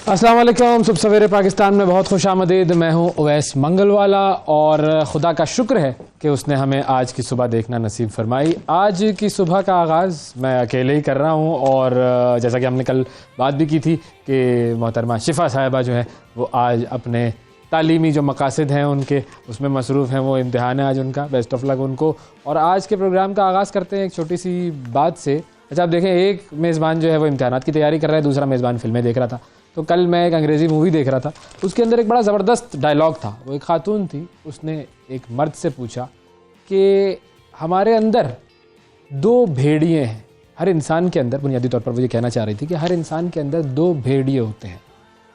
अस्सलाम वालेकुम। सुबह सवेरे पाकिस्तान में बहुत खुशामदीद। मैं हूं उवैस मंगलवाला और खुदा का शुक्र है कि उसने हमें आज की सुबह देखना नसीब फरमाई। आज की सुबह का आगाज़ मैं अकेले ही कर रहा हूं और जैसा कि हमने कल बात भी की थी कि मोहतरमा शिफा साहिबा जो है वो आज अपने तालीमी जो मकासद हैं उनके उसमें मसरूफ़ हैं, वो इम्तिहान है आज उनका। बेस्ट ऑफ लक उनको। और आज के प्रोग्राम का आगाज़ करते हैं एक छोटी सी बात से। अच्छा, आप देखें, एक मेज़बान जो है वो इम्तिहानात की तैयारी कर रहा है, दूसरा मेज़बान फ़िल्में देख रहा था। तो कल मैं एक अंग्रेज़ी मूवी देख रहा था, उसके अंदर एक बड़ा ज़बरदस्त डायलॉग था। वो एक खातून थी, उसने एक मर्द से पूछा कि हमारे अंदर दो भेड़िए हैं। हर इंसान के अंदर, बुनियादी तौर पर वो ये कहना चाह रही थी कि हर इंसान के अंदर दो भेड़िए होते हैं।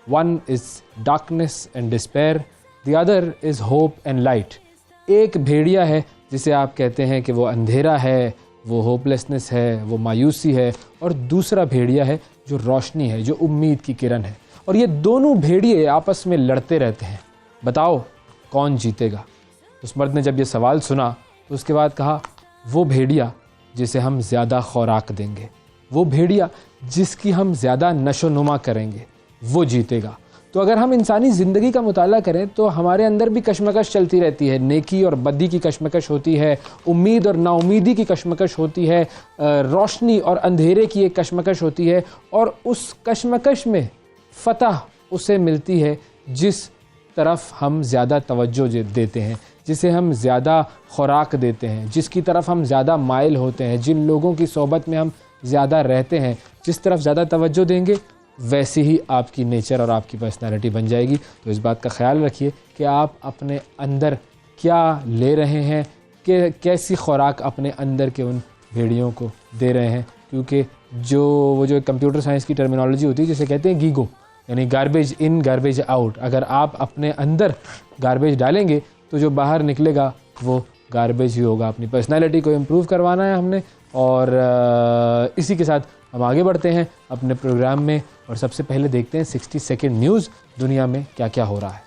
One is darkness and despair, the other is hope and light. एक भेड़िया है जिसे आप कहते हैं कि वो अंधेरा है, वो होपलेसनेस है, वो मायूसी है, और दूसरा भेड़िया है जो रोशनी है, जो उम्मीद की किरण है। और ये दोनों भेड़िए आपस में लड़ते रहते हैं। बताओ कौन जीतेगा? उस मर्द ने जब ये सवाल सुना तो उसके बाद कहा, वो भेड़िया जिसे हम ज़्यादा खुराक देंगे, वो भेड़िया जिसकी हम ज़्यादा नशोनुमा करेंगे, वो जीतेगा। तो अगर हम इंसानी ज़िंदगी का मुताला करें तो हमारे अंदर भी कशमकश चलती रहती है। नेकी और बदी की कशमकश होती है, उम्मीद और नाउमीदी की कशमकश होती है, रोशनी और अंधेरे की एक कशमकश होती है। और उस कशमकश में फ़तह उसे मिलती है जिस तरफ हम ज़्यादा तवज्जो देते हैं, जिसे हम ज़्यादा खुराक देते हैं, जिसकी तरफ हम ज़्यादा माइल होते हैं, जिन लोगों की सोबत में हम ज़्यादा रहते हैं। जिस तरफ ज़्यादा तवज्जो देंगे वैसे ही आपकी नेचर और आपकी पर्सनैलिटी बन जाएगी। तो इस बात का ख्याल रखिए कि आप अपने अंदर क्या ले रहे हैं, कि कैसी खुराक अपने अंदर के उन भेड़ियों को दे रहे हैं। क्योंकि वो जो कंप्यूटर साइंस की टर्मिनोलॉजी होती है जिसे कहते हैं गीगो, यानी गार्बेज इन गार्बेज आउट। अगर आप अपने अंदर गार्बेज डालेंगे तो जो बाहर निकलेगा वो गार्बेज ही होगा। अपनी पर्सनैलिटी को इम्प्रूव करवाना है हमने, और इसी के साथ हम आगे बढ़ते हैं अपने प्रोग्राम में। और सबसे पहले देखते हैं 60 सेकंड न्यूज़, दुनिया में क्या क्या हो रहा है।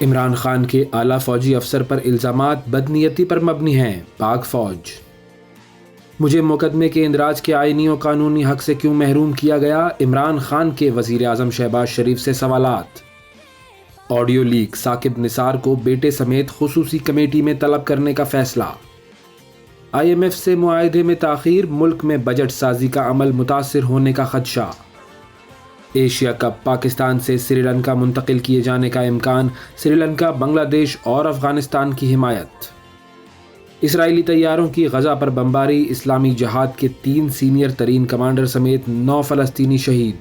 इमरान खान के आला फौजी अफसर पर इल्ज़ामात बदनीयती पर मबनी हैं, पाक फौज। मुझे मुकदमे के इंदराज के आईनी और कानूनी हक से क्यों महरूम किया गया? इमरान खान के वज़ीर आज़म शहबाज शरीफ से सवालात। ऑडियो लीक, साकिब निसार को बेटे समेत खुसूसी कमेटी में तलब करने का फैसला। IMF से मुआहदे में ताख़ीर, मुल्क में बजट साजी का अमल मुतासिर होने का खदशा। एशिया कप, पाकिस्तान से श्रीलंका मुंतकिल किए जाने का इम्कान, श्रीलंका, बांग्लादेश और अफगानिस्तान की हिमायत। इसराइली तैयारों की गजा पर बमबारी, इस्लामी जहाद के 3 सीनियर तरीन कमांडर समेत 9 फ़लस्तीनी शहीद।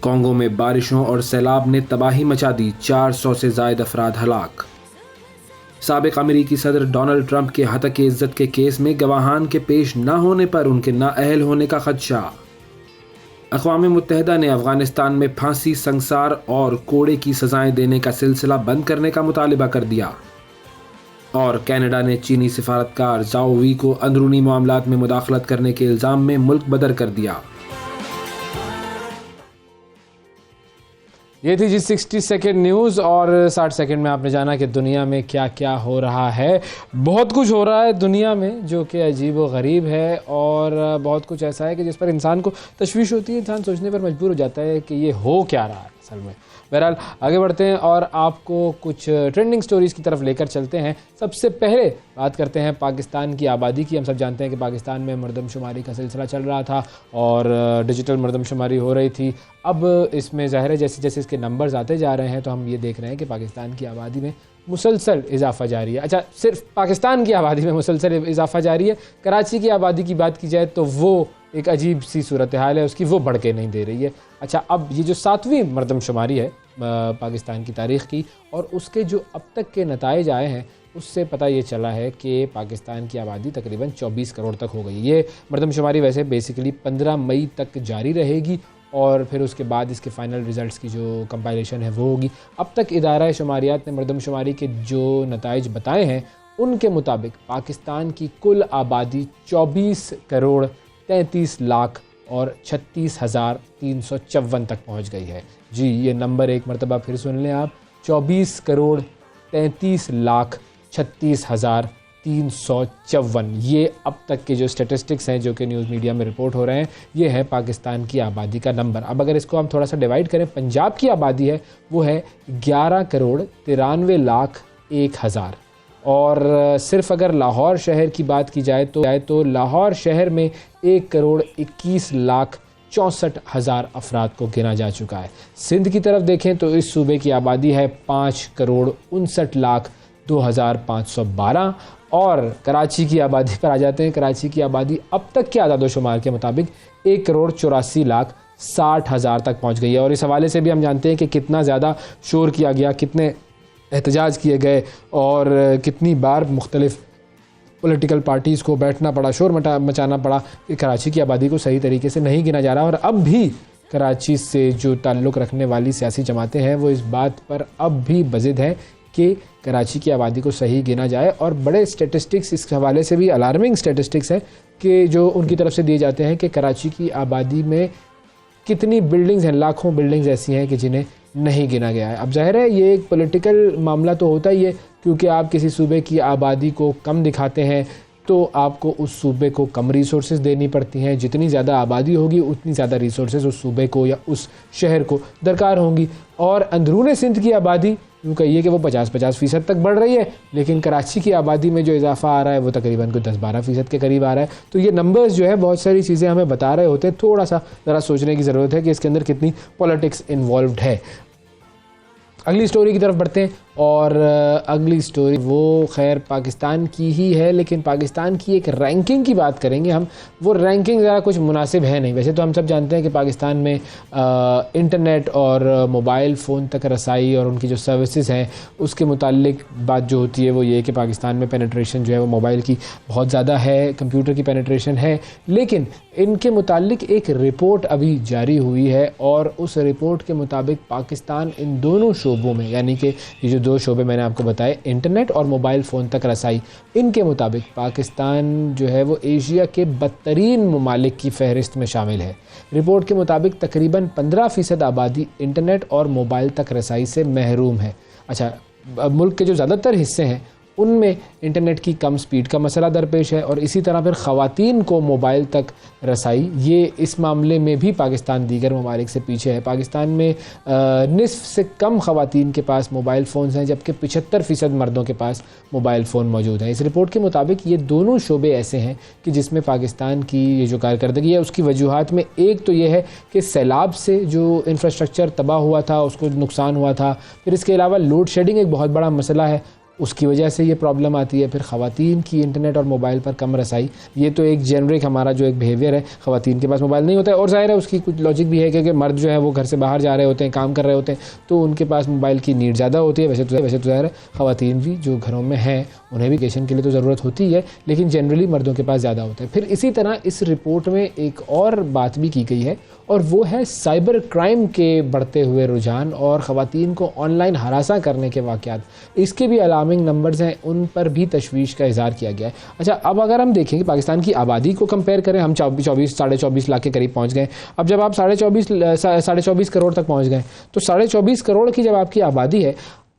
कॉन्गो में बारिशों और सैलाब ने तबाही मचा दी, 400 से ज़ायद अफराद हलाक। साबिक अमेरिकी सदर डोनाल्ड ट्रंप के हतक इज़्ज़त के केस में गवाहान के पेश न होने पर उनके नाअहल होने का खदशा। अक़वाम मुत्तहिदा ने अफ़गानिस्तान में फांसी, संसार और कोड़े की सज़ाएं देने का सिलसिला बंद करने का मुतालिबा कर दिया। और कनाडा ने चीनी सिफारतकार ज़ाओ वी को अंदरूनी मामलात में मुदाखलत करने के इल्ज़ाम में मुल्क बदर कर दिया। ये थी जी 60 सेकेंड न्यूज़। और 60 सेकेंड में आपने जाना कि दुनिया में क्या क्या हो रहा है। बहुत कुछ हो रहा है दुनिया में जो कि अजीब व गरीब है, और बहुत कुछ ऐसा है कि जिस पर इंसान को तशवीश होती है, इंसान सोचने पर मजबूर हो जाता है कि ये हो क्या रहा है असल में। बहरहाल आगे बढ़ते हैं और आपको कुछ ट्रेंडिंग स्टोरीज़ की तरफ लेकर चलते हैं। सबसे पहले बात करते हैं पाकिस्तान की आबादी की। हम सब जानते हैं कि पाकिस्तान में मरदमशुमारी का सिलसिला चल रहा था और डिजिटल मरदमशुमारी हो रही थी। अब इसमें ज़ाहिर है जैसे जैसे इसके नंबर्स आते जा रहे हैं तो हम ये देख रहे हैं कि पाकिस्तान की आबादी में मुसलसल इजाफा जारी है। अच्छा, सिर्फ पाकिस्तान की आबादी में मुसलसल इजाफा जारी है। कराची की आबादी की बात की जाए तो वो एक अजीब सी सूरत हाल है उसकी, वो बढ़ के नहीं दे रही है। अच्छा, अब ये जो 7वीं मरदमशुमारी है पाकिस्तान की तारीख़ की, और उसके जो अब तक के नताइज आए हैं उससे पता ये चला है कि पाकिस्तान की आबादी तकरीबन 24 करोड़ तक हो गई। ये मरदमशुमारी वैसे बेसिकली 15 मई तक जारी रहेगी और फिर उसके बाद इसके फ़ाइनल रिज़ल्ट्स की जो कंपाइलेशन है वो होगी। अब तक इदारा शुमारियात ने मरदमशुमारी के जो नताइज बताए हैं उनके मुताबिक पाकिस्तान की कुल आबादी 24 करोड़ 33 लाख और 36,354 तक पहुंच गई है। जी, ये नंबर एक मरतबा फिर सुन लें आप, 24 करोड़ 33 लाख 36,000 354। ये अब तक के जो स्टेटिस्टिक्स हैं जो कि न्यूज़ मीडिया में रिपोर्ट हो रहे हैं, ये है पाकिस्तान की आबादी का नंबर। अब अगर इसको हम थोड़ा सा डिवाइड करें, पंजाब की आबादी है वो है 11,93,01,000 और सिर्फ अगर लाहौर शहर की बात की जाए तो लाहौर शहर में 1,21,64,000 अफराद को गिना जा चुका है। सिंध की तरफ देखें तो इस सूबे की आबादी है 5,59,02,512 और कराची की आबादी पर आ जाते हैं। कराची की आबादी अब तक के आदादोशुमार के मुताबिक 1,84,60,000 तक पहुंच गई है। और इस हवाले से भी हम जानते हैं कि कितना ज़्यादा शोर किया गया, कितने एहतजाज किए गए और कितनी बार मुख्तलिफ पॉलिटिकल पार्टीज़ को बैठना पड़ा, शोर मचाना पड़ा कि कराची की आबादी को सही तरीके से नहीं गिना जा रहा। और अब भी कराची से जो ताल्लुक़ रखने वाली सियासी जमातें हैं वो इस बात पर अब भी बज़िद हैं कि कराची की आबादी को सही गिना जाए। और बड़े स्टेटिस्टिक्स इस हवाले से भी अलार्मिंग स्टेटिस्टिक्स हैं कि जो उनकी तरफ से दिए जाते हैं कि कराची की आबादी में कितनी बिल्डिंग्स हैं, लाखों बिल्डिंग्स ऐसी हैं कि जिन्हें नहीं गिना गया है। अब ज़ाहिर है ये एक पॉलिटिकल मामला तो होता ही है, क्योंकि आप किसी सूबे की आबादी को कम दिखाते हैं तो आपको उस सूबे को कम रिसोर्सेज देनी पड़ती हैं। जितनी ज़्यादा आबादी होगी उतनी ज़्यादा रिसोर्सेज उस सूबे को या उस शहर को दरकार होंगी। और अंदरून सिंध की आबादी यूँ कहिए कि वो 50-50% तक बढ़ रही है, लेकिन कराची की आबादी में जो इजाफा आ रहा है वो तकरीबन को 10-12% के करीब आ रहा है। तो ये नंबर्स जो है बहुत सारी चीज़ें हमें बता रहे होते हैं। थोड़ा सा ज़रा सोचने की ज़रूरत है कि इसके अंदर कितनी पॉलिटिक्स इन्वॉल्व्ड है। अगली स्टोरी की तरफ बढ़ते हैं और अगली स्टोरी वो खैर पाकिस्तान की ही है, लेकिन पाकिस्तान की एक रैंकिंग की बात करेंगे हम। वो रैंकिंग ज़रा कुछ मुनासिब है नहीं। वैसे तो हम सब जानते हैं कि पाकिस्तान में इंटरनेट और मोबाइल फ़ोन तक रसाई और उनकी जो सर्विसेज हैं उसके मुतालिक बात जो होती है वो ये कि पाकिस्तान में पेनिट्रेशन जो है वो मोबाइल की बहुत ज़्यादा है, कंप्यूटर की पेनिट्रेशन है। लेकिन इनके मुतालिक एक रिपोर्ट अभी जारी हुई है और उस रिपोर्ट के मुताबिक पाकिस्तान इन दोनों शोबों में, यानी कि ये जो दो शोबे मैंने आपको बताए, इंटरनेट और मोबाइल फ़ोन तक रसाई, इनके मुताबिक पाकिस्तान जो है वो एशिया के बदतरीन ममालिक की फ़हरिस्त में शामिल है। रिपोर्ट के मुताबिक तकरीबन 15% आबादी इंटरनेट और मोबाइल तक रसाई से महरूम है। अच्छा, मुल्क के जो ज़्यादातर हिस्से हैं उनमें इंटरनेट की कम स्पीड का मसला दरपेश है और इसी तरह फिर ख़वातीन को मोबाइल तक रसाई, ये इस मामले में भी पाकिस्तान दीगर ममालिक से पीछे है। पाकिस्तान में निस्फ से कम ख़वातीन के पास मोबाइल फ़ोन्स हैं, जबकि 75% मर्दों के पास मोबाइल फ़ोन मौजूद हैं। इस रिपोर्ट के मुताबिक ये दोनों शोबे ऐसे हैं कि जिसमें पाकिस्तान की ये जो कारकर्दगी है उसकी वजूहात में एक तो ये है कि सैलाब से जो इंफ्रास्ट्रक्चर तबाह हुआ था उसको नुकसान हुआ था। फिर इसके अलावा लोड शेडिंग एक बहुत बड़ा मसला है, उसकी वजह से ये प्रॉब्लम आती है। फिर ख़वातीन की इंटरनेट और मोबाइल पर कम रसाई, ये तो एक जेनरिक हमारा जो एक बिहेवियर है, ख़वातीन के पास मोबाइल नहीं होता है। और ज़ाहिर है उसकी कुछ लॉजिक भी है क्योंकि मर्द जो है वो घर से बाहर जा रहे होते हैं, काम कर रहे होते हैं, तो उनके पास मोबाइल की नीड ज़्यादा होती है। वैसे तो ज़ाहिर है ख़वातीन भी जो घरों में हैं उन्हें भी एजुकेशन के लिए तो ज़रूरत होती है, लेकिन जनरली मर्दों के पास ज़्यादा होता है। फिर इसी तरह इस रिपोर्ट में एक और बात भी की गई है और वो है साइबर क्राइम के बढ़ते हुए रुझान और ख़वातीन को ऑनलाइन हरासा करने के वाक़यात। इसके भी अलार्मिंग नंबर्स हैं, उन पर भी तशवीश का इज़हार किया गया है। अच्छा, अब अगर हम देखें कि पाकिस्तान की आबादी को कंपेयर करें, हम 24 लाख के करीब पहुँच गए। अब जब आप 24.5 करोड़ तक पहुँच गए तो 24.5 करोड़ की जब आपकी आबादी है,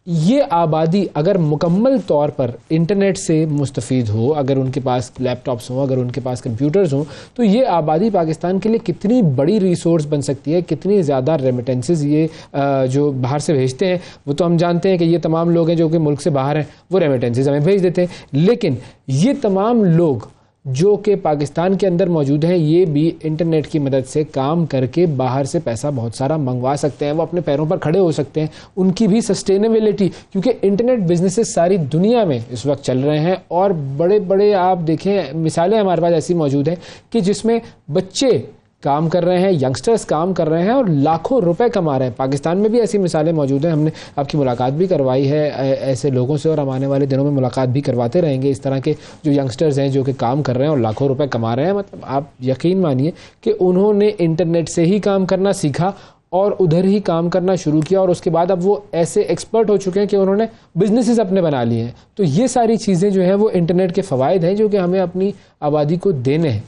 ये आबादी अगर मुकम्मल तौर पर इंटरनेट से मुस्तफ़ीद हो, अगर उनके पास लैपटॉप्स हों, अगर उनके पास कंप्यूटर्स हों, तो ये आबादी पाकिस्तान के लिए कितनी बड़ी रिसोर्स बन सकती है, कितनी ज़्यादा रेमिटेंसेस ये जो बाहर से भेजते हैं। वो तो हम जानते हैं कि ये तमाम लोग हैं जो कि मुल्क से बाहर हैं, वो रेमिटेंसेस हमें भेज देते हैं, लेकिन ये तमाम लोग जो कि पाकिस्तान के अंदर मौजूद हैं ये भी इंटरनेट की मदद से काम करके बाहर से पैसा बहुत सारा मंगवा सकते हैं, वो अपने पैरों पर खड़े हो सकते हैं। उनकी भी सस्टेनेबिलिटी, क्योंकि इंटरनेट बिजनेसेस सारी दुनिया में इस वक्त चल रहे हैं और बड़े बड़े आप देखें मिसालें हमारे पास ऐसी मौजूद हैं कि जिसमें बच्चे काम कर रहे हैं, यंगस्टर्स काम कर रहे हैं और लाखों रुपए कमा रहे हैं। पाकिस्तान में भी ऐसी मिसालें मौजूद हैं। हमने आपकी मुलाकात भी करवाई है ऐसे लोगों से और हम आने वाले दिनों में मुलाकात भी करवाते रहेंगे। इस तरह के जो यंगस्टर्स हैं जो कि काम कर रहे हैं और लाखों रुपए कमा रहे हैं, मतलब आप यकीन मानिए कि उन्होंने इंटरनेट से ही काम करना सीखा और उधर ही काम करना शुरू किया और उसके बाद अब वो ऐसे एक्सपर्ट हो चुके हैं कि उन्होंने बिजनेसेस अपने बना लिए हैं। तो ये सारी चीज़ें जो हैं वो इंटरनेट के फ़वाइद हैं जो कि हमें अपनी आबादी को देने हैं।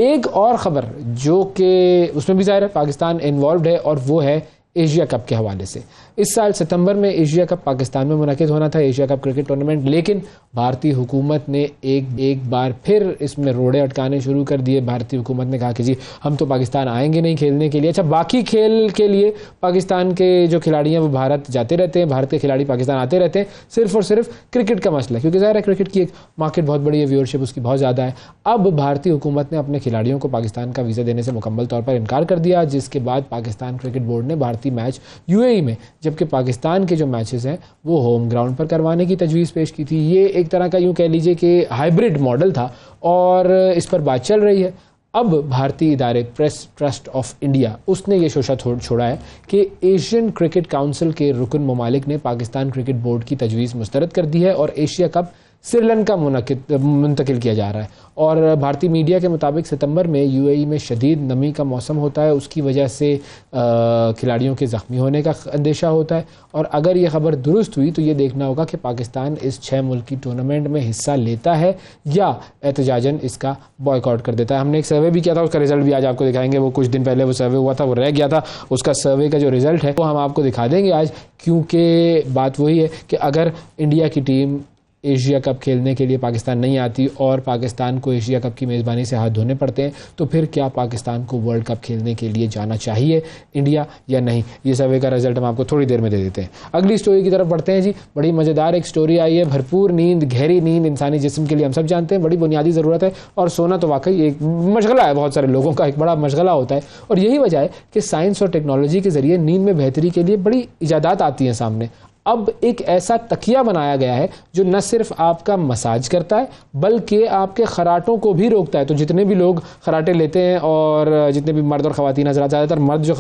एक और ख़बर जो कि उसमें भी ज़ाहिर है पाकिस्तान इन्वॉल्व है और वो है एशिया कप के हवाले से। इस साल सितंबर में एशिया कप पाकिस्तान में मुनक़िद होना था, एशिया कप क्रिकेट टूर्नामेंट, लेकिन भारतीय हुकूमत ने एक बार फिर इसमें रोड़े अटकाने शुरू कर दिए। भारतीय हुकूमत ने कहा कि जी हम तो पाकिस्तान आएंगे नहीं खेलने के लिए। अच्छा, बाकी खेल के लिए पाकिस्तान के जो खिलाड़ी हैं वो भारत जाते रहते हैं, भारत के खिलाड़ी पाकिस्तान आते रहते हैं, सिर्फ और सिर्फ क्रिकेट का मसला है, क्योंकि ज़ाहिर है क्रिकेट की एक मार्केट बहुत बड़ी है, व्यूअरशिप उसकी बहुत ज़्यादा है। अब भारतीय हुकूमत ने अपने खिलाड़ियों को पाकिस्तान का वीज़ा देने से मुकम्मल तौर पर इनकार कर दिया, जिसके बाद पाकिस्तान क्रिकेट बोर्ड ने भारतीय मैच यूएई में, जबकि पाकिस्तान के जो मैचेस हैं वो होम ग्राउंड पर करवाने की तजवीज़ पेश की थी। ये एक तरह का यूँ कह लीजिए कि हाइब्रिड मॉडल था और इस पर बात चल रही है। अब भारतीय इदारे प्रेस ट्रस्ट ऑफ इंडिया उसने ये शोशा छोड़ा है कि एशियन क्रिकेट काउंसिल के रुकन ममालिक ने पाकिस्तान क्रिकेट बोर्ड की तजवीज़ मुस्तरद कर दी है और एशिया कप श्रीलंका मुंतकिल किया जा रहा है। और भारतीय मीडिया के मुताबिक सितंबर में यूएई में शदीद नमी का मौसम होता है, उसकी वजह से खिलाड़ियों के ज़ख्मी होने का अंदेशा होता है। और अगर ये खबर दुरुस्त हुई तो ये देखना होगा कि पाकिस्तान इस 6 मुल्की टूर्नामेंट में हिस्सा लेता है या एहतजाजन इसका बॉयकॉट कर देता है। हमने एक सर्वे भी किया था, उसका रिजल्ट भी आज आपको दिखाएंगे। वो कुछ दिन पहले वो सर्वे हुआ था, वो रह गया था, उसका सर्वे का जो रिजल्ट है वो हम आपको दिखा देंगे आज, क्योंकि बात वही है कि अगर इंडिया की टीम एशिया कप खेलने के लिए पाकिस्तान नहीं आती और पाकिस्तान को एशिया कप की मेज़बानी से हाथ धोने पड़ते हैं, तो फिर क्या पाकिस्तान को वर्ल्ड कप खेलने के लिए जाना चाहिए इंडिया या नहीं? ये सर्वे का रिजल्ट हम आपको थोड़ी देर में दे देते हैं। अगली स्टोरी की तरफ बढ़ते हैं जी। बड़ी मज़ेदार एक स्टोरी आई है। भरपूर नींद, गहरी नींद इंसानी जिस्म के लिए हम सब जानते हैं बड़ी बुनियादी ज़रूरत है, और सोना तो वाकई एक मशगला है, बहुत सारे लोगों का एक बड़ा मशगला होता है। और यही वजह है कि साइंस और टेक्नोलॉजी के ज़रिए नींद में बेहतरी के लिए बड़ी इजादात आती हैं सामने। अब एक ऐसा तकिया बनाया गया है जो न सिर्फ आपका मसाज करता है बल्कि आपके खराटों को भी रोकता है। तो जितने भी लोग खराटे लेते हैं और जितने भी मर्द और ख़वातीन हज़रात, ज़्यादातर मर्द जो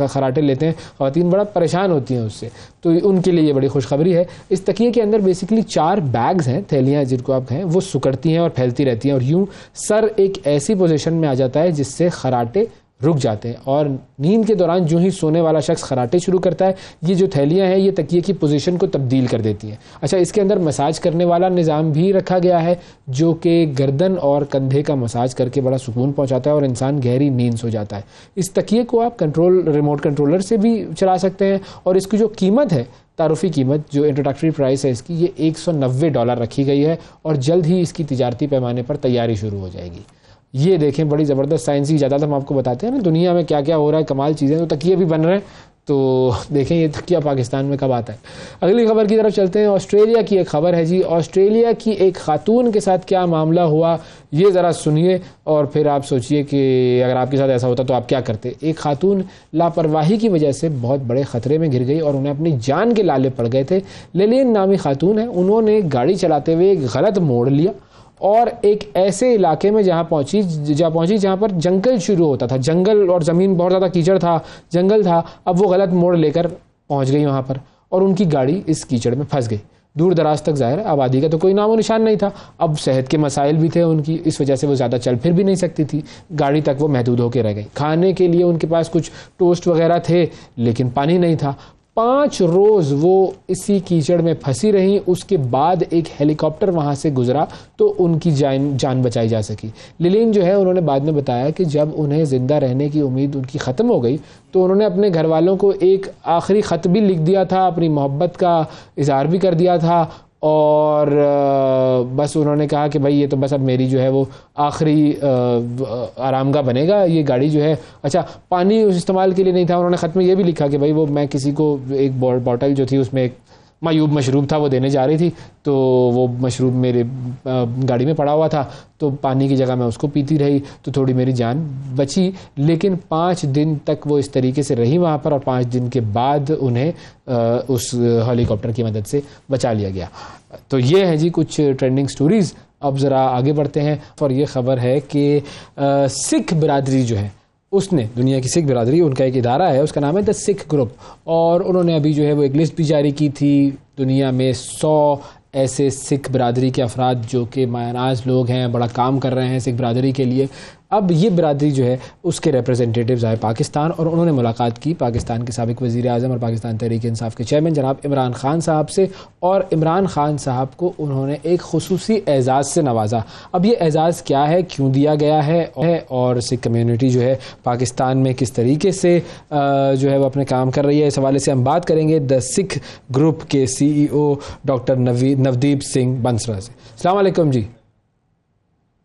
खराटे लेते हैं, ख़वातीन बड़ा परेशान होती हैं उससे, तो उनके लिए ये बड़ी खुशखबरी है। इस तकिए के अंदर बेसिकली 4 बैग्स हैं, थैलियाँ जिनको आप कहें, वो सुकड़ती हैं और फैलती रहती हैं और यूँ सर एक ऐसी पोजीशन में आ जाता है जिससे खराटे रुक जाते हैं। और नींद के दौरान जो ही सोने वाला शख्स खराटे शुरू करता है, ये जो थैलियां हैं ये तकिए की पोजीशन को तब्दील कर देती हैं। अच्छा, इसके अंदर मसाज करने वाला निज़ाम भी रखा गया है जो कि गर्दन और कंधे का मसाज करके बड़ा सुकून पहुंचाता है और इंसान गहरी नींद सो जाता है। इस तकिए को आप रिमोट कंट्रोलर से भी चला सकते हैं और इसकी जो कीमत है, तारुफी कीमत जो इंट्रोडक्टरी प्राइस है इसकी, ये $190 रखी गई है और जल्द ही इसकी तिजारती पैमाने पर तैयारी शुरू हो जाएगी। ये देखें, बड़ी ज़बरदस्त साइंस की इजादात हम आपको बताते हैं ना, दुनिया में क्या क्या हो रहा है, कमाल चीज़ें। तो तकिए भी बन रहे हैं, तो देखें ये तकिया पाकिस्तान में कब आता है। अगली खबर की तरफ चलते हैं। ऑस्ट्रेलिया की एक खबर है जी। ऑस्ट्रेलिया की एक खातून के साथ क्या मामला हुआ ये ज़रा सुनिए और फिर आप सोचिए कि अगर आपके साथ ऐसा होता तो आप क्या करते। एक खातून लापरवाही की वजह से बहुत बड़े ख़तरे में गिर गई और उन्हें अपनी जान के लाले पड़ गए थे। लेलिन नामी खातून है, उन्होंने गाड़ी चलाते हुए एक गलत मोड़ लिया और एक ऐसे इलाके में जहाँ पहुँची जहाँ पर जंगल शुरू होता था, जंगल और ज़मीन बहुत ज़्यादा कीचड़ था, जंगल था। अब वो गलत मोड़ लेकर पहुँच गई वहाँ पर और उनकी गाड़ी इस कीचड़ में फंस गई। दूर दराज तक ज़ाहिर है आबादी का तो कोई नामो निशान नहीं था। अब सेहत के मसाइल भी थे उनकी, इस वजह से वो ज़्यादा चल फिर भी नहीं सकती थी, गाड़ी तक वो महदूद होकर रह गई। खाने के लिए उनके पास कुछ टोस्ट वगैरह थे लेकिन पानी नहीं था। 5 रोज़ वो इसी कीचड़ में फंसी रहीं। उसके बाद एक हेलीकॉप्टर वहाँ से गुजरा तो उनकी जान बचाई जा सकी। लिलिन जो है, उन्होंने बाद में बताया कि जब उन्हें ज़िंदा रहने की उम्मीद उनकी ख़त्म हो गई तो उन्होंने अपने घर वालों को एक आखिरी ख़त भी लिख दिया था, अपनी मोहब्बत का इज़हार भी कर दिया था और बस उन्होंने कहा कि भाई ये तो बस अब मेरी जो है वो आखिरी आरामगाह बनेगा ये गाड़ी जो है। अच्छा, पानी उस इस्तेमाल के लिए नहीं था। उन्होंने ख़त में ये भी लिखा कि भाई वो मैं किसी को एक बॉटल जो थी उसमें एक मायूब मशरूब था वो देने जा रही थी, तो वो मशरूब मेरे गाड़ी में पड़ा हुआ था तो पानी की जगह मैं उसको पीती रही तो थोड़ी मेरी जान बची। लेकिन 5 दिन तक वो इस तरीके से रही वहाँ पर और 5 दिन के बाद उन्हें उस हेलीकॉप्टर की मदद से बचा लिया गया। तो ये है जी कुछ ट्रेंडिंग स्टोरीज़। अब ज़रा आगे बढ़ते हैं और ये ख़बर है कि सिख बिरादरी जो है उसने, दुनिया की सिख बिरादरी, उनका एक इदारा है उसका नाम है द सिख ग्रुप, और उन्होंने अभी जो है वो एक लिस्ट भी जारी की थी दुनिया में 100 ऐसे सिख बिरादरी के अफराद जो कि मायनाज लोग हैं, बड़ा काम कर रहे हैं सिख बिरादरी के लिए। अब ये बिरादरी जो है उसके रिप्रेजेंटेटिव्स आए पाकिस्तान और उन्होंने मुलाकात की पाकिस्तान के साबिक वज़ीर आज़म और पाकिस्तान तहरीक इंसाफ के चेयरमैन जनाब इमरान खान साहब से, और इमरान खान साहब को उन्होंने एक खुसूसी एजाज़ से नवाजा। अब ये एजाज़ क्या है, क्यों दिया गया है और सिख कम्युनिटी जो है पाकिस्तान में किस तरीके से जो है वो अपने काम कर रही है, इस हवाले से हम बात करेंगे द सिख ग्रुप के CEO डॉक्टर नवदीप सिंह बंसरा से। अस्सलाम वालेकुम जी।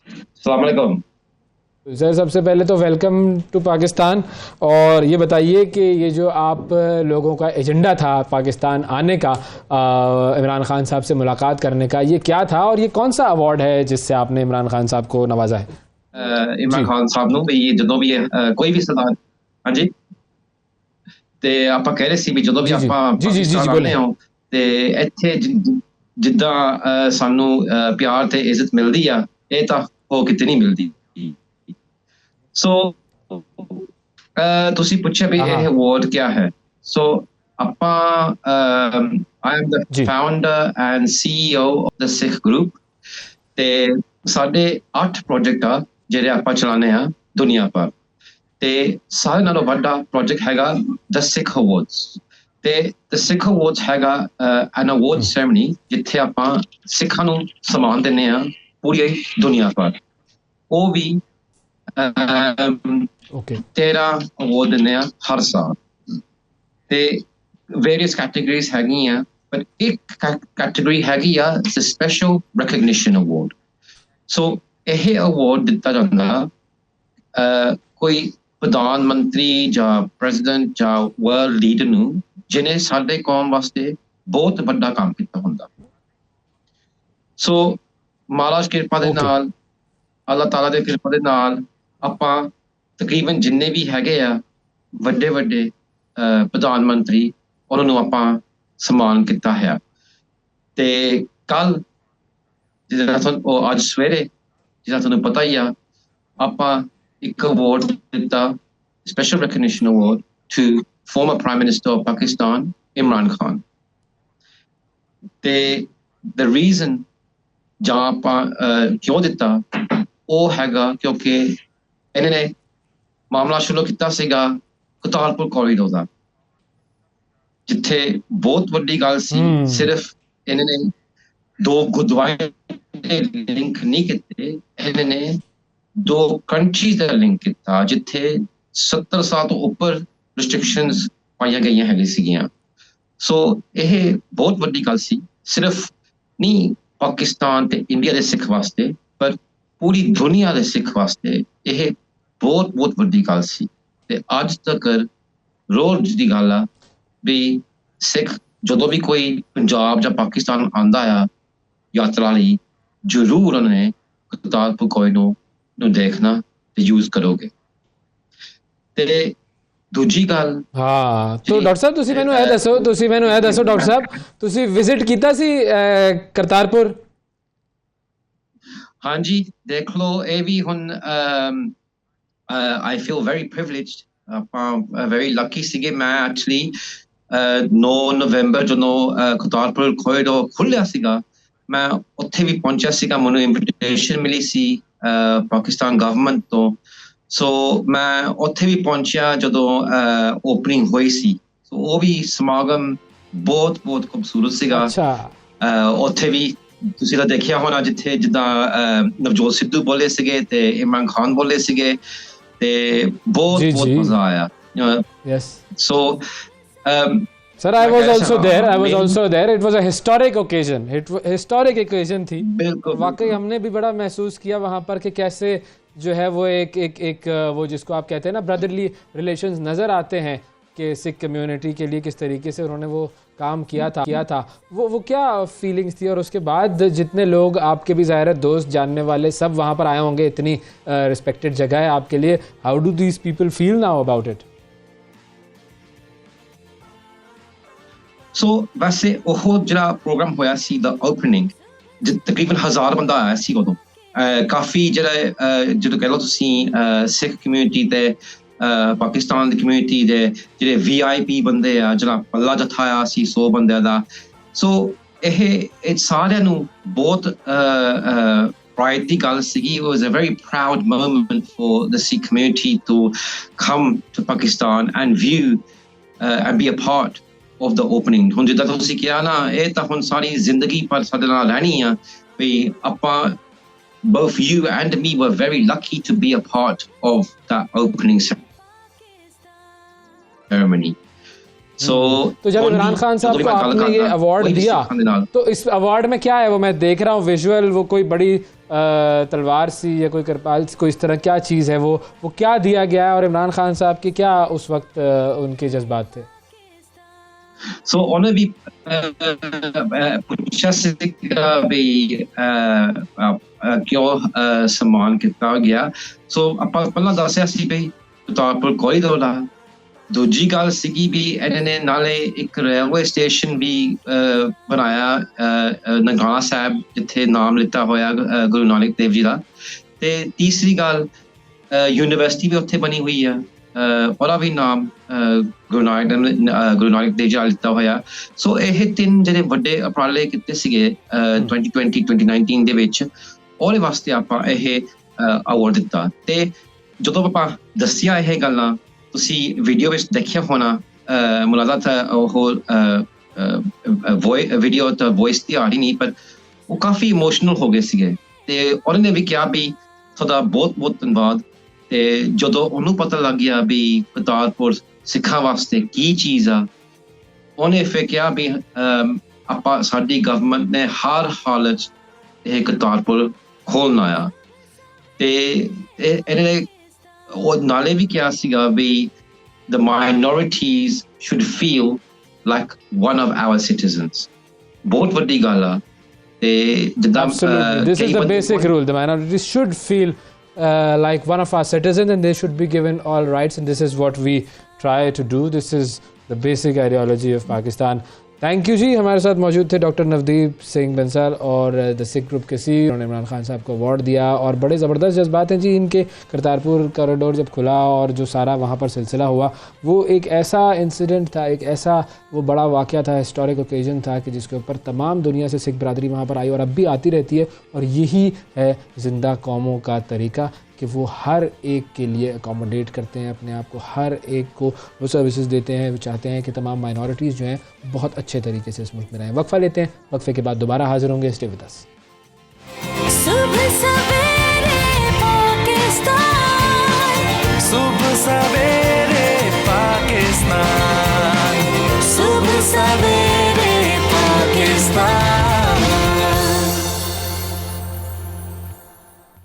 अस्सलाम वालेकुम सर, सबसे पहले तो वेलकम टू पाकिस्तान, और ये बताइए कि ये जो आप लोगों का एजेंडा था पाकिस्तान आने का, इमरान खान साहब से मुलाकात करने का, ये क्या था और ये कौन सा अवार्ड है जिससे आपने इमरान खान साहब को नवाजा है? इमरान खान साहब ਨੂੰ ਵੀ ਜਦੋਂ ਵੀ ਕੋਈ ਵੀ ਸਰਦਾਰ ਹਾਂਜੀ ਤੇ ਆਪਾਂ ਕਹਿ ਰਹੇ ਸੀ ਵੀ ਜਦੋਂ ਵੀ ਆਪਾਂ ਪਾਕਿਸਤਾਨ ਆਉਂਦੇ ਹਾਂ ਤੇ ਇੱਥੇ ਜਿੱਦਾਂ ਸਾਨੂੰ ਪਿਆਰ ਤੇ ਇੱਜ਼ਤ ਮਿਲਦੀ ਆ, ਇਹ ਤਾਂ ਉਹ ਕਿਤੇ ਨਹੀਂ ਮਿਲਦੀ। ਸੋ ਤੁਸੀਂ ਪੁੱਛਿਆ ਵੀ ਇਹ ਅਵਾਰਡ ਕੀ ਹੈ। ਸੋ ਆਪਾਂ I am the founder and CEO of the Sikh group ਤੇ ਸਾਡੇ 8 ਪ੍ਰੋਜੈਕਟ ਆ ਜਿਹੜੇ ਆਪਾਂ ਚਲਾਉਂਦੇ ਆ ਦੁਨੀਆ ਪਰ, ਤੇ ਸਾਰੇ ਨਾਲੋਂ ਵੱਡਾ ਪ੍ਰੋਜੈਕਟ ਹੈਗਾ ਦ ਸਿੱਖ ਅਵਾਰਡਸ। ਤੇ ਦ ਸਿੱਖ ਅਵਾਰਡਸ ਹੈਗਾ ਐਨ ਅਵਾਰਡ ਸੈਰੇਮਨੀ ਜਿੱਥੇ ਆਪਾਂ ਸਿੱਖਾਂ ਨੂੰ ਸਨਮਾਨ ਦਿੰਦੇ ਆ ਪੂਰੀ ਦੁਨੀਆ ਪਰ। ਉਹ ਵੀ 13 ਅਵਾਰਡ ਦਿੰਦੇ ਆ ਹਰ ਸਾਲ, ਤੇ ਵੇਰੀਅਸ ਕੈਟੇਗਰੀਜ਼ ਹੈਗੀਆਂ, ਪਰ ਇੱਕ ਕੈਟੇਗਰੀ ਹੈਗੀ ਆ ਸਪੈਸ਼ਲ ਰੈਕਗਨੀਸ਼ਨ ਅਵਾਰਡ। ਸੋ ਇਹ ਅਵਾਰਡ ਦਿੱਤਾ ਜਾਂਦਾ ਕੋਈ ਪ੍ਰਧਾਨ ਮੰਤਰੀ ਜਾਂ ਪ੍ਰੈਜ਼ੀਡੈਂਟ ਜਾਂ ਵਰਲਡ ਲੀਡਰ ਨੂੰ ਜਿਹਨੇ ਸਾਡੇ ਕੌਮ ਵਾਸਤੇ ਬਹੁਤ ਵੱਡਾ ਕੰਮ ਕੀਤਾ ਹੁੰਦਾ। ਸੋ ਮਹਾਰਾਜ ਕਿਰਪਾ ਦੇ ਨਾਲ, ਅੱਲਾਹ ਤਾਲਾ ਦੇ ਕਿਰਪਾ ਦੇ ਨਾਲ ਆਪਾਂ ਤਕਰੀਬਨ ਜਿੰਨੇ ਵੀ ਹੈਗੇ ਆ ਵੱਡੇ ਵੱਡੇ ਪ੍ਰਧਾਨ ਮੰਤਰੀ, ਉਹਨਾਂ ਨੂੰ ਆਪਾਂ ਸਨਮਾਨ ਕੀਤਾ ਹੈ। ਤੇ ਕੱਲ ਜਿਹੜਾ ਤੁਹਾਨੂੰ ਅੱਜ ਸਵੇਰੇ ਜਿੱਦਾਂ ਤੁਹਾਨੂੰ ਪਤਾ ਹੀ ਆ, ਆਪਾਂ ਇੱਕ ਅਵਾਰਡ ਦਿੱਤਾ, special recognition award to former Prime Minister of Pakistan, Imran Khan. ਤੇ the reason ਜਾਂ ਆਪਾਂ ਕਿਉਂ ਦਿੱਤਾ ਉਹ ਹੈਗਾ ਕਿਉਂਕਿ ਇਹਨਾਂ ਨੇ ਮਾਮਲਾ ਸ਼ੁਰੂ ਕੀਤਾ ਸੀਗਾ ਕਰਤਾਰਪੁਰ ਕੋਰੀਡੋਰ ਦਾ, ਜਿੱਥੇ ਬਹੁਤ ਵੱਡੀ ਗੱਲ ਸੀ। ਸਿਰਫ ਇਹਨਾਂ ਨੇ 2 ਗੁਰਦੁਆਰੇ ਲਿੰਕ ਨਹੀਂ ਕੀਤੇ, ਇਹਨਾਂ ਨੇ 2 ਕੰਟਰੀਜ਼ ਦਾ ਲਿੰਕ ਕੀਤਾ ਜਿੱਥੇ 70 ਸਾਲ ਤੋਂ ਉੱਪਰ ਰਿਸਟ੍ਰਿਕਸ਼ਨਸ ਪਾਈਆਂ ਗਈਆਂ ਹੈਗੀਆਂ ਸੀਗੀਆਂ। ਸੋ ਇਹ ਬਹੁਤ ਵੱਡੀ ਗੱਲ ਸੀ, ਸਿਰਫ ਨਹੀਂ ਪਾਕਿਸਤਾਨ ਤੇ ਇੰਡੀਆ ਦੇ ਸਿੱਖ ਵਾਸਤੇ, ਪਰ ਪੂਰੀ ਦੁਨੀਆ ਦੇ ਸਿੱਖ ਵਾਸਤੇ ਇਹ ਬਹੁਤ ਬਹੁਤ ਵੱਡੀ ਗੱਲ ਸੀ। ਤੇ ਅੱਜ ਤੱਕ ਰੋਜ਼ ਦੀ ਗੱਲ ਆ ਵੀ ਸਿੱਖ ਜਦੋਂ ਵੀ ਕੋਈ ਪੰਜਾਬ ਜਾਂ ਪਾਕਿਸਤਾਨ ਆਉਂਦਾ ਆ ਯਾਤਰਾ ਲਈ, ਜ਼ਰੂਰ ਉਹਨੇ ਕਰਤਾਰਪੁਰ ਕੋਰੀਡੋਰ ਨੂੰ ਦੇਖਣਾ ਤੇ ਯੂਜ਼ ਕਰੋਗੇ। ਤੇ ਦੂਜੀ ਗੱਲ, ਹਾਂ तो डॉक्टर साहब ਤੁਸੀਂ ਮੈਨੂੰ ਇਹ ਦੱਸੋ ਡਾਕਟਰ ਸਾਹਿਬ, ਤੁਸੀਂ ਵਿਜ਼ਿਟ ਕੀਤਾ ਸੀ ਕਰਤਾਰਪੁਰ? ਹਾਂਜੀ, ਦੇਖ ਲਓ, ਇਹ ਵੀ ਹੁਣ I feel very privileged, ਆਪਾਂ very lucky ਸੀਗੇ। ਮੈਂ ਐਕਚੁਅਲੀ 9 ਨਵੰਬਰ ਜਦੋਂ ਕਰਤਾਰਪੁਰ ਕੋਰੀਡੋਰ ਖੁੱਲਿਆ ਸੀਗਾ, ਮੈਂ ਉੱਥੇ ਵੀ ਪਹੁੰਚਿਆ ਸੀਗਾ। ਮੈਨੂੰ ਇਨਵੀਟੇਸ਼ਨ ਮਿਲੀ ਸੀ ਪਾਕਿਸਤਾਨ ਗਵਰਨਮੈਂਟ ਤੋਂ। ਸੋ ਮੈਂ ਉੱਥੇ ਵੀ ਪਹੁੰਚਿਆ ਜਦੋਂ ਓਪਨਿੰਗ ਹੋਈ ਸੀ। ਸੋ ਉਹ ਵੀ ਸਮਾਗਮ ਬਹੁਤ ਬਹੁਤ ਖੂਬਸੂਰਤ ਸੀਗਾ। ਉੱਥੇ ਵੀ ਤੁਸੀਂ ਤਾਂ ਦੇਖਿਆ ਹੋਣਾ, ਜਿੱਥੇ ਜਿੱਦਾਂ ਨਵਜੋਤ ਸਿੱਧੂ ਬੋਲੇ ਸੀਗੇ ਤੇ ਇਮਰਾਨ ਖਾਨ ਬੋਲੇ ਸੀਗੇ, ਤੇ ਬਹੁਤ ਬਹੁਤ ਮਜ਼ਾ ਆਇਆ। ਸੋ Sir, I was also there. It was a historic occasion. Historic occasion थी। वाकई हमने भी बड़ा महसूस किया वहाँ पर कि कैसे जो है वो एक वो जिसको आप कहते हैं ना ब्रदरली रिलेशंस नज़र आते हैं कि सिख कम्युनिटी के लिए किस तरीके से उन्होंने वो काम किया था। वो क्या फीलिंग्स थी, और उसके बाद जितने लोग आपके भी ज़ाहिर है दोस्त जानने वाले सब वहाँ पर आए होंगे, इतनी रिस्पेक्टेड जगह है आपके लिए। How do these people feel now about it? So ਵੈਸੇ ਉਹ ਜਿਹੜਾ ਪ੍ਰੋਗਰਾਮ ਹੋਇਆ ਸੀ ਦਾ ਓਪਨਿੰਗ, ਤਕਰੀਬਨ 1000 ਬੰਦਾ ਆਇਆ ਸੀ ਉਦੋਂ। ਕਾਫੀ ਜਿਹੜਾ ਜਦੋਂ ਕਹਿ ਲਓ ਤੁਸੀਂ ਸਿੱਖ ਕਮਿਊਨਿਟੀ ਤੇ ਪਾਕਿਸਤਾਨ ਦੀ ਕਮਿਊਨਿਟੀ ਦੇ ਜਿਹੜੇ VIP ਬੰਦੇ ਆ, ਜਿਹੜਾ ਪੱਲਾ ਜੱਥਾ ਆਇਆ ਸੀ 100 ਬੰਦਿਆਂ ਦਾ। ਸੋ ਇਹ ਸਾਰਿਆਂ ਨੂੰ ਬਹੁਤ pride ਦੀ ਗੱਲ ਸੀਗੀ. It was a very proud moment for the Sikh community to come to Pakistan and view and be a part of the opening. ਹੁਣ ਜਿੱਦਾਂ ਤੁਸੀਂ ਕਿਹਾ ਨਾ, ਇਹ ਤਾਂ ਹੁਣ ਸਾਰੀ ਜ਼ਿੰਦਗੀ ਪਰ ਸਾਡੇ ਨਾਲ ਰਹਿਣੀ ਆ ਵੀ ਆਪਾਂ both you and me were very lucky to be a part of that opening ceremony. So तो जब इमरान खान साहब को आपने ये अवार्ड दिया, तो इस अवार्ड में क्या है? वो मैं देख रहा हूँ विजुअल, वो कोई बड़ी तलवार सी या कोई कृपाल सी, कोई इस तरह क्या चीज़ है? वो क्या दिया गया है और इमरान खान साहब के क्या उस वक्त उनके जज्बात थे? So ਉਹਨੇ ਵੀ ਪੁੱਛਿਆ ਸੀ ਵੀ ਕਿਉਂ ਸਨਮਾਨ ਕੀਤਾ ਗਿਆ. ਸੋ ਆਪਾਂ ਪਹਿਲਾਂ ਦੱਸਿਆ ਸੀ ਵੀ ਕਰਤਾਰਪੁਰ ਕੋਰੀਡੋਰ ਦਾ. ਦੂਜੀ ਗੱਲ ਸੀਗੀ ਵੀ ਇਹਨਾਂ ਨੇ ਨਾਲੇ ਇੱਕ ਰੇਲਵੇ ਸਟੇਸ਼ਨ ਵੀ ਬਣਾਇਆ ਨਨਕਾਣਾ ਸਾਹਿਬ, ਜਿੱਥੇ ਨਾਮ ਲਿੱਤਾ ਹੋਇਆ ਗੁਰੂ ਨਾਨਕ ਦੇਵ ਜੀ ਦਾ. ਤੇ ਤੀਸਰੀ ਗੱਲ ਯੂਨੀਵਰਸਿਟੀ ਵੀ ਉੱਥੇ ਬਣੀ ਹੋਈ ਆ, ਉਹਦਾ ਵੀ ਨਾਮ ਗੁਰੂ ਨਾਨਕ ਦੇਵ ਜੀ ਦਾ ਲਿੱਤਾ ਹੋਇਆ. ਸੋ ਇਹ ਤਿੰਨ ਜਿਹੜੇ ਵੱਡੇ ਉਪਰਾਲੇ ਕੀਤੇ ਸੀਗੇ 2020-2019 ਦੇ ਵਿੱਚ, ਉਹਦੇ ਵਾਸਤੇ ਆਪਾਂ ਇਹ ਅਵਾਰਡ ਦਿੱਤਾ. ਤੇ ਜਦੋਂ ਆਪਾਂ ਦੱਸਿਆ ਇਹ ਗੱਲਾਂ, ਤੁਸੀਂ ਵੀਡੀਓ ਵਿੱਚ ਦੇਖਿਆ ਹੋਣਾ, ਮੁਲਾਜ਼ਾ ਤਾਂ ਉਹ ਵੀਡੀਓ ਤਾਂ ਵੌਇਸ ਦੀ ਆ ਰਹੀ ਨਹੀਂ, ਪਰ ਉਹ ਕਾਫੀ ਇਮੋਸ਼ਨਲ ਹੋ ਗਏ ਸੀਗੇ. ਤੇ ਉਹਨਾਂ ਨੇ ਵੀ ਕਿਹਾ ਵੀ ਤੁਹਾਡਾ ਬਹੁਤ ਬਹੁਤ ਧੰਨਵਾਦ. ਤੇ ਜਦੋਂ ਉਹਨੂੰ ਪਤਾ ਲੱਗ ਗਿਆ ਵੀ ਕਰਤਾਰਪੁਰ ਸਿੱਖਾਂ ਵਾਸਤੇ ਕੀ ਚੀਜ਼ ਆ, ਉਹਨੇ ਫਿਰ ਕਿਹਾ ਵੀ ਆਪਾਂ ਸਾਡੀ ਗਵਰਨਮੈਂਟ ਨੇ ਹਰ ਹਾਲਤ ਇਹ ਕਰਤਾਰਪੁਰ ਖੋਲ੍ਹਣਾ ਆ. ਤੇ ਇਹਨਾਂ ਨੇ ਉਹ ਨਾਲੇ ਵੀ ਕਿਹਾ ਸੀਗਾ ਵੀ the minorities should feel like one of our citizens. ਬਹੁਤ ਵੱਡੀ ਗੱਲ ਆ. ਤੇ ਜਿੱਦਾਂ this is the basic rule, the minorities should feel like one of our citizens and they should be given all rights, and this is what we try to do. This is the basic ideology of Pakistan. Thank you जी. हमारे साथ मौजूद थे doctor Navdeep Singh Bansal और the Sikh group के सी. उन्होंने इमरान खान साहब को अवार्ड दिया और बड़े ज़बरदस्त जज्बात हैं जी इनके. करतारपुर कॉरिडोर जब खुला और जो सारा वहाँ पर सिलसिला हुआ, वो एक ऐसा इंसिडेंट था, एक ऐसा वो बड़ा वाक़या था, हिस्टोरिक ओकेजन था कि जिसके ऊपर तमाम दुनिया से सिख बरादरी वहाँ पर आई और अब भी आती रहती है. और यही है ज़िंदा कौमों का तरीका कि वो हर एक के लिए अकोमोडेट करते हैं अपने आप को, हर एक को वो सर्विसेज देते हैं. वो चाहते हैं कि तमाम माइनॉरिटीज़ जो हैं बहुत अच्छे तरीके से इस मुल्क में रहें. वक्फा लेते हैं, वक्फे के बाद दोबारा हाजिर होंगे. Stay with us. सुबह सवेरे पाकिस्तान, सुबह सवेरे पाकिस्तान, सुबह सवेरे पाकिस्तान.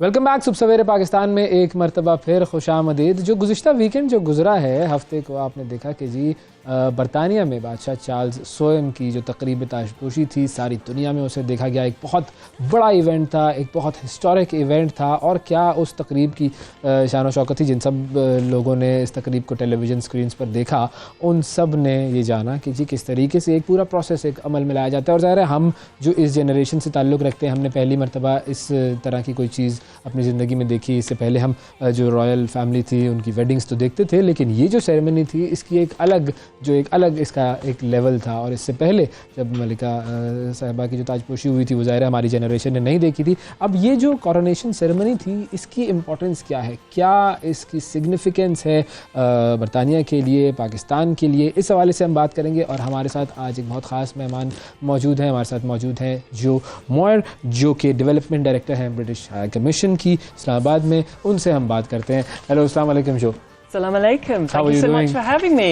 Welcome back. सुबह सवेरे पाकिस्तान में एक मरतबा फिर खुशामदीद. जो गुज़िश्ता वीकेंड जो गुज़रा है, हफ्ते को आपने देखा कि जी बरतानिया में बादशाह चार्ल्स सोएम की जो तकरीब ताजपोशी थी, सारी दुनिया में उसे देखा गया. एक बहुत बड़ा इवेंट था, एक बहुत हिस्टोरिक इवेंट था. और क्या उस तकरीब की शान शौकत थी. जिन सब लोगों ने इस तकरीब को टेलीविज़न स्क्रीन्स पर देखा, उन सब ने ये जाना कि जी किस तरीके से एक पूरा प्रोसेस, एक अमल में लाया जाता है. और ज़ाहिर है हम जो इस जनरेशन से ताल्लुक़ रखते हैं, हमने पहली मरतबा इस तरह की कोई चीज़ अपनी ज़िंदगी में देखी. इससे पहले हम जो रॉयल फैमिली थी उनकी वेडिंग्स तो देखते थे, लेकिन ये जो सेरेमनी थी इसकी एक अलग इसका एक लेवल था. और इससे पहले जब मलिका साहिबा की जो ताजपोशी हुई थी, वो ज़ाहिर है हमारी जनरेशन ने नहीं देखी थी. अब ये जो कॉरोनेशन सेरेमनी थी, इसकी इम्पोर्टेंस क्या है, क्या इसकी सिग्निफिकेंस है बरतानिया के लिए, पाकिस्तान के लिए, इस हवाले से हम बात करेंगे. और हमारे साथ आज एक बहुत ख़ास मेहमान मौजूद हैं. हमारे साथ मौजूद हैं जो मोयर, जो कि डेवलपमेंट डायरेक्टर हैं ब्रिटिश हाई कमीशन की इस्लामाबाद में. उनसे हम बात करते हैं. हेलो, अस्सलाम वालेकुम जो. Assalamu alaikum. Thank you so much for having me.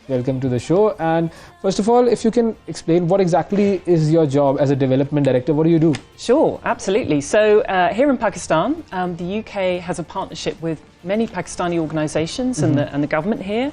Welcome to the show. And first of all, if you can explain what exactly is your job as a development director, what do you do? Sure, absolutely. So here in Pakistan, the UK has a partnership with many Pakistani organisations and the government here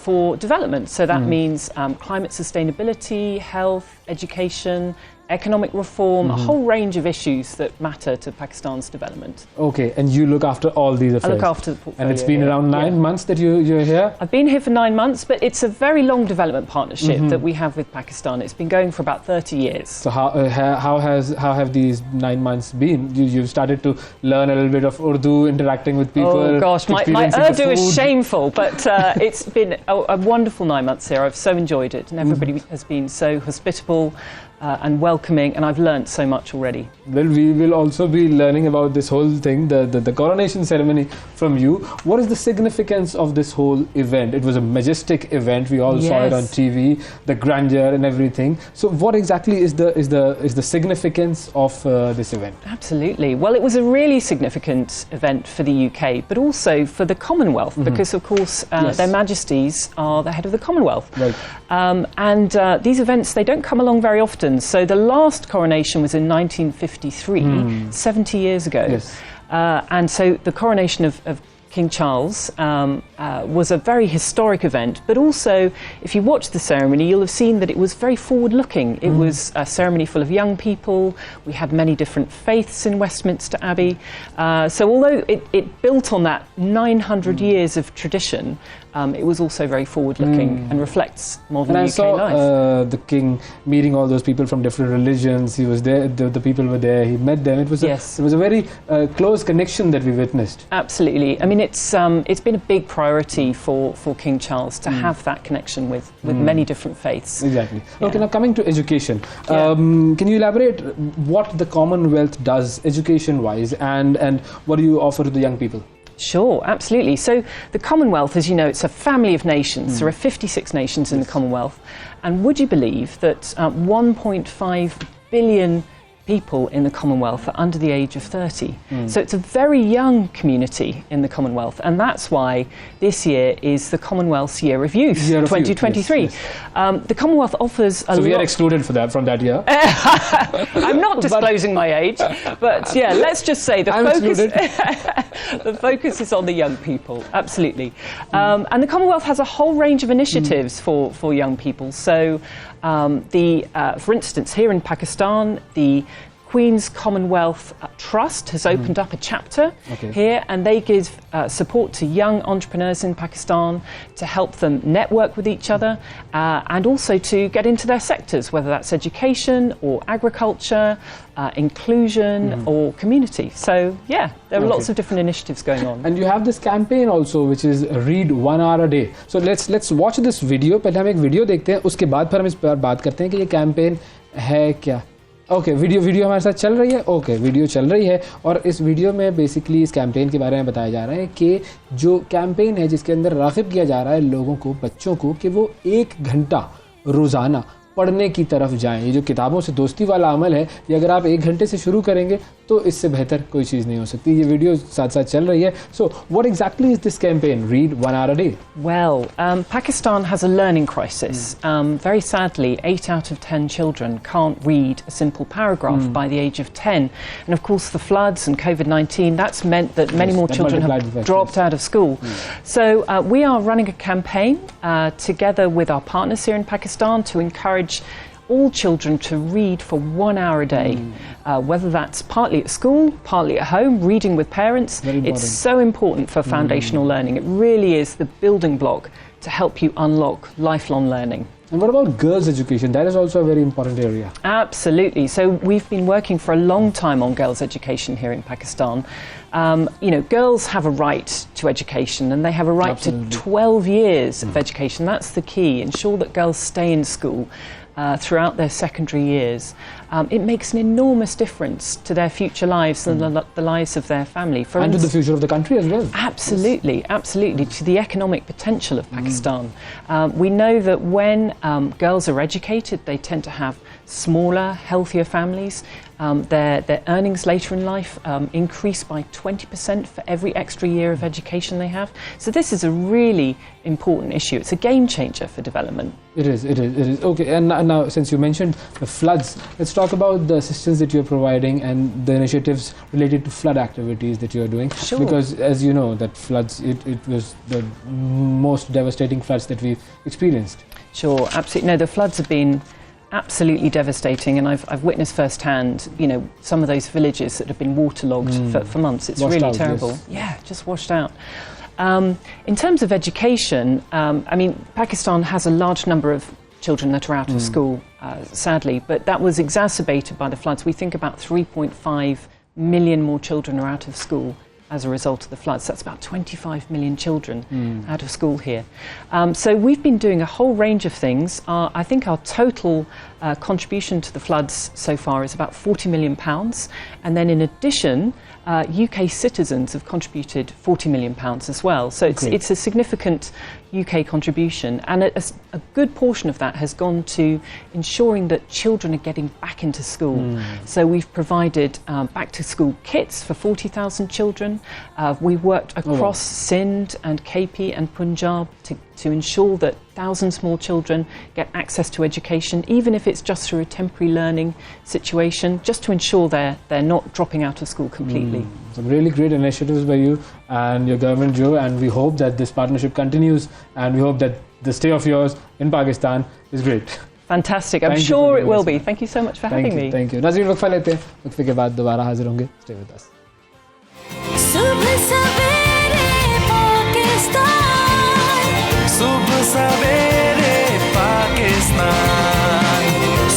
for development. So that means climate sustainability, health, education, economic reform, a whole range of issues that matter to Pakistan's development. Okay, and you look after all these affairs. I look after the portfolio. And it's been around 9 months that you're here? I've been here for 9 months, but it's a very long development partnership that we have with Pakistan. It's been going for about 30 years. So how have these 9 months been? You've started to learn a little bit of Urdu, interacting with people. Oh gosh, my Urdu is shameful, but it's been a wonderful 9 months here. I've so enjoyed it, and everybody has been so hospitable. and welcoming, and I've learnt so much already. Well, we will also be learning about this whole thing, the coronation ceremony from you. What is the significance of this whole event? It was a majestic event. We all saw it on Yes. TV, the grandeur and everything. So, what exactly is the significance of this event? Absolutely. Well, it was a really significant event for the UK, but also for the Commonwealth, because of course Yes. Their Majesties are the head of the Commonwealth. Right. And these events, they don't come along very often. So the last coronation was in 1953, 70 years ago. Yes. And so the coronation of King Charles was a very historic event, but also if you watch the ceremony you'll have seen that it was very forward-looking. It was a ceremony full of young people. We had many different faiths in Westminster Abbey. So although it built on that 900 years of tradition, it was also very forward-looking and reflects modern And I UK saw life. the king meeting all those people from different religions. He was there, the people were there, he met them. It was Yes. it was a very close connection that we witnessed. Absolutely. I mean, it's been a big priority for King Charles to have that connection with many different faiths. Exactly. Okay, Yeah. now coming to education. Yeah. Can you elaborate what the Commonwealth does education-wise and what do you offer to the young people? Sure, absolutely. So the Commonwealth, as you know, it's a family of nations. There are 56 nations in the Commonwealth. And would you believe that 1.5 billion people in the Commonwealth are under the age of 30. So it's a very young community in the Commonwealth, and that's why this year is the Commonwealth's Year of Youth, Year of Youth, 2023. yes, The Commonwealth offers a So we are lot. excluded from that year. I'm not disclosing my age, but yeah, let's just say the I'm focus excluded. the focus is on the young people, absolutely. And the Commonwealth has a whole range of initiatives for young people. So, for instance, here in Pakistan, the Queen's Commonwealth Trust has opened up a chapter Okay. here, and they give support to young entrepreneurs in Pakistan to help them network with each other and also to get into their sectors, whether that's education or agriculture, inclusion or community. So, yeah, there are lots Okay. of different initiatives going on. And you have this campaign also, which is read 1 hour a day. So let's watch this video. पहले हम एक video देखते हैं, उसके बाद फिर हम इस पर बात करते हैं कि ये कैंपेन है क्या. ओके, वीडियो हमारे साथ चल रही है. ओके, वीडियो चल रही है और इस वीडियो में बेसिकली इस कैंपेन के बारे में बताया जा रहा है कि जो कैंपेन है जिसके अंदर राग़िब किया जा रहा है लोगों को, बच्चों को, कि वो 1 घंटा रोज़ाना पढ़ने की तरफ जाएं. ये जो किताबों से दोस्ती वाला अमल है, ये अगर आप 1 घंटे से शुरू करेंगे तो इससे बेहतर कोई चीज़ नहीं हो सकती. ये वीडियो साथ साथ चल रही है. So what exactly is this campaign read 1 hour a day? Well, Pakistan has a learning crisis. Very sadly, 8 out of 10 children can't read a simple paragraph by the age of 10. And of course, the floods and COVID-19, that's meant that many Yes, more that children multiplied the have fact, dropped yes. out of school. So we are running a campaign together with our partners here in Pakistan to encourage all children to read for 1 hour a day, whether that's partly at school, partly at home, reading with parents. Very important. It's so important for foundational learning. It really is the building block to help you unlock lifelong learning. And what about girls' education? That is also a very important area. Absolutely. So we've been working for a long time on girls' education here in Pakistan. Girls have a right to education, and they have a right Absolutely. to 12 years of education. That's the key. Ensure that girls stay in school throughout their secondary years. It makes an enormous difference to their future lives and the lives of their family. For And to the instance- future of the country as well. Absolutely, absolutely, to the economic potential of Pakistan. We know that when girls are educated, they tend to have smaller, healthier families. Their earnings later in life increase by 20% for every extra year of education they have. So this is a really important issue. It's a game changer for development. It is. Okay, and now since you mentioned the floods, let's talk about the assistance that you're providing and the initiatives related to flood activities that you're doing. Sure. Because as you know, that floods, it was the most devastating floods that we've experienced. Sure, absolutely. No, the floods have been absolutely devastating, and I've witnessed firsthand, some of those villages that have been waterlogged for months. It's Washed really out, terrible. yes. Yeah, just washed out. In terms of education, Pakistan has a large number of children that are out of school, sadly, but that was exacerbated by the floods. We think about 3.5 million more children are out of school as a result of the floods. That's about 25 million children out of school here. So we've been doing a whole range of things. I think our total contribution to the floods so far is about £40 million. And then in addition, UK citizens have contributed £40 million as well. So it's a significant UK contribution, and a good portion of that has gone to ensuring that children are getting back into school. So we've provided back to school kits for 40,000 children. We worked across Sindh and KP and Punjab to ensure that thousands more children get access to education, even if it's just through a temporary learning situation, just to ensure they're not dropping out of school completely. Some really great initiatives by you and your government, Joe, and we hope that this partnership continues, and we hope that the stay of yours in Pakistan is great. Fantastic. I'm sure it will be. Thank you so much for having me. Thank you. नाज़रीन, वक्फा लेते हैं, वक्फे के बाद दोबारा हाजिर होंगे. Stay with us. सुबह सवेरे पाकिस्तान, सुबह सवेरे पाकिस्तान,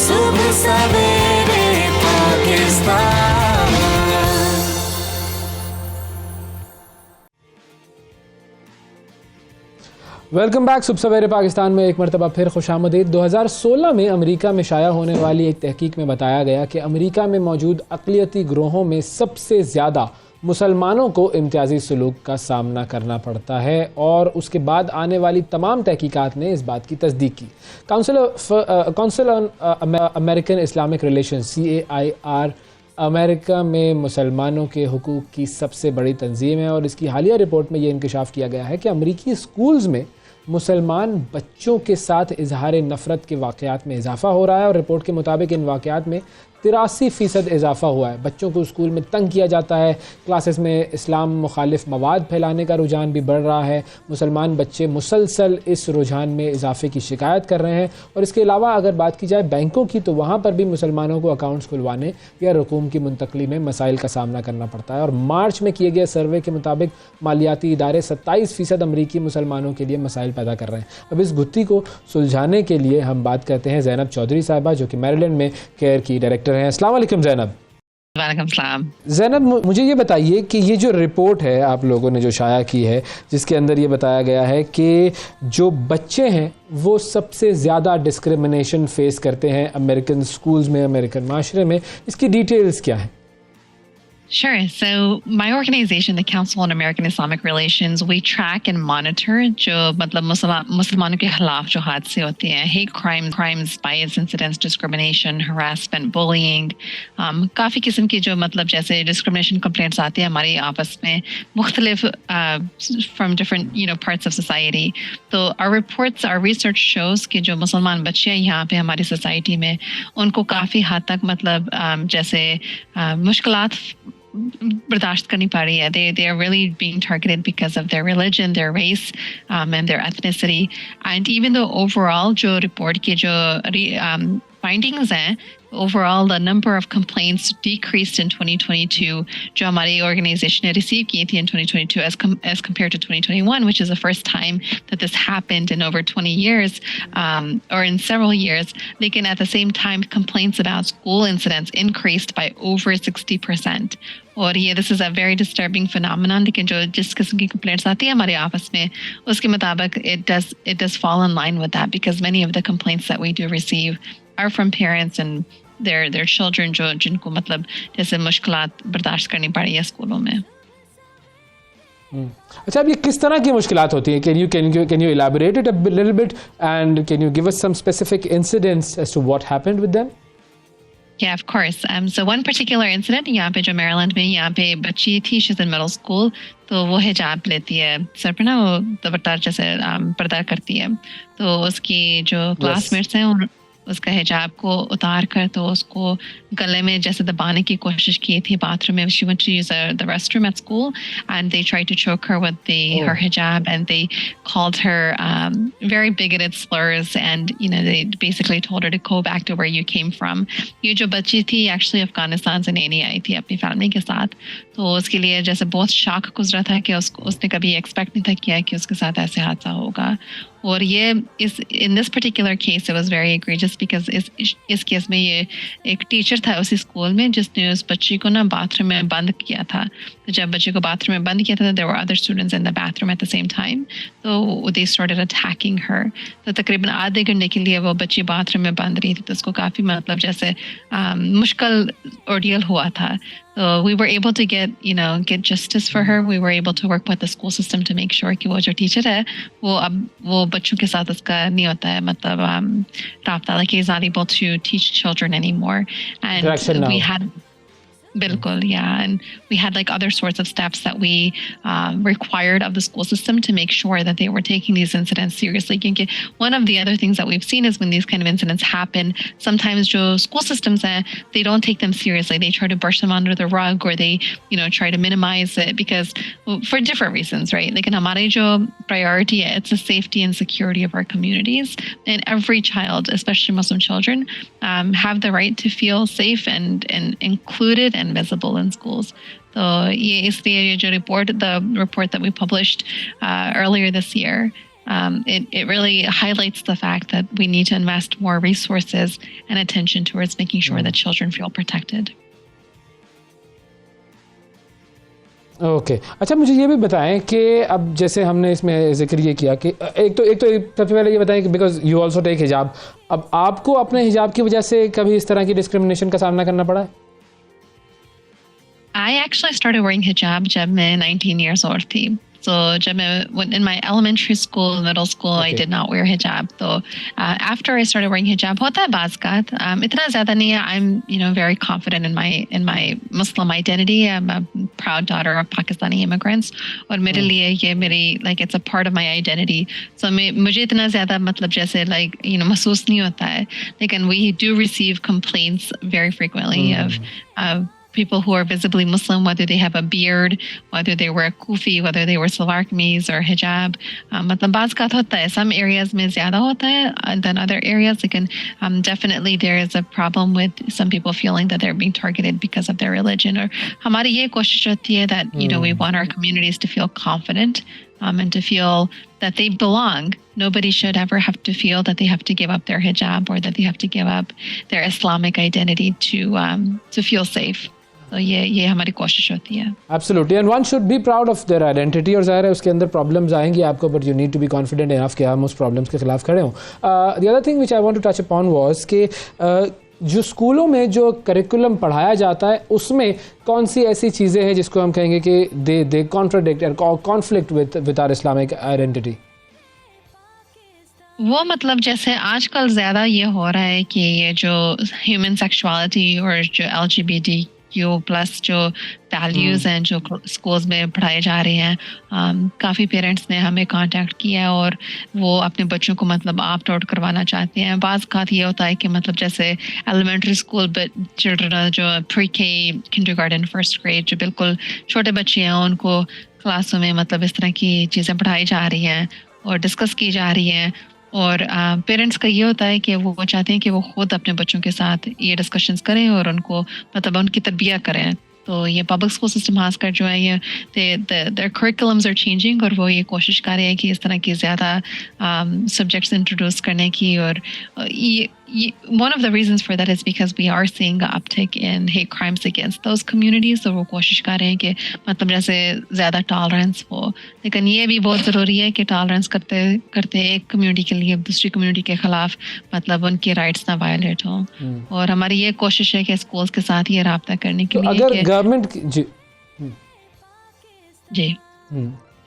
सुबह सवेरे पाकिस्तान. Welcome back. सुबह सवेरे पाकिस्तान में एक मरतबा फिर खुशामदीद. 2016 में अमेरिका में शाया होने वाली एक तहकीक में बताया गया कि अमेरिका में मौजूद अक़लियती ग्रोहों में सबसे ज़्यादा मुसलमानों को इम्तियाजी सलूक का सामना करना पड़ता है, और उसके बाद आने वाली तमाम तहकीकात ने इस बात की तस्दीक की. Council on American Islamic relations CAIR America में मुसलमानों के हुकूक़ की सबसे बड़ी तंजीम है, और इसकी हालिया रिपोर्ट में ये इंकशाफ किया गया है कि अमरीकी स्कूल्स में मुसलमान बच्चों के साथ इजहार नफ़रत के वाक़यात में इजाफ़ा हो रहा है, और रिपोर्ट के मुताबिक इन वाक़यात में 83% इजाफ़ा हुआ है. बच्चों को स्कूल में तंग किया जाता है, क्लासेस में इस्लाम मुखालिफ मवाद फैलाने का रुझान भी बढ़ रहा है. मुसलमान बच्चे मुसलसल इस रुझान में इजाफे की शिकायत कर रहे हैं. और इसके अलावा अगर बात की जाए बैंकों की, तो वहाँ पर भी मुसलमानों को अकाउंट्स खुलवाने या रकूम की मुंतकली में मसाइल का सामना करना पड़ता है. और मार्च में किए गए सर्वे के मुताबिक मालियाती इदारे 27% अमरीकी मुसलमानों के लिए मसाइल पैदा कर रहे हैं. अब इस गुत्थी को सुलझाने के लिए हम बात करते हैं ज़ैनब चौधरी साहिबा, जो कि मैरीलैंड में केयर की डायरेक्टर हैं. अस्सलाम वालेकुम ज़ैनब. वालेकुम सलाम. ज़ैनब, मुझे ये बताइए कि ये जो रिपोर्ट है आप लोगों ने जो शाया की है, जिसके अंदर ये बताया गया है कि जो बच्चे हैं वो सबसे ज़्यादा डिस्क्रिमिनेशन फेस करते हैं अमेरिकन स्कूल्स में, अमेरिकन माशरे में, इसकी डिटेल्स क्या हैं? Sure. So my organization, the Council on American Islamic Relations, we track and monitor जो मतलब मुसलमानों के खिलाफ जो हादसे होते हैं, hate crimes, bias incidents, discrimination, harassment, bullying, काफ़ी किस्म की जो मतलब जैसे discrimination complaints आती हैं हमारी आपस में मुख्तलिफ from different parts of society. तो our reports, our research shows कि जो मुसलमान बच्चे हैं यहाँ पे हमारी society में, उनको काफ़ी हद तक मतलब जैसे मुश्किलात बर्दाश्त करनी पड़ रही है. They are really being targeted because of their religion, their race, and their ethnicity. And even though overall जो report के जो findings हैं, overall the number of complaints decreased in 2022 जो हमारी organization ने receive की थी in 2022 as compared to 2021, which is the first time that this happened in over 20 years, or in several years. लेकिन at the same time complaints about school incidents increased by over 60%. और ये this is a very disturbing phenomenon. लेकिन जो जिस किस्म की complaints आती है हमारे आपस में, उसके मुताबिक it does fall in line with that, because many of the complaints that we do receive are from parents and their children जो जिनको मतलब जैसे मुश्किलात बर्दाश्त करनी पड़ी है स्कूलों में. अच्छा, अब ये किस तरह की मुश्किलात होती हैं? Can you elaborate it a little bit, and can you give us some specific incidents as to what happened with them? Yeah, of course. So one particular incident यहाँ पे जो Maryland में यहाँ पे बच्ची थी, she's in middle school, तो वो हिजाब लेती है सर पे ना, वो दुपट्टा जैसे पर्दा करती है, तो उसकी जो क्लासमेट्स हैं उसका हिजाब को उतार कर तो उसको गले में जैसे दबाने की कोशिश की थी बाथरूम में. She went to use the restroom at school and they tried to choke her with her hijab, and they called her very bigoted slurs, and they basically told her to go back to where you came from. ये जो बच्ची थी actually Afghanistan से नहीं आई थी अपनी family के साथ, तो उसके लिए जैसे बहुत शॉक गुजरा था कि उसने कभी एक्सपेक्ट नहीं था किया कि उसके साथ ऐसे हादसा होगा. और ये in this particular case it was very egregious because इस केस में ये एक टीचर था उसी स्कूल में जिसने उस बच्ची को ना बाथरूम में बंद किया था। तो जब बच्चे को बाथरूम में बंद किया था, there were other students in the bathroom at the same time, तो they started attacking her। तो तकरीबन आधे घंटे के लिए वो बच्ची बाथरूम में बंद रही थी, तो उसको काफ़ी मतलब जैसे मुश्किल ordeal हुआ था। So we were able to get justice for her. We were able to work with the school system to make sure कि वो जो टीचर है वो बच्चों के साथ उसका नहीं होता है मतलब राब्ता, like he's not able to teach children anymore, and we had Bilkul, yeah. And we had like other sorts of steps that we required of the school system to make sure that they were taking these incidents seriously. Because one of the other things that we've seen is when these kind of incidents happen, sometimes jo school systems, they don't take them seriously. They try to brush them under the rug, or they, try to minimize it because for different reasons, right? Like in hamare jo priority, it's the safety and security of our communities. And every child, especially Muslim children, have the right to feel safe and included and visible in schools. So the report that we published earlier this year, it really highlights the fact that we need to invest more resources and attention towards making sure that children feel protected. Okay अच्छा, मुझे ये भी बताएं कि अब जैसे हमने इसमें जिक्र ये किया कि एक तो सबसे पहले ये बताएं कि बिकॉज यू आल्सो टेक हिजाब, अब आपको अपने हिजाब की वजह से कभी इस तरह की डिस्क्रिमिनेशन का सामना करना पड़ा है? I actually started wearing hijab जब मैं 19 years old थी. So जब मैं in my elementary school, middle school, I did not wear hijab. So after I started wearing hijab, होता है बाज़ का इतना ज़्यादा नहीं है. I'm very confident in my Muslim identity. I'm a proud daughter of Pakistani immigrants. और मेरे लिए ये मेरी like it's a part of my identity. So मुझे इतना ज़्यादा मतलब जैसे like महसूस नहीं होता है. Lekin we do receive complaints very frequently of people who are visibly Muslim, whether they have a beard, whether they wear kufi, whether they wear salwar kameez or hijab. मतलब बाज़ का होता है. Some areas में ज़्यादा होता है than other areas. Like definitely there is a problem with some people feeling that they're being targeted because of their religion. Or हमारी ये कोशिश होती है that we want our communities to feel confident and to feel that they belong. Nobody should ever have to feel that they have to give up their hijab or that they have to give up their Islamic identity to feel safe. तो ये हमारी कोशिश होती है. Absolutely, and one should be proud of their identity. और ज़ाहिर है उसके अंदर problems आएंगी आपको, but you need to be confident enough कि हम उस problems के खिलाफ खड़े हों. The other thing which I want to touch upon was कि जो स्कूलों में जो करिकुलम पढ़ाया जाता है उसमें कौन सी ऐसी चीज़ें हैं जिसको हम कहेंगे कि they contradict or conflict with our Islamic identity? वो मतलब जैसे आजकल ज़्यादा ये हो रहा है कि ये जो ह्यूमन सेक्सुअलिटी और जो LGBTQ प्लस जो वैल्यूज़ हैं जो स्कूल्स में पढ़ाए जा रहे हैं, काफ़ी पेरेंट्स ने हमें कांटेक्ट किया और वो अपने बच्चों को मतलब ऑप्ट आउट करवाना चाहते हैं. बाज़ का ये होता है कि मतलब जैसे एलिमेंट्री स्कूल चिल्ड्रन जो प्री-K, किंडरगार्टन, फर्स्ट ग्रेड जो बिल्कुल छोटे बच्चे हैं उनको क्लासों में मतलब इस तरह की चीज़ें पढ़ाई जा रही हैं और डिस्कस की जा रही हैं. और पेरेंट्स का ये होता है कि वो चाहते हैं कि वो खुद अपने बच्चों के साथ ये डिस्कशंस करें और उनको मतलब उनकी तरबियत करें. तो ये पब्लिक स्कूल सिस्टम खासकर जो है ये their curriculums are changing और वो ये कोशिश कर रहे हैं कि इस तरह की ज़्यादा सब्जेक्ट्स इंट्रोड्यूस करने की. और one of the reasons for that is because we are seeing an uptick in hate crimes against those communities. तो वो कोशिश कर रहे हैं कि मतलब जैसे ज़्यादा टॉलरेंस हो. लेकिन ये भी बहुत ज़रूरी है कि टॉलरेंस करते एक कम्युनिटी के लिए दूसरी कम्युनिटी के ख़िलाफ़ मतलब उनके राइट्स ना वायलेट हों. और हमारी ये कोशिश है कि स्कूल्स के साथ ये राब्ता करने के लिए अगर गवर्नमेंट जी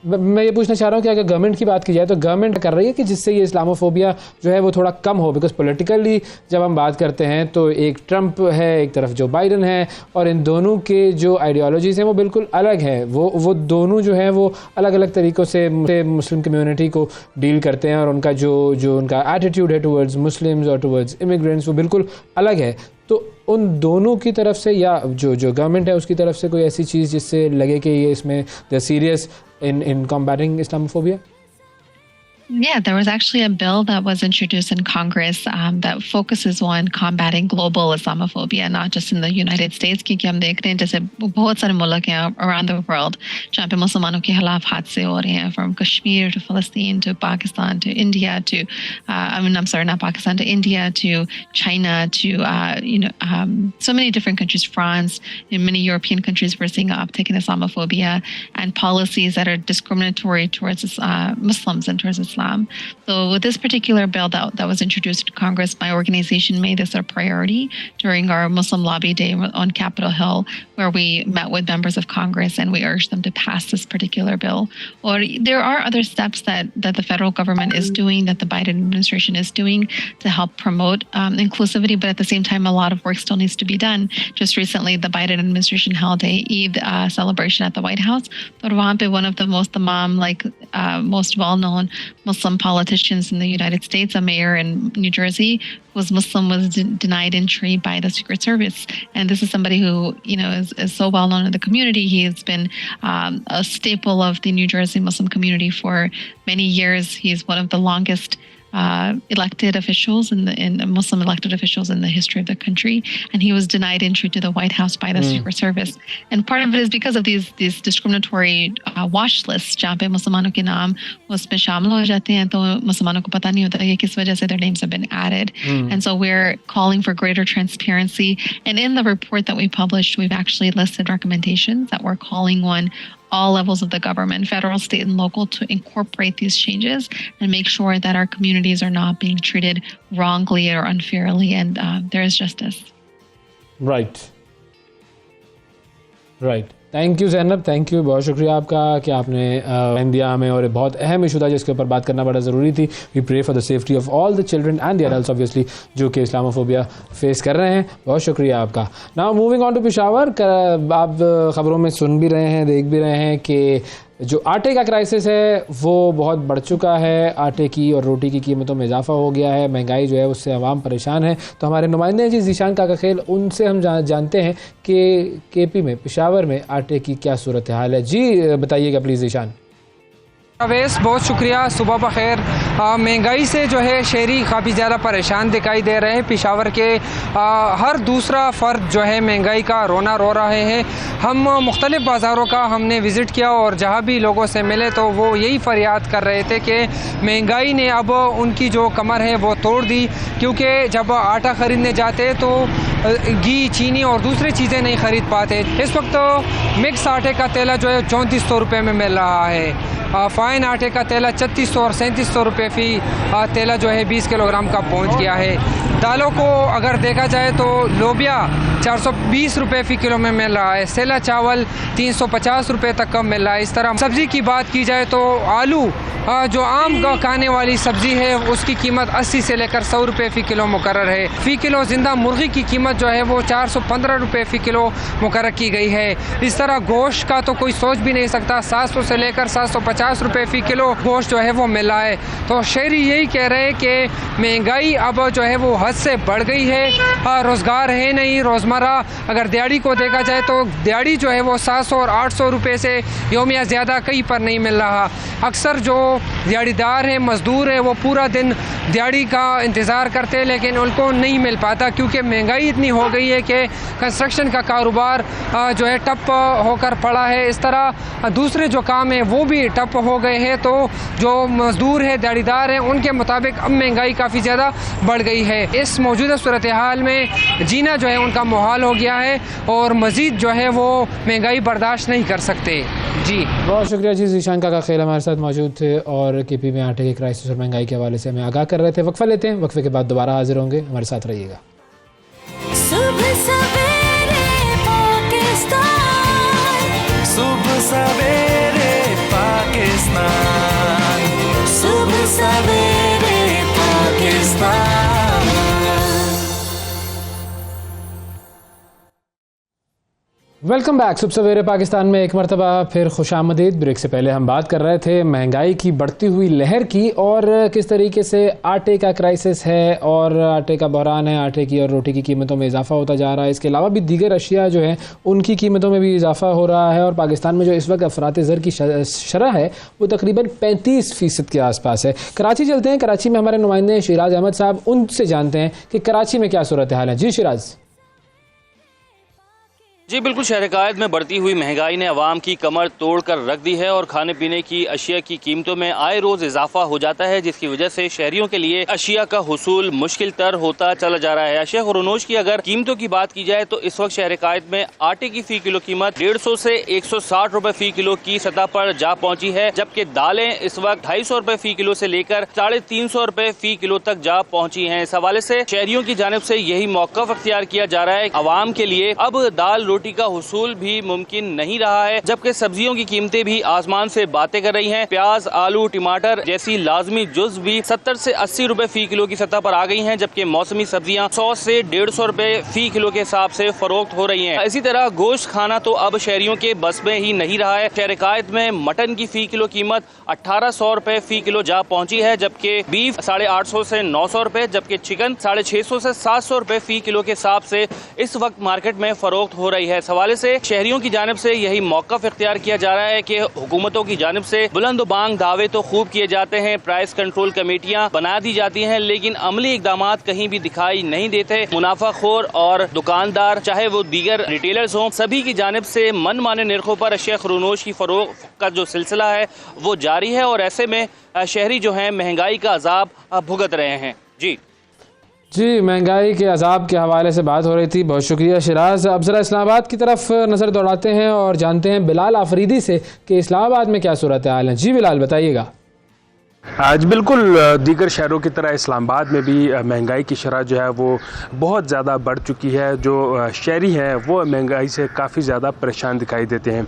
मैं ये पूछना चाह रहा हूँ कि अगर गवर्नमेंट की बात की जाए तो गवर्नमेंट कर रही है कि जिससे ये इस्लामोफोबिया जो है वो थोड़ा कम हो. बिकॉज पॉलिटिकली जब हम बात करते हैं तो एक ट्रंप है, एक तरफ जो बाइडन है, और इन दोनों के जो आइडियोलॉजीज़ हैं वो बिल्कुल अलग हैं. वो दोनों जो हैं वो अलग अलग तरीक़ों से मुस्लिम कम्युनिटी को डील करते हैं और उनका जो उनका एटीट्यूड है टुवर्ड्स मुस्लिम्स और टुवर्ड्स इमिग्रेंट्स वो बिल्कुल अलग है. तो उन दोनों की तरफ से या जो गवर्नमेंट है उसकी तरफ से कोई ऐसी चीज़ जिससे लगे कि ये इसमें the serious in combating Islamophobia? Yeah, there was actually a bill that was introduced in Congress that focuses on combating global Islamophobia, not just in the United States, क्योंकि हम देख रहे हैं जैसे बहुत सारे मुल्क हैं around the world जहाँ पे मुसलमानों के खिलाफ हादसे हो रहे हैं, from Kashmir to Palestine to Pakistan to India to not Pakistan, to India to China to so many different countries, France, in many European countries we're seeing an uptick in Islamophobia and policies that are discriminatory towards Muslims and towards Islam. So with this particular bill that was introduced to Congress, my organization made this a priority during our Muslim Lobby Day on Capitol Hill, where we met with members of Congress and we urged them to pass this particular bill. Or there are other steps that the federal government is doing, that the Biden administration is doing to help promote inclusivity, but at the same time, a lot of work still needs to be done. Just recently, the Biden administration held a Eid celebration at the White House. But wahan pe one of the most most well-known Muslim politicians in the United States, a mayor in New Jersey, who was Muslim, was denied entry by the Secret Service. And this is somebody who, is so well known in the community. He has been a staple of the New Jersey Muslim community for many years. He's one of the longest elected officials in Muslim elected officials in the history of the country, and he was denied entry to the White House by the Secret Service. And part of it is because of these discriminatory watch lists, जहाँ पे मुसलमानों के नाम उसमें शामिल हो जाते हैं, तो मुसलमानों को पता नहीं होता कि किस वजह से their names have been added. And so we're calling for greater transparency. And in the report that we published, we've actually listed recommendations that we're calling on all levels of the government, federal, state, and local, to incorporate these changes and make sure that our communities are not being treated wrongly or unfairly, and there is justice. Right. Thank you Zainab, thank you, बहुत शुक्रिया आपका कि आपने time दिया हमें, और बहुत अहम इशू था जिसके ऊपर बात करना बड़ा ज़रूरी थी. We pray for the safety of all the children and the adults obviously जो कि इस्लामोफोबिया फेस कर रहे हैं. बहुत शुक्रिया आपका. Now moving on to Peshawar. आप ख़बरों में सुन भी रहे हैं, देख भी रहे हैं कि जो आटे का क्राइसिस है वो बहुत बढ़ चुका है. आटे की और रोटी की कीमतों में इजाफा हो गया है, महंगाई जो है उससे आवाम परेशान है. तो हमारे नुमाइंदे हैं जी ज़ीशान काकाखेल, उनसे हम जानते हैं कि केपी में, पेशावर में आटे की क्या सूरत हाल है. जी बताइएगा प्लीज़ ज़ीशान. अवैस, बहुत शुक्रिया, सुबह बखैर. महंगाई से जो है शहरी काफ़ी ज़्यादा परेशान दिखाई दे रहे हैं. पेशावर के हर दूसरा फ़र्द जो है महंगाई का रोना रो रहे हैं. हम मुख्तलिफ़ बाज़ारों का हमने विज़िट किया और जहाँ भी लोगों से मिले तो वो यही फरियाद कर रहे थे कि महंगाई ने अब उनकी जो कमर है वो तोड़ दी, क्योंकि जब आटा ख़रीदने जाते तो घी, चीनी और दूसरी चीज़ें नहीं ख़रीद पाते. इस वक्त मिक्स आटे का तेला जो है 3400 रुपये में मिल रहा है. फ़ाइन आटे का तेला 3600 और 3700 रुपये फ़ी तेला जो है 20 किलोग्राम का पहुंच गया है. दालों को अगर देखा जाए तो लोबिया 420 रुपये फ़ी किलो में मिल रहा है. सेला चावल 350 रुपये तक कम मिल रहा है. इस तरह सब्ज़ी की बात की जाए तो आलू जो आम खाने वाली सब्ज़ी है उसकी कीमत 80 से लेकर 100 रुपये फ़ी किलो मुकर्रर है. फ़ी किलो ज़िंदा मुर्गी की कीमत जो है वो 415 रुपये फ़ी किलो मुकर्रर की गई है. इस तरह गोश्त का तो कोई सोच भी नहीं सकता, 700 से लेकर 750 रुपये फ़ी किलो गोश्त जो है वो मिला है. तो शहरी यही कह रहे हैं कि महंगाई अब जो है वो हद से बढ़ गई है. रोज़गार है नहीं. रोज़मर्रा अगर दिहाड़ी को देखा जाए तो दिहाड़ी जो है वो 700 और 800 रुपये से योमिया ज़्यादा कहीं पर नहीं मिल रहा. अक्सर जो दिहाड़ीदार हैं, मज़दूर हैं, वो पूरा दिन दिहाड़ी का इंतज़ार करते हैं लेकिन उनको नहीं मिल पाता, क्योंकि महंगाई इतनी हो गई है कि कंस्ट्रक्शन का कारोबार जो है ठप होकर पड़ा है. इस तरह दूसरे जो काम हैं वो भी ठप हो गए हैं. तो जो मज़दूर हैं, दिहाड़ीदार हैं, उनके मुताबिक अब महंगाई काफ़ी ज़्यादा बढ़ गई है. इस मौजूदा सूरत हाल में जीना जो है उनका मुहाल हो गया है और मज़ीद जो है वो महंगाई बर्दाश्त नहीं कर सकते. जी बहुत शुक्रिया जी. ज़ीशान काकाखेल हमारे साथ मौजूद थे और केपी में आटे के क्राइसिस और महंगाई के हवाले से हमें आगाह कर रहे थे. वक्फा लेते हैं, वक्फे के बाद दोबारा हाजिर होंगे. हमारे साथ रहिएगा. सुबह सवेरे पाकिस्तान, सुबह सवेरे पाकिस्तान, सुबह सवेरे पाकिस्तान. Welcome back. सुबह सवेरे पाकिस्तान में एक मरतबा फिर खुशामदीद। ब्रेक से पहले हम बात कर रहे थे महंगाई की बढ़ती हुई लहर की और किस तरीके से आटे का क्राइसिस है और आटे का बहरान है। आटे की और रोटी की कीमतों में इजाफा होता जा रहा है। इसके अलावा भी दीगर अशिया जो है उनकी कीमतों में भी इजाफा हो रहा है और पाकिस्तान में जो इस वक्त अफरात ज़र की शरह है वो तकरीबन 35% के आसपास है। कराची चलते हैं। कराची में हमारे नुमाइंदे शिराज अहमद साहब, उनसे जानते हैं कि कराची में क्या सूरत हाल है। जी शिराज। जी बिल्कुल, शहर कायद में बढ़ती हुई महंगाई ने अवाम की कमर तोड़ कर रख दी है और खाने पीने की अशिया की कीमतों में आए रोज इजाफा हो जाता है, जिसकी वजह से शहरियों के लिए अशिया का हुसूल मुश्किल तर होता चला जा रहा है। अशिया खुरनोश की अगर कीमतों की बात की जाए तो इस वक्त शहर कायद में आटे की फी किलो कीमत 150 से 160 रुपए फी किलो की सतह पर जा पहुंची है, जबकि दालें इस वक्त 250 रुपए फी किलो से लेकर 350 रुपए फी किलो तक जा पहुंची है। इस हवाले से शहरियों की जानिब से यही मौक़िफ़ अख्तियार किया जा रहा है। अवाम के लिए अब दाल रोटी का हुसूल भी मुमकिन नहीं रहा है, जबकि सब्जियों की कीमतें भी आसमान से बातें कर रही हैं। प्याज, आलू, टमाटर जैसी लाजमी जुज भी 70 से 80 रुपए फी किलो की सतह पर आ गई हैं, जबकि मौसमी सब्जियां 100 से 150 रुपए फी किलो के हिसाब से फरोख्त हो रही हैं। इसी तरह गोश्त खाना तो अब शहरियों के बस में ही नहीं रहा है। शहर कायद में मटन की फी किलो कीमत 1800 रुपए फी किलो जा पहुंची है, जबकि बीफ 850 से 900 रुपए, जबकि चिकन 650 से 700 रुपए फी किलो के हिसाब से इस वक्त मार्केट में फरोख्त हो रही है। इस हवाले से शहरियों की जानिब से यही मौक़िफ़ इख्तियार किया जा रहा है कि हुकूमतों की जानिब से बुलंद बांग दावे तो खूब किए जाते हैं, प्राइस कंट्रोल कमेटियां बना दी जाती हैं, लेकिन अमली इकदामात कहीं भी दिखाई नहीं देते। मुनाफाखोर और दुकानदार, चाहे वो दीगर रिटेलर्स हों, सभी की जानिब से मन माने निरखों पर अशिया खुरनोश की फरोख्त का जो सिलसिला है वो जारी है और ऐसे में शहरी जो है महंगाई का अजाब भुगत रहे हैं। जी, महंगाई के अजाब के हवाले से बात हो रही थी। बहुत शुक्रिया शिराज। अब ज़रा इस्लामाबाद की तरफ नज़र दौड़ाते हैं और जानते हैं बिलाल आफरीदी से कि इस्लामाबाद में क्या सूरत हाल है। जी बिलाल, बताइएगा। आज बिल्कुल दीगर शहरों की तरह इस्लामाबाद में भी महंगाई की शरह जो है वो बहुत ज़्यादा बढ़ चुकी है। जो शहरी हैं वो महंगाई से काफ़ी ज़्यादा परेशान दिखाई देते हैं।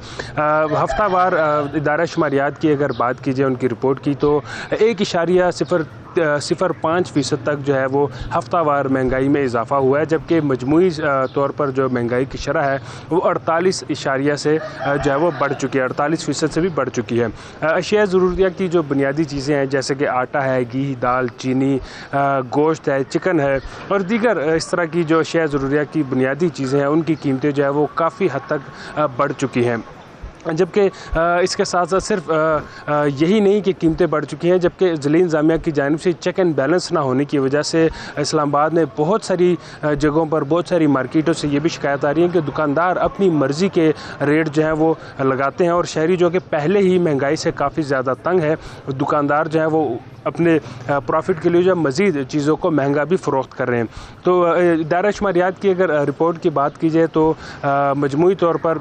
हफ्तावार इदारा शुमारियात की अगर बात की जाए उनकी रिपोर्ट की तो 1.05% तक जो है वो हफ्तावार महंगाई में इजाफा हुआ है, जबकि मजमूई तौर पर जो महंगाई की शरह है वो 48 से जो है वो बढ़ चुकी है, 48% से भी बढ़ चुकी है। अशिया ज़रूरियात की जो बुनियादी चीज़ें हैं जैसे कि आटा है, घी, दाल, चीनी, गोश्त है, चिकन है और दीगर इस तरह की जो अशिया ज़रूरियात की बुनियादी चीज़ें हैं उनकी कीमतें जो है वो काफ़ी हद तक बढ़ चुकी हैं। जबकि इसके साथ साथ सिर्फ यही नहीं कि कीमतें बढ़ चुकी हैं, जबकि ज़िली इंतज़ामिया की जानिब से चेक एंड बैलेंस ना होने की वजह से इस्लामाबाद में बहुत सारी जगहों पर, बहुत सारी मार्केटों से ये भी शिकायत आ रही है कि दुकानदार अपनी मर्ज़ी के रेट जो हैं वो लगाते हैं और शहरी जो कि पहले ही महंगाई से काफ़ी ज़्यादा तंग है, दुकानदार जो है वो अपने प्रॉफिट के लिए जो मज़ीद चीज़ों को महंगा भी फ़रोख्त कर रहे हैं। तो इदारा शुमारियात की अगर रिपोर्ट की बात की जाए तो मजमूई तौर पर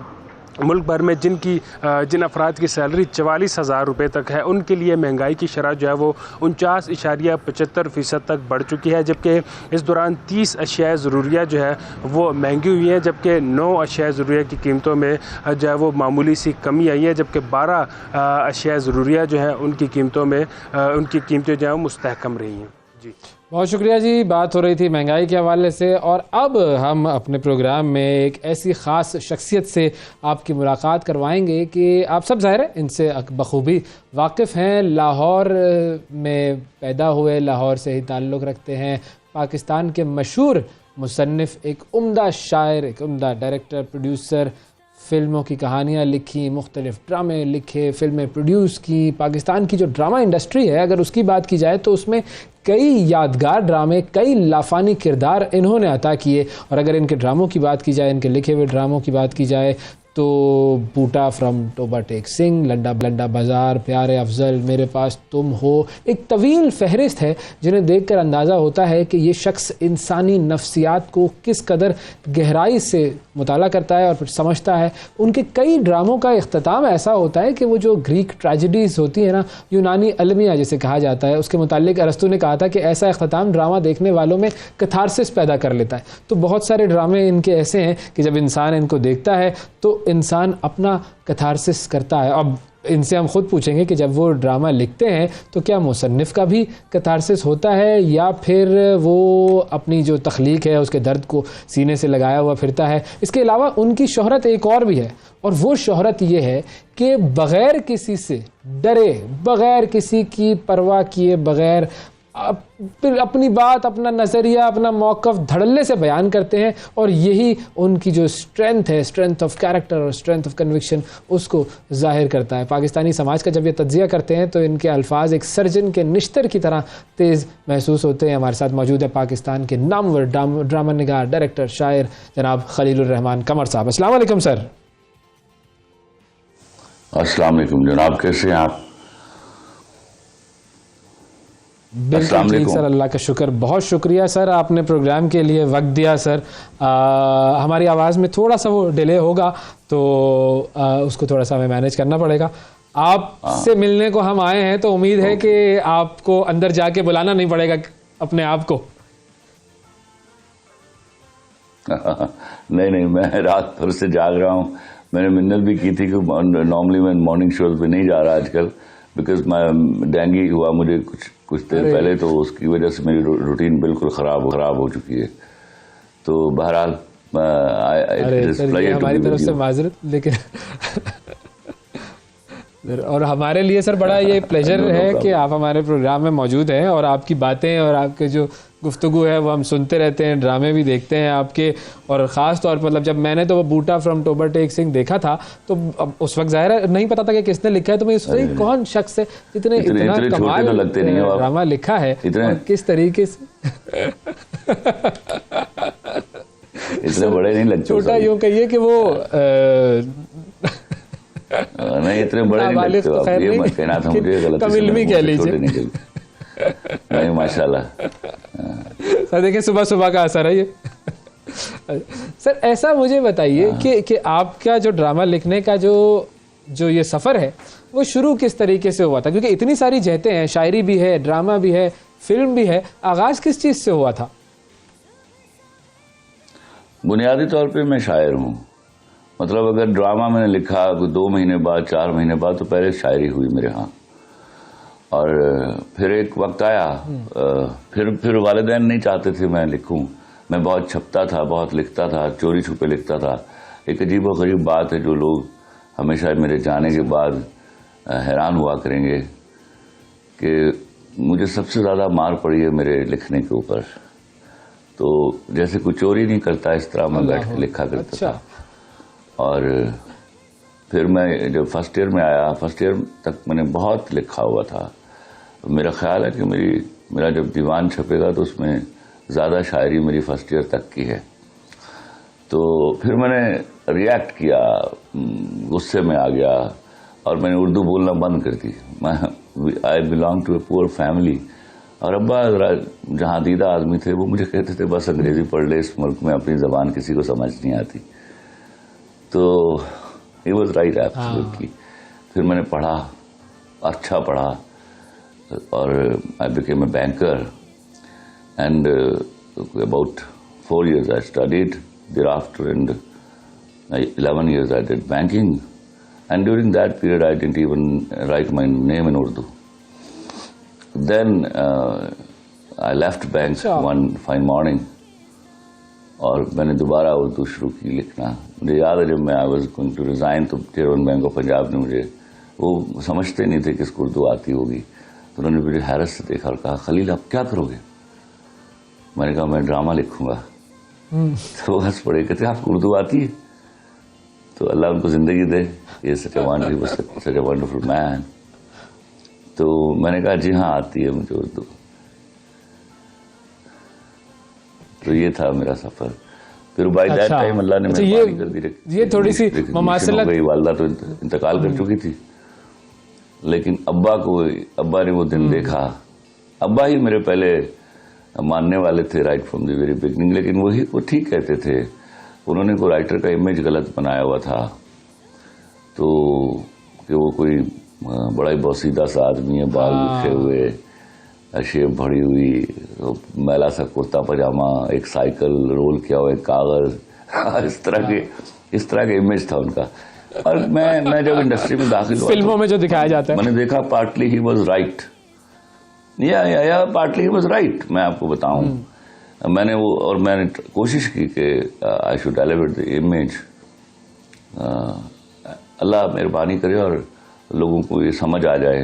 मुल्क भर में जिन अफराद की सैलरी 44,000 रुपये तक है उनके लिए महंगाई की शरह जो है वो 49.75% तक बढ़ चुकी है, जबकि इस दौरान 30 अशिया ज़रूरिया जो है वो महंगी हुई हैं, जबकि 9 अशिया ज़रूरिया की कीमतों में जो है वो मामूली सी कमी आई है, जबकि 12 अशिया ज़रूरिया जो है उनकी कीमतों में उनकी कीमतें जो है मुस्तहकम रही हैं। जी बहुत शुक्रिया जी। बात हो रही थी महंगाई के हवाले से और अब हम अपने प्रोग्राम में एक ऐसी ख़ास शख्सियत से आपकी मुलाकात करवाएंगे कि आप सब ज़ाहिर है इनसे बखूबी वाकिफ़ हैं। लाहौर में पैदा हुए, लाहौर से ही ताल्लुक़ रखते हैं। पाकिस्तान के मशहूर मुसन्निफ़, एक उम्दा शायर, एक उम्दा डायरेक्टर, प्रोड्यूसर, फ़िल्मों की कहानियाँ लिखी, मुख्तलिफ़ ड्रामे लिखे, फ़िल्में प्रोड्यूस की। पाकिस्तान की जो ड्रामा इंडस्ट्री है अगर उसकी बात की जाए तो उसमें कई यादगार ड्रामे, कई लाफानी किरदार इन्होंने अता किए। और अगर इनके ड्रामों की बात की जाए, इनके लिखे हुए ड्रामों की बात की जाए तो बूटा फ्रॉम टोबा टेक सिंह, लंडा लंडा बाज़ार, प्यारे अफजल, मेरे पास तुम हो, एक तवील फहरिस्त है जिन्हें देखकर अंदाज़ा होता है कि ये शख्स इंसानी नफ्सियात को किस कदर गहराई से मुताला करता है और फिर समझता है। उनके कई ड्रामों का इख्तिताम ऐसा होता है कि वो जो ग्रीक ट्रेजेडीज़ होती है ना, यूनानी अलमिया जिसे कहा जाता है, उसके मुतालिक अरस्तू ने कहा था कि ऐसा इख्तिताम ड्रामा देखने वालों में कथारसिस पैदा कर लेता है। तो बहुत सारे ड्रामे इनके ऐसे हैं कि जब इंसान इनको देखता है तो इंसान अपना कथारसिस करता है। अब इनसे हम खुद पूछेंगे कि जब वो ड्रामा लिखते हैं तो क्या मुसन्निफ़ का भी कतारसिस होता है या फिर वो अपनी जो तख्लीक है उसके दर्द को सीने से लगाया हुआ फिरता है। इसके अलावा उनकी शोहरत एक और भी है, और वो शोहरत ये है कि बग़ैर किसी से डरे, बग़ैर किसी की परवाह किए बग़ैर अपनी बात, अपना नज़रिया, अपना मौक़िफ़ धड़ल्ले से बयान करते हैं, और यही उनकी जो स्ट्रेंथ है, स्ट्रेंथ ऑफ कैरेक्टर और स्ट्रेंथ ऑफ कन्विक्शन, उसको ज़ाहिर करता है। पाकिस्तानी समाज का जब ये तज्ज़िया करते हैं तो इनके अल्फाज एक सर्जन के निश्तर की तरह तेज़ महसूस होते हैं। हमारे साथ मौजूद है पाकिस्तान के नामवर ड्रामा निगार, डायरेक्टर, शायर जनाब खलीलुर रहमान कमर साहब। अस्सलाम वालेकुम सर। अस्सलाम वालेकुम जनाब, कैसे हैं आप? बिल्कुल ठीक सर, अल्लाह का शुक्र, बहुत शुक्रिया सर, आपने प्रोग्राम के लिए वक्त दिया सर। हमारी आवाज़ में थोड़ा सा वो डिले होगा तो उसको थोड़ा सा हमें मैनेज करना पड़ेगा। आपसे मिलने को हम आए हैं तो उम्मीद है कि आपको अंदर जाके बुलाना नहीं पड़ेगा अपने आप को। नहीं, मैं रात भर से जाग रहा हूँ। मैंने मिन्नत भी की थी कि नॉर्मली मैं मॉर्निंग शोज पे नहीं जा रहा आजकल, बिकॉज मैं डेंगू हुआ मुझे कुछ देर पहले, तो उसकी वजह से मेरी रूटीन बिल्कुल खराब हो चुकी है। तो बहरहाल हमारी तरफ से माजरत, लेकिन और हमारे लिए सर बड़ा ये प्लेजर है कि आप हमारे प्रोग्राम में मौजूद हैं और आपकी बातें और आपके जो गुफ्तगू है वो हम सुनते रहते हैं, ड्रामे भी देखते हैं आपके। और ख़ास तौर पर मतलब जब मैंने तो वो बूटा फ्रॉम टोबर टेक सिंह देखा था तो अब उस वक्त ज़ाहिर नहीं पता था कि किसने लिखा है, तो मैं सोचा कौन शख्स है जितने इतना कमाल ड्रामा लिखा है और किस तरीके से इतने बड़े नहीं लगते। छोटा यूँ कहिए कि वो नहीं इतने बड़े नहीं लगते हो आप, ये मत कहना था मुझे, गलत कमिल कह लीजिए। नहीं माशाल्लाह सर देखिए सुबह सुबह का असर है ये। सर ऐसा मुझे बताइए कि आपका जो ड्रामा लिखने का जो ये सफ़र है वो शुरू किस तरीके से हुआ था, क्योंकि इतनी सारी जहतें हैं, शायरी भी है, ड्रामा भी है, फिल्म भी है, आगाज़ किस चीज़ से हुआ था? बुनियादी तौर पे मैं शायर हूँ। मतलब अगर ड्रामा मैंने लिखा 2 महीने बाद 4 महीने बाद, तो पहले शायरी हुई मेरे यहाँ। और फिर एक वक्त आया, फिर वालिदैन नहीं चाहते थे मैं लिखूं। मैं बहुत छपता था, बहुत लिखता था, चोरी छुपे लिखता था। एक अजीब व गरीब बात है जो लोग हमेशा मेरे जाने के बाद हैरान हुआ करेंगे कि मुझे सबसे ज़्यादा मार पड़ी है मेरे लिखने के ऊपर। तो जैसे कोई चोरी नहीं करता इस तरह मैं बैठ के लिखा करता था। और फिर मैं जब फर्स्ट ईयर में आया, फर्स्ट ईयर तक मैंने बहुत लिखा हुआ था। मेरा ख्याल है कि मेरा जब दीवान छपेगा तो उसमें ज़्यादा शायरी मेरी फर्स्ट ईयर तक की है। तो फिर मैंने रिएक्ट किया, गुस्से में आ गया और मैंने उर्दू बोलना बंद कर दी। I belong to a poor family, और अब्बा जहाँ दीदा आदमी थे वो मुझे कहते थे बस अंग्रेज़ी पढ़ ले, इस मुल्क में अपनी ज़बान किसी को समझ नहीं आती। तो ही वॉज राइट एब्सोल्युटली। फिर मैंने पढ़ा, अच्छा पढ़ा, और I became a banker and about 4 years I studied thereafter, and 11 years I did banking, and during that period I didn't even write my name in Urdu. Then I left bank one fine morning और मैंने दोबारा उर्दू शुरू की लिखना। मुझे याद है जब मैं I was going to resign तो चेयरमैन बैंक ऑफ पंजाब ने मुझे, वो समझते नहीं थे कि इसको उर्दू आती होगी, तो उन्होंने मुझे हैरत से देखा और कहा खलील आप क्या करोगे? मैंने कहा मैं ड्रामा लिखूंगा। तो हंस पड़े, कहते आपको उर्दू आती है? तो अल्लाह उनको ज़िंदगी दे, ये सच ए वंडरफुल मैन। तो मैंने कहा जी हाँ आती है मुझे उर्दू। तो ये था मेरा सफर। फिर बाय दैट टाइम अल्लाह ने मेहरबानी कर दी। ये थोड़ी सी ममासलत, वालदा तो इंतकाल कर चुकी थी, लेकिन अब्बा ने वो दिन देखा। अब्बा ही मेरे पहले मानने वाले थे right from the very beginning, लेकिन वो ठीक कहते थे। उन्होंने को राइटर का इमेज गलत बनाया हुआ था, तो कि वो कोई बड़ा ही बोसीदा सा आदमी है, बाल उठे हुए, शेप भरी हुई, मैला सा कुर्ता पजामा, एक साइकिल रोल किया हुआ, एक कागज, इस तरह के इमेज था उनका। और मैं जब इंडस्ट्री में दाखिल हुआ फिल्मों में जो दिखाया जाता है, मैंने देखा पार्टली ही वाज राइट, या पार्टली ही वाज राइट। मैं आपको बताऊं, मैंने कोशिश की कि I should elevate the image. Allah मेहरबानी करे और लोगों को ये समझ आ जाए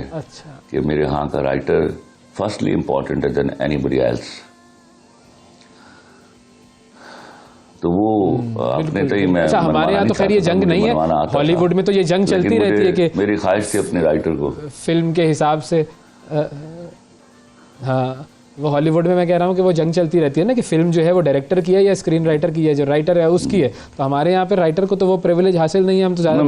कि मेरे यहाँ का राइटर फर्स्टली इम्पोर्टेंट है देन एनीबडी एल्स। तो वो अपने तय में हमारे यहाँ तो खैर ये जंग नहीं है, हॉलीवुड में तो ये जंग चलती रहती है कि मेरी ख्वाहिश थी अपने राइटर को फिल्म के हिसाब से। हाँ, वो हॉलीवुड में मैं कह रहा हूँ कि वो जंग चलती रहती है ना कि फिल्म जो है वो डायरेक्टर की है या स्क्रीन राइटर की है, जो राइटर है उसकी है। तो हमारे यहाँ पे राइटर को तो वो प्रिविलेज हासिल नहीं है, हम तो ज्यादा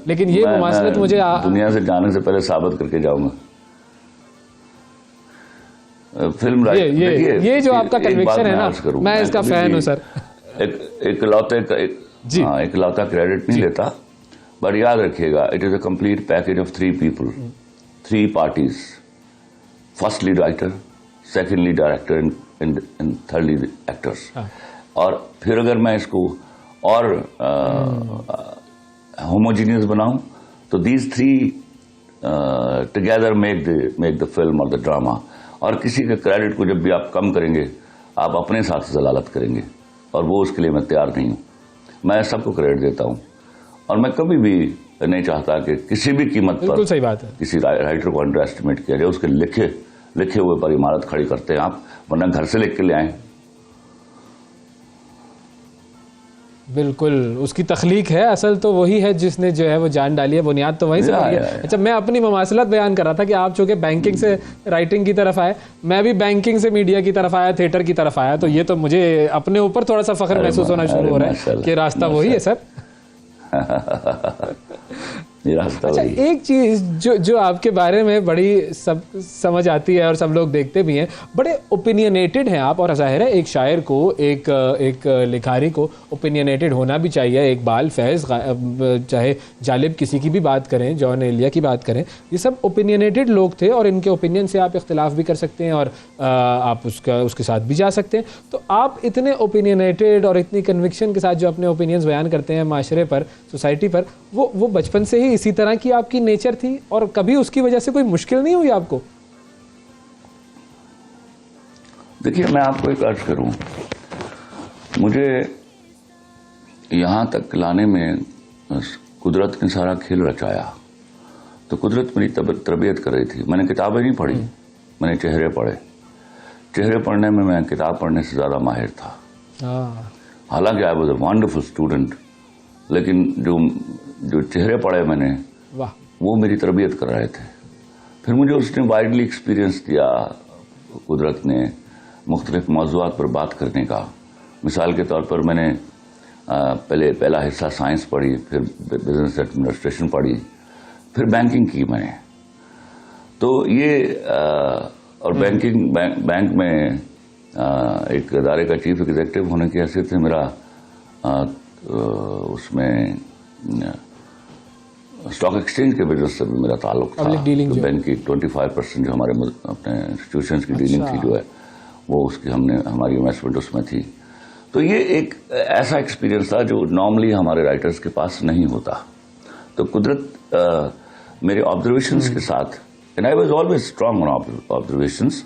लेकिन ये मुमासलत मुझे दुनिया से जाने से पहले साबित करके जाऊंगा। फिल्म राइटर ये जो आपका कन्विक्शन है ना, मैं इसका फैन हूँ सर। एक लौता क्रेडिट नहीं लेता, बट याद रखिएगा it is a complete package of 3 people, 3 parties, firstly writer, secondly director and thirdly actors. और फिर अगर मैं इसको और होमोजीनियस बनाऊं तो these 3 together make the film और द ड्रामा। और किसी के क्रेडिट को जब भी आप कम करेंगे, आप अपने साथ जलालत करेंगे, और वो उसके लिए मैं तैयार नहीं हूं। मैं सबको क्रेडिट देता हूं और मैं कभी भी नहीं चाहता कि किसी भी कीमत पर सही बात है किसी राइटर को अंडर एस्टिमेट किया जाए। उसके लिखे हुए पर इमारत खड़ी करते हैं आप, वरना घर से लिख के ले आए। बिल्कुल, उसकी तख्लीक है, असल तो वही है जिसने जो है वो जान डाली है, बुनियाद तो वहीं से पड़ी है। अच्छा, मैं अपनी ममासलत बयान कर रहा था कि आप चूंकि बैंकिंग से राइटिंग की तरफ आए, मैं भी बैंकिंग से मीडिया की तरफ आया, थिएटर की तरफ आया, तो ये तो मुझे अपने ऊपर थोड़ा सा फख्र महसूस होना शुरू हो रहा है कि रास्ता वही है सर। अच्छा, एक चीज जो आपके बारे में बड़ी समझ आती है और सब लोग देखते भी हैं, बड़े ओपिनियनेटेड हैं आप। और जाहिर है एक शायर को, एक लिखारी को ओपिनियनेटेड होना भी चाहिए। इकबाल, फैज़, चाहे जालिब किसी की भी बात करें, जॉन एलिया की बात करें, ये सब ओपिनियनेटेड लोग थे और इनके ओपिनियन से आप इख्तिलाफ भी कर सकते हैं और आप उसके साथ भी जा सकते हैं। तो आप इतने ओपिनियनेटेड और इतनी कन्विक्शन के साथ जो अपने ओपिनियंस बयान करते हैं माशरे पर, सोसाइटी पर, वो बचपन से ही इसी तरह की आपकी नेचर थी और कभी उसकी वजह से कोई मुश्किल नहीं हुई आपको? देखिए, मैं आपको एक अर्ज करूं, मुझे यहां तक लाने में कुदरत ने सारा खेल रचाया। तो कुदरत मेरी तरबियत कर रही थी। मैंने किताबें नहीं पढ़ी, मैंने चेहरे पढ़े। चेहरे पढ़ने में मैं किताब पढ़ने से ज्यादा माहिर था। हालांकि I was a wonderful student, लेकिन जो चेहरे पढ़े मैंने, वो मेरी तरबियत कर रहे थे। फिर मुझे उसने वाइडली एक्सपीरियंस दिया कुदरत ने मुख्तलिफ मौज़ूआत पर बात करने का। मिसाल के तौर पर मैंने पहला हिस्सा साइंस पढ़ी, फिर बिजनेस एडमिनिस्ट्रेशन पढ़ी, फिर बैंकिंग की मैंने। तो ये और बैंक में एक इदारे का चीफ एग्जीक्यूटिव होने की हैसियत से मेरा उसमें स्टॉक एक्सचेंज के बिजनेस से भी मेरा ताल्लुक था। तो बैंक की 25% जो हमारे अपने इंस्टीट्यूशंस की डीलिंग थी जो है, वो उसकी हमारी इन्वेस्टमेंट उसमें थी। तो ये एक ऐसा एक्सपीरियंस था जो नॉर्मली हमारे राइटर्स के पास नहीं होता। तो कुदरत मेरे ऑब्जर्वेशंस के साथ, and I was always strong on observations,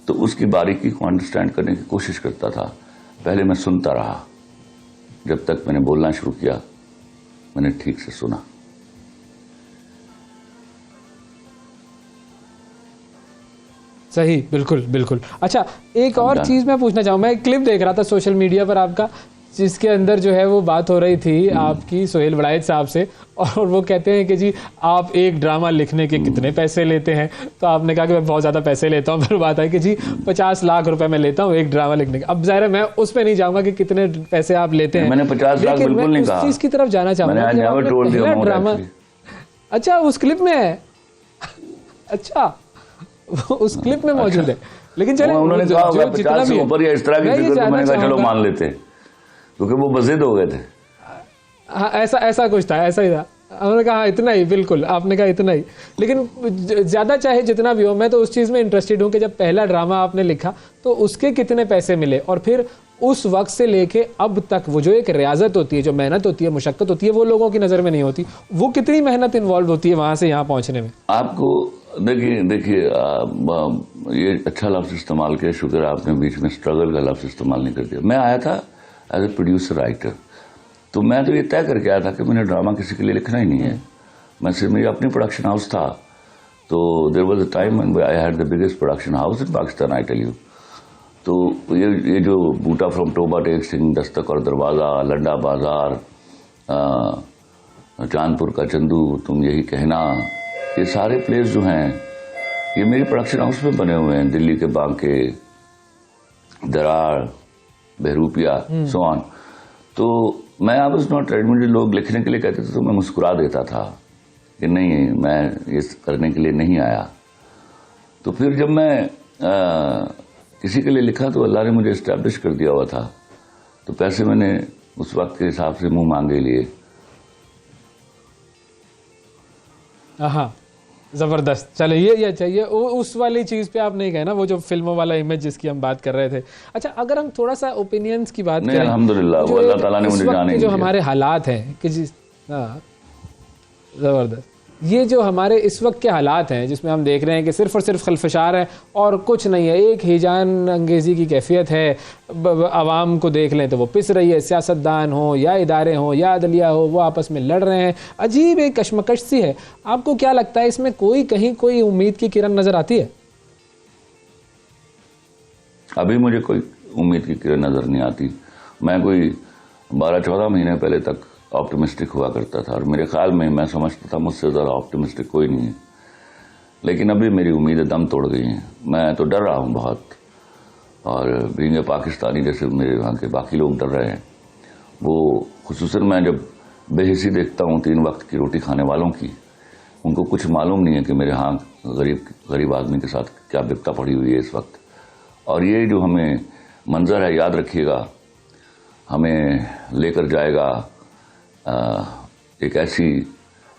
तो उसकी बारीकी को अंडरस्टैंड करने की कोशिश करता था। पहले मैं सुनता रहा, जब तक मैंने बोलना शुरू किया मैंने ठीक से सुना। सही, बिल्कुल बिल्कुल। अच्छा, एक और चीज़ मैं पूछना चाहूँ, मैं एक क्लिप देख रहा था सोशल मीडिया पर आपका, जिसके अंदर जो है वो बात हो रही थी आपकी सोहेल वड़ाइच साहब से, और वो कहते हैं कि जी आप एक ड्रामा लिखने के कितने पैसे लेते हैं? तो आपने कहा कि मैं बहुत ज़्यादा पैसे लेता हूँ। फिर बात है कि जी 50 लाख रुपए मैं लेता हूँ एक ड्रामा लिखने के। अब ज़ाहिर है मैं उस पर नहीं जाऊँगा कि कितने पैसे आप लेते हैं, मैंने 50 लाख बिल्कुल नहीं कहा। उस चीज़ की तरफ जाना चाहूँगा। ड्रामा, अच्छा, उस क्लिप में है? अच्छा, उस क्लिप में मौजूद है। लेकिन चलो, उन्होंने कहा 50 से ऊपर या इस तरह की फिगर, तो मैंने कहा चलो मान लेते हैं, क्योंकि वो बज़िद हो गए थे। हाँ, ऐसा कुछ था, ऐसा ही था। उन्होंने कहा इतना ही, बिल्कुल आपने कहा इतना ही। लेकिन ज़्यादा चाहे जितना भी हो, मैं तो उस चीज़ में इंटरेस्टेड हूँ कि जब पहला ड्रामा आपने लिखा तो उसके कितने पैसे मिले, और फिर उस वक्त से लेके अब तक वो जो एक रियाजत होती है, जो मेहनत होती है, मुशक्कत होती है, वो लोगों की नज़र में नहीं होती। वो कितनी मेहनत इन्वॉल्व होती है वहाँ से यहाँ पहुँचने में? आपको देखिए ये अच्छा लफ्ज़ इस्तेमाल किया, शुक्र आपने बीच में स्ट्रगल का लफ्ज़ इस्तेमाल नहीं कर दिया। मैं आया था एज ए प्रोड्यूसर राइटर, तो मैं तो ये तय करके आया था कि मैंने ड्रामा किसी के लिए लिखना ही नहीं है। मैं सिर्फ, मेरी अपनी प्रोडक्शन हाउस था, तो there was a time when I had the biggest production house in Pakistan, I tell you. तो ये जो बूटा फ्रॉम टोबा टेक सिंह, दस्तक और दरवाज़ा, लंडा बाजार, चांदपुर का चंदू, तुम यही कहना, ये सारे प्लेस जो हैं ये मेरी प्रोडक्शन हाउस में बने हुए हैं। दिल्ली के बांके, दरार, बहरूपिया, सो ऑन। तो मैं आई वाज नॉट रेडी। मुझे लोग लिखने के लिए कहते थे तो मैं मुस्कुरा देता था कि नहीं, मैं ये करने के लिए नहीं आया। तो फिर जब मैं किसी के लिए लिखा तो अल्लाह ने मुझे इस्टेब्लिश कर दिया हुआ था, तो पैसे मैंने उस वक्त के हिसाब से मुंह मांगे लिए। हाँ, ज़बरदस्त। चलो ये चाहिए, उस वाली चीज़ पे आप नहीं गए ना, वो जो फिल्मों वाला इमेज जिसकी हम बात कर रहे थे। अच्छा, अगर हम थोड़ा सा ओपिनियंस की बात करें, अल्हम्दुलिल्लाह वो अल्लाह ताला ने मुझे जाने जो हमारे हालात हैं कि ज़बरदस्त, ये जो हमारे इस वक्त के हालात हैं जिसमें हम देख रहे हैं कि सिर्फ और सिर्फ खलफशार है और कुछ नहीं है, एक हिजान अंगेज़ी की कैफियत है। आवाम को देख लें तो वो पिस रही है, सियासतदान हो या इदारे हों या अदलिया हो, वो आपस में लड़ रहे हैं। अजीब एक कशमकश सी है। आपको क्या लगता है इसमें कहीं कोई उम्मीद की किरण नज़र आती है? अभी मुझे कोई उम्मीद की किरण नज़र नहीं आती। मैं कोई 12-14 महीने पहले तक ऑप्टिमिस्टिक हुआ करता था और मेरे ख्याल में मैं समझता था मुझसे ज़रा ऑप्टिमिस्टिक कोई नहीं है, लेकिन अभी मेरी उम्मीदें दम तोड़ गई हैं। मैं तो डर रहा हूँ बहुत, और बीइंग ए पाकिस्तानी जैसे मेरे वहाँ के बाकी लोग डर रहे हैं। वो खुसूसन मैं जब बेहिसी देखता हूँ 3 वक्त की रोटी खाने वालों की, उनको कुछ मालूम नहीं है कि मेरे यहाँ गरीब आदमी के साथ क्या बिपता पड़ी हुई है इस वक्त। और ये जो हमें मंजर है, याद रखिएगा, हमें लेकर जाएगा एक ऐसी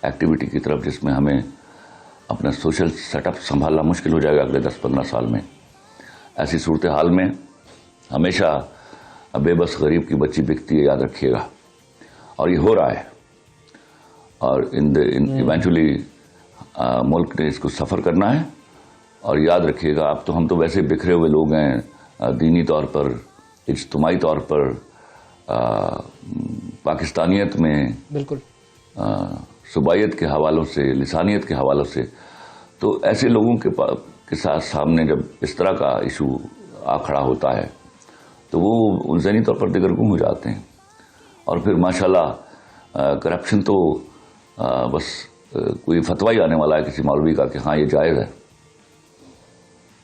एक्टिविटी की तरफ जिसमें हमें अपना सोशल सेटअप संभालना मुश्किल हो जाएगा अगले 10-15 साल में। ऐसी सूरत हाल में हमेशा बेबस गरीब की बच्ची बिकती है, याद रखिएगा। और ये हो रहा है, और इवेंचुअली मुल्क ने इसको सफ़र करना है। और याद रखिएगा, अब तो हम तो वैसे बिखरे हुए लोग हैं, दीनी तौर पर, इज्तिमाई तौर पर, पाकिस्तानियत में, बिल्कुल सुबाइयत के हवालों से, लिसानियत के हवालों से। तो ऐसे लोगों के साथ सामने जब इस तरह का इशू आ खड़ा होता है तो वो ज़हनी तौर पर दिगरगुम हो जाते हैं। और फिर माशाल्लाह करप्शन तो बस कोई फतवा ही आने वाला है किसी मौलवी का कि हाँ ये जायज़ है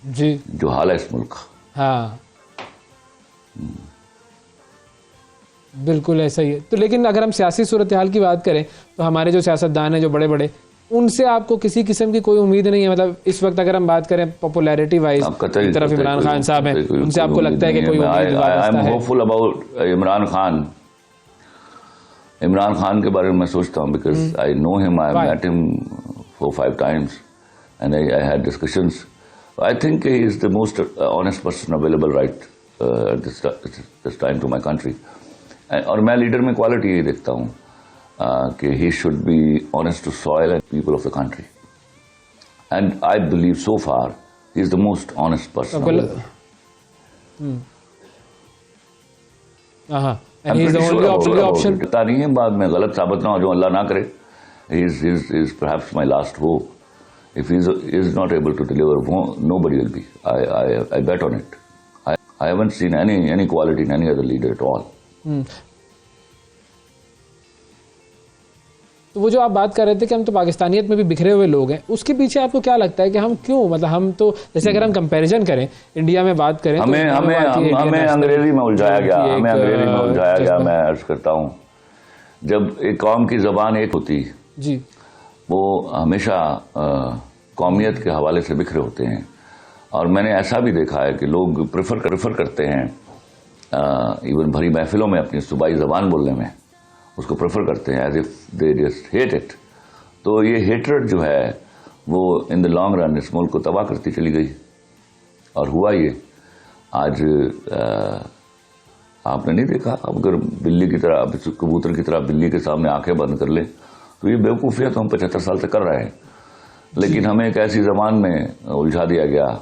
जी, जो हाल है इस मुल्क का। हाँ बिल्कुल ऐसा ही है। तो लेकिन अगर हम सियासी सूरत हाल की बात करें तो हमारे जो सियासतदान हैं, जो बड़े बड़े, उनसे आपको किसी किस्म की कोई उम्मीद नहीं है? मतलब इस वक्त अगर हम बात करें पॉपुलैरिटी वाइज, एक तरफ इमरान खान साहब हैं, उनसे आपको लगता है कि कोई उम्मीद वाबस्ता है? Hopeful about Imran Khan. इमरान खान के बारे में मैं सोचता हूँ, because I know him, I met him 4-5 times and I had discussions. I think he is the most honest person available right this time to my country. और मैं लीडर में क्वालिटी यही देखता हूँ कि he should be honest to soil and people of the country, and I believe so far he is the most honest person. पता नहीं है, बाद में गलत साबित ना हो, जो अल्लाह ना करे। He is perhaps my last hope. If he is not able to deliver, nobody will be. I bet on it. I haven't seen any quality in any other leader at all. तो वो जो आप बात कर रहे थे कि हम तो पाकिस्तानियत में भी बिखरे हुए लोग हैं, उसके पीछे आपको क्या लगता है कि हम क्यों, मतलब हम तो जैसे अगर हम कंपैरिजन करें, इंडिया में बात करें, हमें अंग्रेजी में उलझाया गया। मैं अर्ज करता हूँ, जब एक कौम की जबान एक होती जी, वो हमेशा कौमियत के हवाले से बिखरे होते हैं। और मैंने ऐसा भी देखा है कि लोग प्रेफर करते हैं इवन भरी महफिलों में अपनी सूबाई ज़बान बोलने में, उसको प्रेफर करते हैं as if they just hate it. तो ये हेटरेड जो है वो इन द लॉन्ग रन इस मुल्क को तबाह करती चली गई। और हुआ ये, आज आपने नहीं देखा? अब अगर बिल्ली की तरह, कबूतर की तरह बिल्ली के सामने आंखें बंद कर ले तो ये बेवकूफ़ियाँ तो हम 75 साल से कर रहे हैं, लेकिन हमें एक ऐसी ज़बान में उलझा दिया गया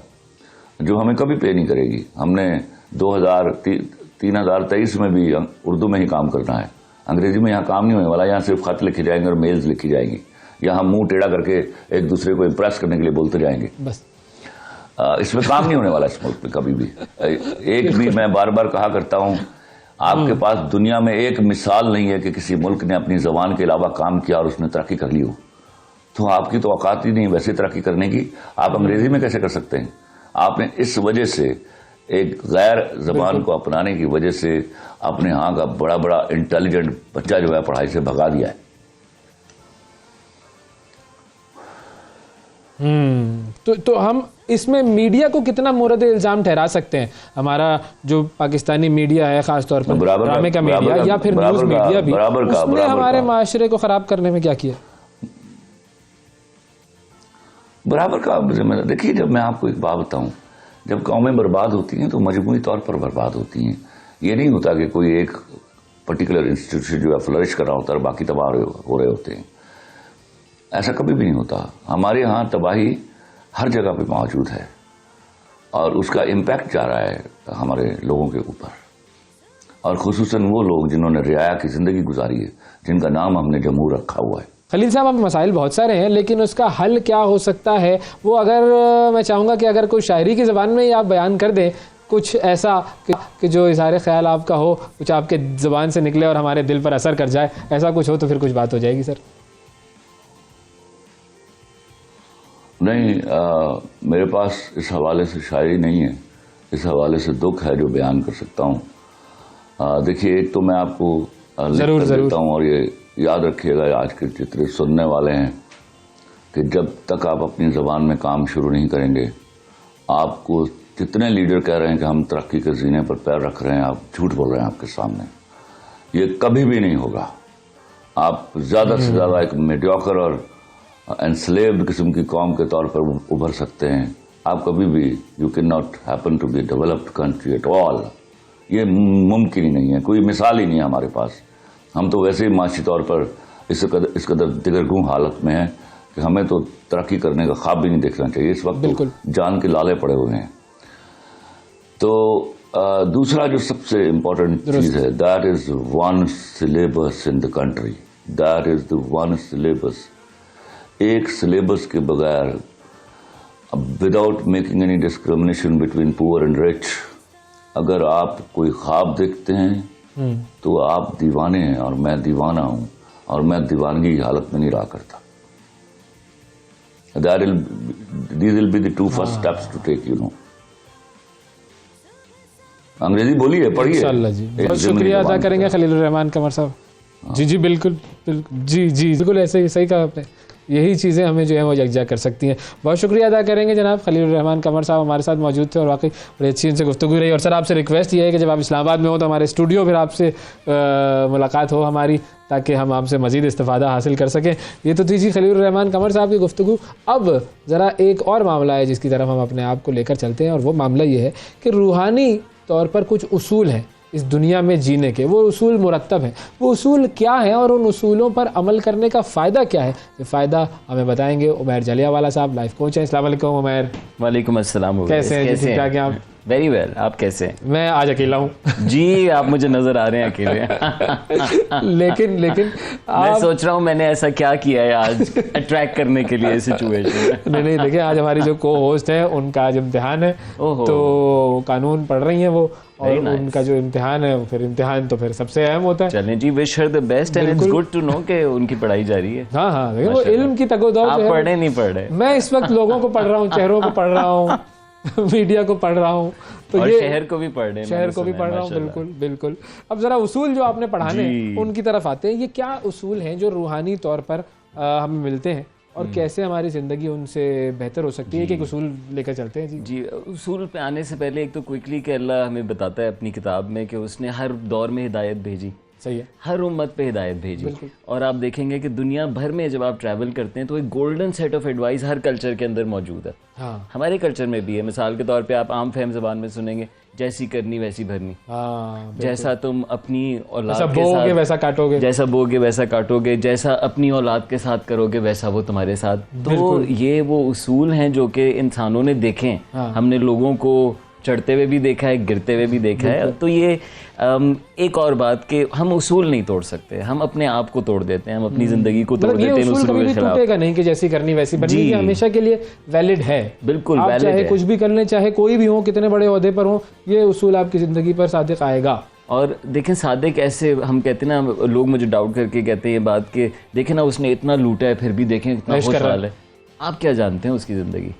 जो हमें कभी पे नहीं करेगी। हमने 2023 में भी उर्दू में ही काम करना है, अंग्रेजी में यहाँ काम नहीं होने वाला। यहाँ सिर्फ खत लिखे जाएंगे और मेल्स लिखी जाएंगी, यहाँ मुंह टेढ़ा करके एक दूसरे को इम्प्रेस करने के लिए बोलते जाएंगे, बस। इसमें काम नहीं होने वाला इस मुल्क में कभी भी। एक भी, मैं बार बार कहा करता हूँ, आपके पास दुनिया में एक मिसाल नहीं है कि किसी मुल्क ने अपनी जबान के अलावा काम किया और उसने तरक्की कर ली हो। तो आपकी तो औकात ही नहीं वैसे तरक्की करने की, आप अंग्रेजी में कैसे कर सकते हैं? आपने इस वजह से, एक गैर जबान को अपनाने की वजह से, अपने यहाँ का बड़ा बड़ा इंटेलिजेंट बच्चा जो है पढ़ाई से भगा दिया है। तो हम इसमें मीडिया को कितना मोरद इल्जाम ठहरा सकते हैं? हमारा जो पाकिस्तानी मीडिया है, खासतौर पर ड्रामे का मीडिया या फिर न्यूज मीडिया भी, उसने हमारे माशरे को खराब करने में क्या किया? बराबर का जिम्मेदार। देखिए, जब मैं आपको एक बात बताऊं, जब कौमें बर्बाद होती हैं तो मजमूई तौर पर बर्बाद होती हैं। ये नहीं होता कि कोई एक पर्टिकुलर इंस्टीट्यूशन जो है फ्लरिश कर रहा होता है और बाकी तबाह हो रहे होते हैं। ऐसा कभी भी नहीं होता। हमारे यहाँ तबाही हर जगह पे मौजूद है और उसका इम्पैक्ट जा रहा है हमारे लोगों के ऊपर, और खुसूसन वो लोग जिन्होंने रियाया की जिंदगी गुजारी है, जिनका नाम हमने जमहूर रखा हुआ है। खलील साहब, अब मसाइल बहुत सारे हैं, लेकिन उसका हल क्या हो सकता है वो अगर मैं चाहूँगा कि अगर कोई शायरी की ज़बान में ही आप बयान कर दें कुछ ऐसा कि जो इज़हार ख्याल आपका हो, कुछ आपके ज़बान से निकले और हमारे दिल पर असर कर जाए, ऐसा कुछ हो तो फिर कुछ बात हो जाएगी सर। नहीं, मेरे पास इस हवाले से शायरी नहीं है, इस हवाले से दुख है जो बयान कर सकता हूँ। देखिए, एक तो मैं आपको जरूर देता हूँ, और ये याद रखिएगा आज के जितने सुनने वाले हैं, कि जब तक आप अपनी ज़बान में काम शुरू नहीं करेंगे, आपको जितने लीडर कह रहे हैं कि हम तरक्की के जीने पर पैर रख रहे हैं, आप झूठ बोल रहे हैं आपके सामने। ये कभी भी नहीं होगा। आप ज़्यादा से ज़्यादा एक मीडियोकर और एनस्लेव्ड किस्म की कौम के तौर पर उभर सकते हैं। आप कभी भी, you can not happen to be developed country at all. ये मुमकिन ही नहीं है, कोई मिसाल ही नहीं है हमारे पास। हम तो वैसे ही माशी तौर पर इस कदर दिगरगूं हालत में है कि हमें तो तरक्की करने का ख्वाब भी नहीं देखना चाहिए। इस वक्त तो जान के लाले पड़े हुए हैं। तो दूसरा जो सबसे इम्पोर्टेंट चीज़ है, that is one syllabus in the country, that is the one syllabus. एक सिलेबस के बगैर, without making any discrimination between poor and rich, अगर आप कोई ख्वाब देखते हैं तो आप दीवाने हैं और मैं दीवाना हूं, और मैं दीवानगी की हालत में नहीं रहा करता। These will be the two first steps to take, you know. अंग्रेजी बोलिए, पढ़िए। इंशाअल्लाह जी, बहुत शुक्रिया अदा करेंगे खलीलुर रहमान कमर साहब। जी जी बिल्कुल बिल्कुल, जी जी बिल्कुल, ऐसे ही सही कहा आपने। यही चीज़ें हमें जो है वो यकजा कर सकती हैं। बहुत शुक्रिया अदा करेंगे जनाब खलीलुर रहमान कमर साहब हमारे साथ मौजूद थे और वाकई बड़ी अच्छी उनसे गुफ्तगू रही। और सर, आपसे रिक्वेस्ट ये है कि जब आप इस्लामाबाद में हो तो हमारे स्टूडियो फिर आपसे मुलाकात हो हमारी, ताकि हम आपसे मज़ीद इस्तिफ़ादा हासिल कर सकें। ये तो थी जी खलीलुर रहमान कमर साहब की गुफ्तगू। अब ज़रा एक और मामला है जिसकी तरफ हम अपने आप को लेकर चलते हैं, और वो मामला ये है कि रूहानी तौर पर कुछ उसूल हैं इस दुनिया में जीने के। वो उसूल मुरत्तब हैं। वो उसूल क्या हैं और उन उसूलों पर अमल करने का फ़ायदा क्या है, ये फ़ायदा हमें बताएंगे उमैर जलियावाला साहब, लाइफ कोच हैं। अस्सलाम वालेकुम उमैर। वालेकुम अस्सलाम। कैसे हैं? कैसे हैं आप? वेरी वेल, आप कैसे हैं? मैं आज अकेला हूँ जी, आप मुझे नजर आ रहे हैं अकेले। लेकिन मैं सोच रहा हूँ मैंने ऐसा क्या किया है आज अट्रैक्ट करने के लिए सिचुएशन। नहीं, देखिए आज हमारी जो को होस्ट है उनका आज इम्तिहान है, तो कानून पढ़ रही हैं वो, और उनका जो इम्तिहान है, फिर इम्तिहान तो फिर सबसे अहम होता है। चलें जी, wish her the best and it's good to know कि उनकी पढ़ाई जारी है। हाँ, देखिए वो इल्म की तगोदौड़। आप पढ़े नहीं पढ़ रहे? मैं इस वक्त लोगों को पढ़ रहा हूँ, चेहरों को पढ़ रहा हूँ, मीडिया को पढ़ रहा हूँ, तो और ये शहर को भी पढ़ रहे हैं, शहर को भी पढ़ रहा हूँ। बिल्कुल बिल्कुल। अब जरा उसूल जो आपने पढ़ाने उनकी तरफ आते हैं। ये क्या उसूल हैं जो रूहानी तौर पर हमें मिलते हैं और कैसे हमारी ज़िंदगी उनसे बेहतर हो सकती है? कि उसूल लेकर चलते हैं जी। उसूल पे आने से पहले एक तो क्विकली कि अल्लाह हमें बताता है अपनी किताब में कि उसने हर दौर में हिदायत भेजी, सही है। हर उम्मत पे हिदायत भेजी। और आप देखेंगे कि दुनिया भर में जब आप ट्रैवल करते हैं तो एक golden set of advice her culture के अंदर मौजूद है। हाँ। हमारे कल्चर में भी है। मिसाल के तौर पे आप आम फहम ज़बान में सुनेंगे, जैसी करनी वैसी भरनी। हाँ, जैसा तुम अपनी औलाद जैसा के बोओगे साथ वैसा काटोगे, जैसा बोगे वैसा काटोगे, जैसा अपनी औलाद के साथ करोगे वैसा वो तुम्हारे साथ। तो ये वो उसूल हैं जो कि इंसानों ने देखे हैं। हाँ। हमने लोगों को चढ़ते हुए भी देखा है, गिरते हुए भी देखा है। तो ये एक और बात कि हम उसूल नहीं तोड़ सकते, हम अपने आप को तोड़ देते हैं, हम अपनी जिंदगी को तोड़ देते हैं उसूल उसूलों कभी के भी खिलाफ। टूटेगा नहीं कि जैसी करनी वैसी बननी, ये हमेशा के लिए वैलिड है। बिल्कुल आप वैलिड चाहे है। कुछ भी कर लें, चाहे कोई भी हो, कितने बड़े ओहदे पर हो, ये उसूल आपकी जिंदगी पर सादिक आएगा। और देखें सादिक ऐसे हम कहते हैं ना, लोग मुझे डाउट करके कहते हैं ये बात कि देखें ना उसने इतना लूटा है फिर भी देखें इतना खुशहाल है। आप क्या जानते हैं उसकी ज़िंदगी?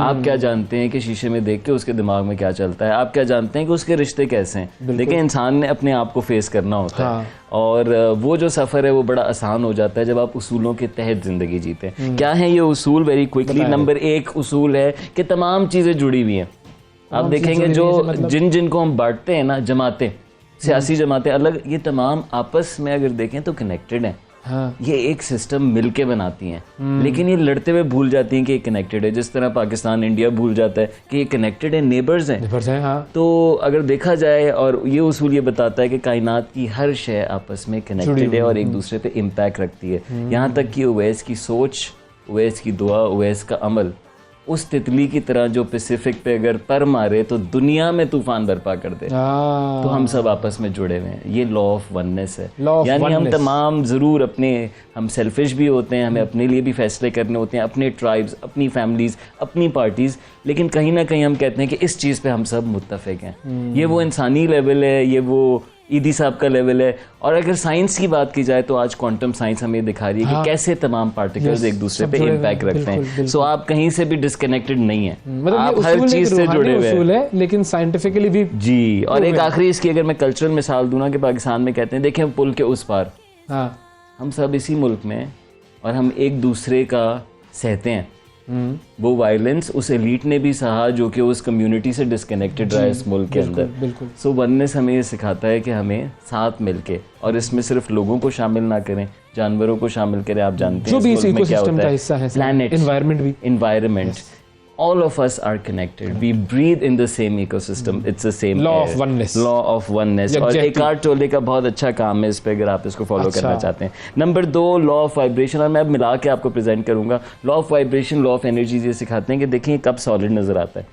आप क्या जानते हैं कि शीशे में देख के उसके दिमाग में क्या चलता है? आप क्या जानते हैं कि उसके रिश्ते कैसे हैं? देखिए इंसान ने अपने आप को फेस करना होता है और वो जो सफ़र है वो बड़ा आसान हो जाता है जब आप उसूलों के तहत ज़िंदगी जीते हैं। क्या है ये उसूल? वेरी क्विकली, नंबर 1 उसूल है कि तमाम चीज़ें जुड़ी हुई हैं। आप देखेंगे जो जिन जिनको हम बांटते हैं ना, जमातें, सियासी जमातें अलग, ये तमाम आपस में अगर देखें तो कनेक्टेड हैं। हाँ। ये एक सिस्टम मिलके बनाती हैं, लेकिन ये लड़ते हुए भूल जाती हैं कि ये कनेक्टेड है। जिस तरह पाकिस्तान इंडिया भूल जाता है कि ये कनेक्टेड है, नेबर्स हैं। हाँ। तो अगर देखा जाए, और ये उसूल ये बताता है कि कायनात की हर शय आपस में कनेक्टेड है और एक दूसरे पे इम्पैक्ट रखती है। यहाँ तक कि उवैस की सोच, उवैस की दुआ, उवैस का अमल उस तितली की तरह जो पैसिफिक पे अगर पर मारे तो दुनिया में तूफान बर्पा कर दे। तो हम सब आपस में जुड़े हुए हैं। ये लॉ ऑफ वननेस है। यानी हम तमाम ज़रूर अपने, हम सेल्फिश भी होते हैं, हमें अपने लिए भी फैसले करने होते हैं, अपने ट्राइब्स, अपनी फैमिलीज़, अपनी पार्टीज़, लेकिन कहीं ना कहीं हम कहते हैं कि इस चीज़ पे हम सब मुत्तफिक हैं। ये वो इंसानी लेवल है, ये वो ईदी साहब का लेवल है। और अगर साइंस की बात की जाए तो आज क्वांटम साइंस हमें दिखा रही है कि कैसे तमाम पार्टिकल्स एक दूसरे पे इम्पैक्ट रखते हैं। सो आप कहीं से भी डिस्कनेक्टेड नहीं है, आप हर चीज से जुड़े हुए हैं, लेकिन साइंटिफिकली भी। जी। और एक आखिरी इसकी अगर मैं कल्चरल मिसाल दूं ना कि पाकिस्तान में कहते हैं देखें पुल के उस पार, हम सब इसी मुल्क में और हम एक दूसरे का सहते हैं। वो वायलेंस उस एलीट ने भी सहा जो कि उस कम्युनिटी से डिस्कनेक्टेड रहा है इस मुल्क के अंदर। सो वननेस हमें ये सिखाता है कि हमें साथ मिलके, और इसमें सिर्फ लोगों को शामिल ना करें, जानवरों को शामिल करें। आप जानते हैं जो भी इस इकोसिस्टम का हिस्सा है, प्लैनेट, एनवायरनमेंट भी, environment, all of us are connected. We breathe in the same ecosystem. It's the same law air. of oneness. Law of oneness. और एक आर्ट टोले का बहुत अच्छा काम है इस पे, अगर आप इसको फॉलो करना चाहते हैं। नंबर 2 लॉ ऑफ वाइब्रेशन, और मैं अब मिला के आपको प्रेजेंट करूंगा। Law of vibration, law of energy ये सिखाते हैं कि देखिए कब सॉलिड नजर आता है,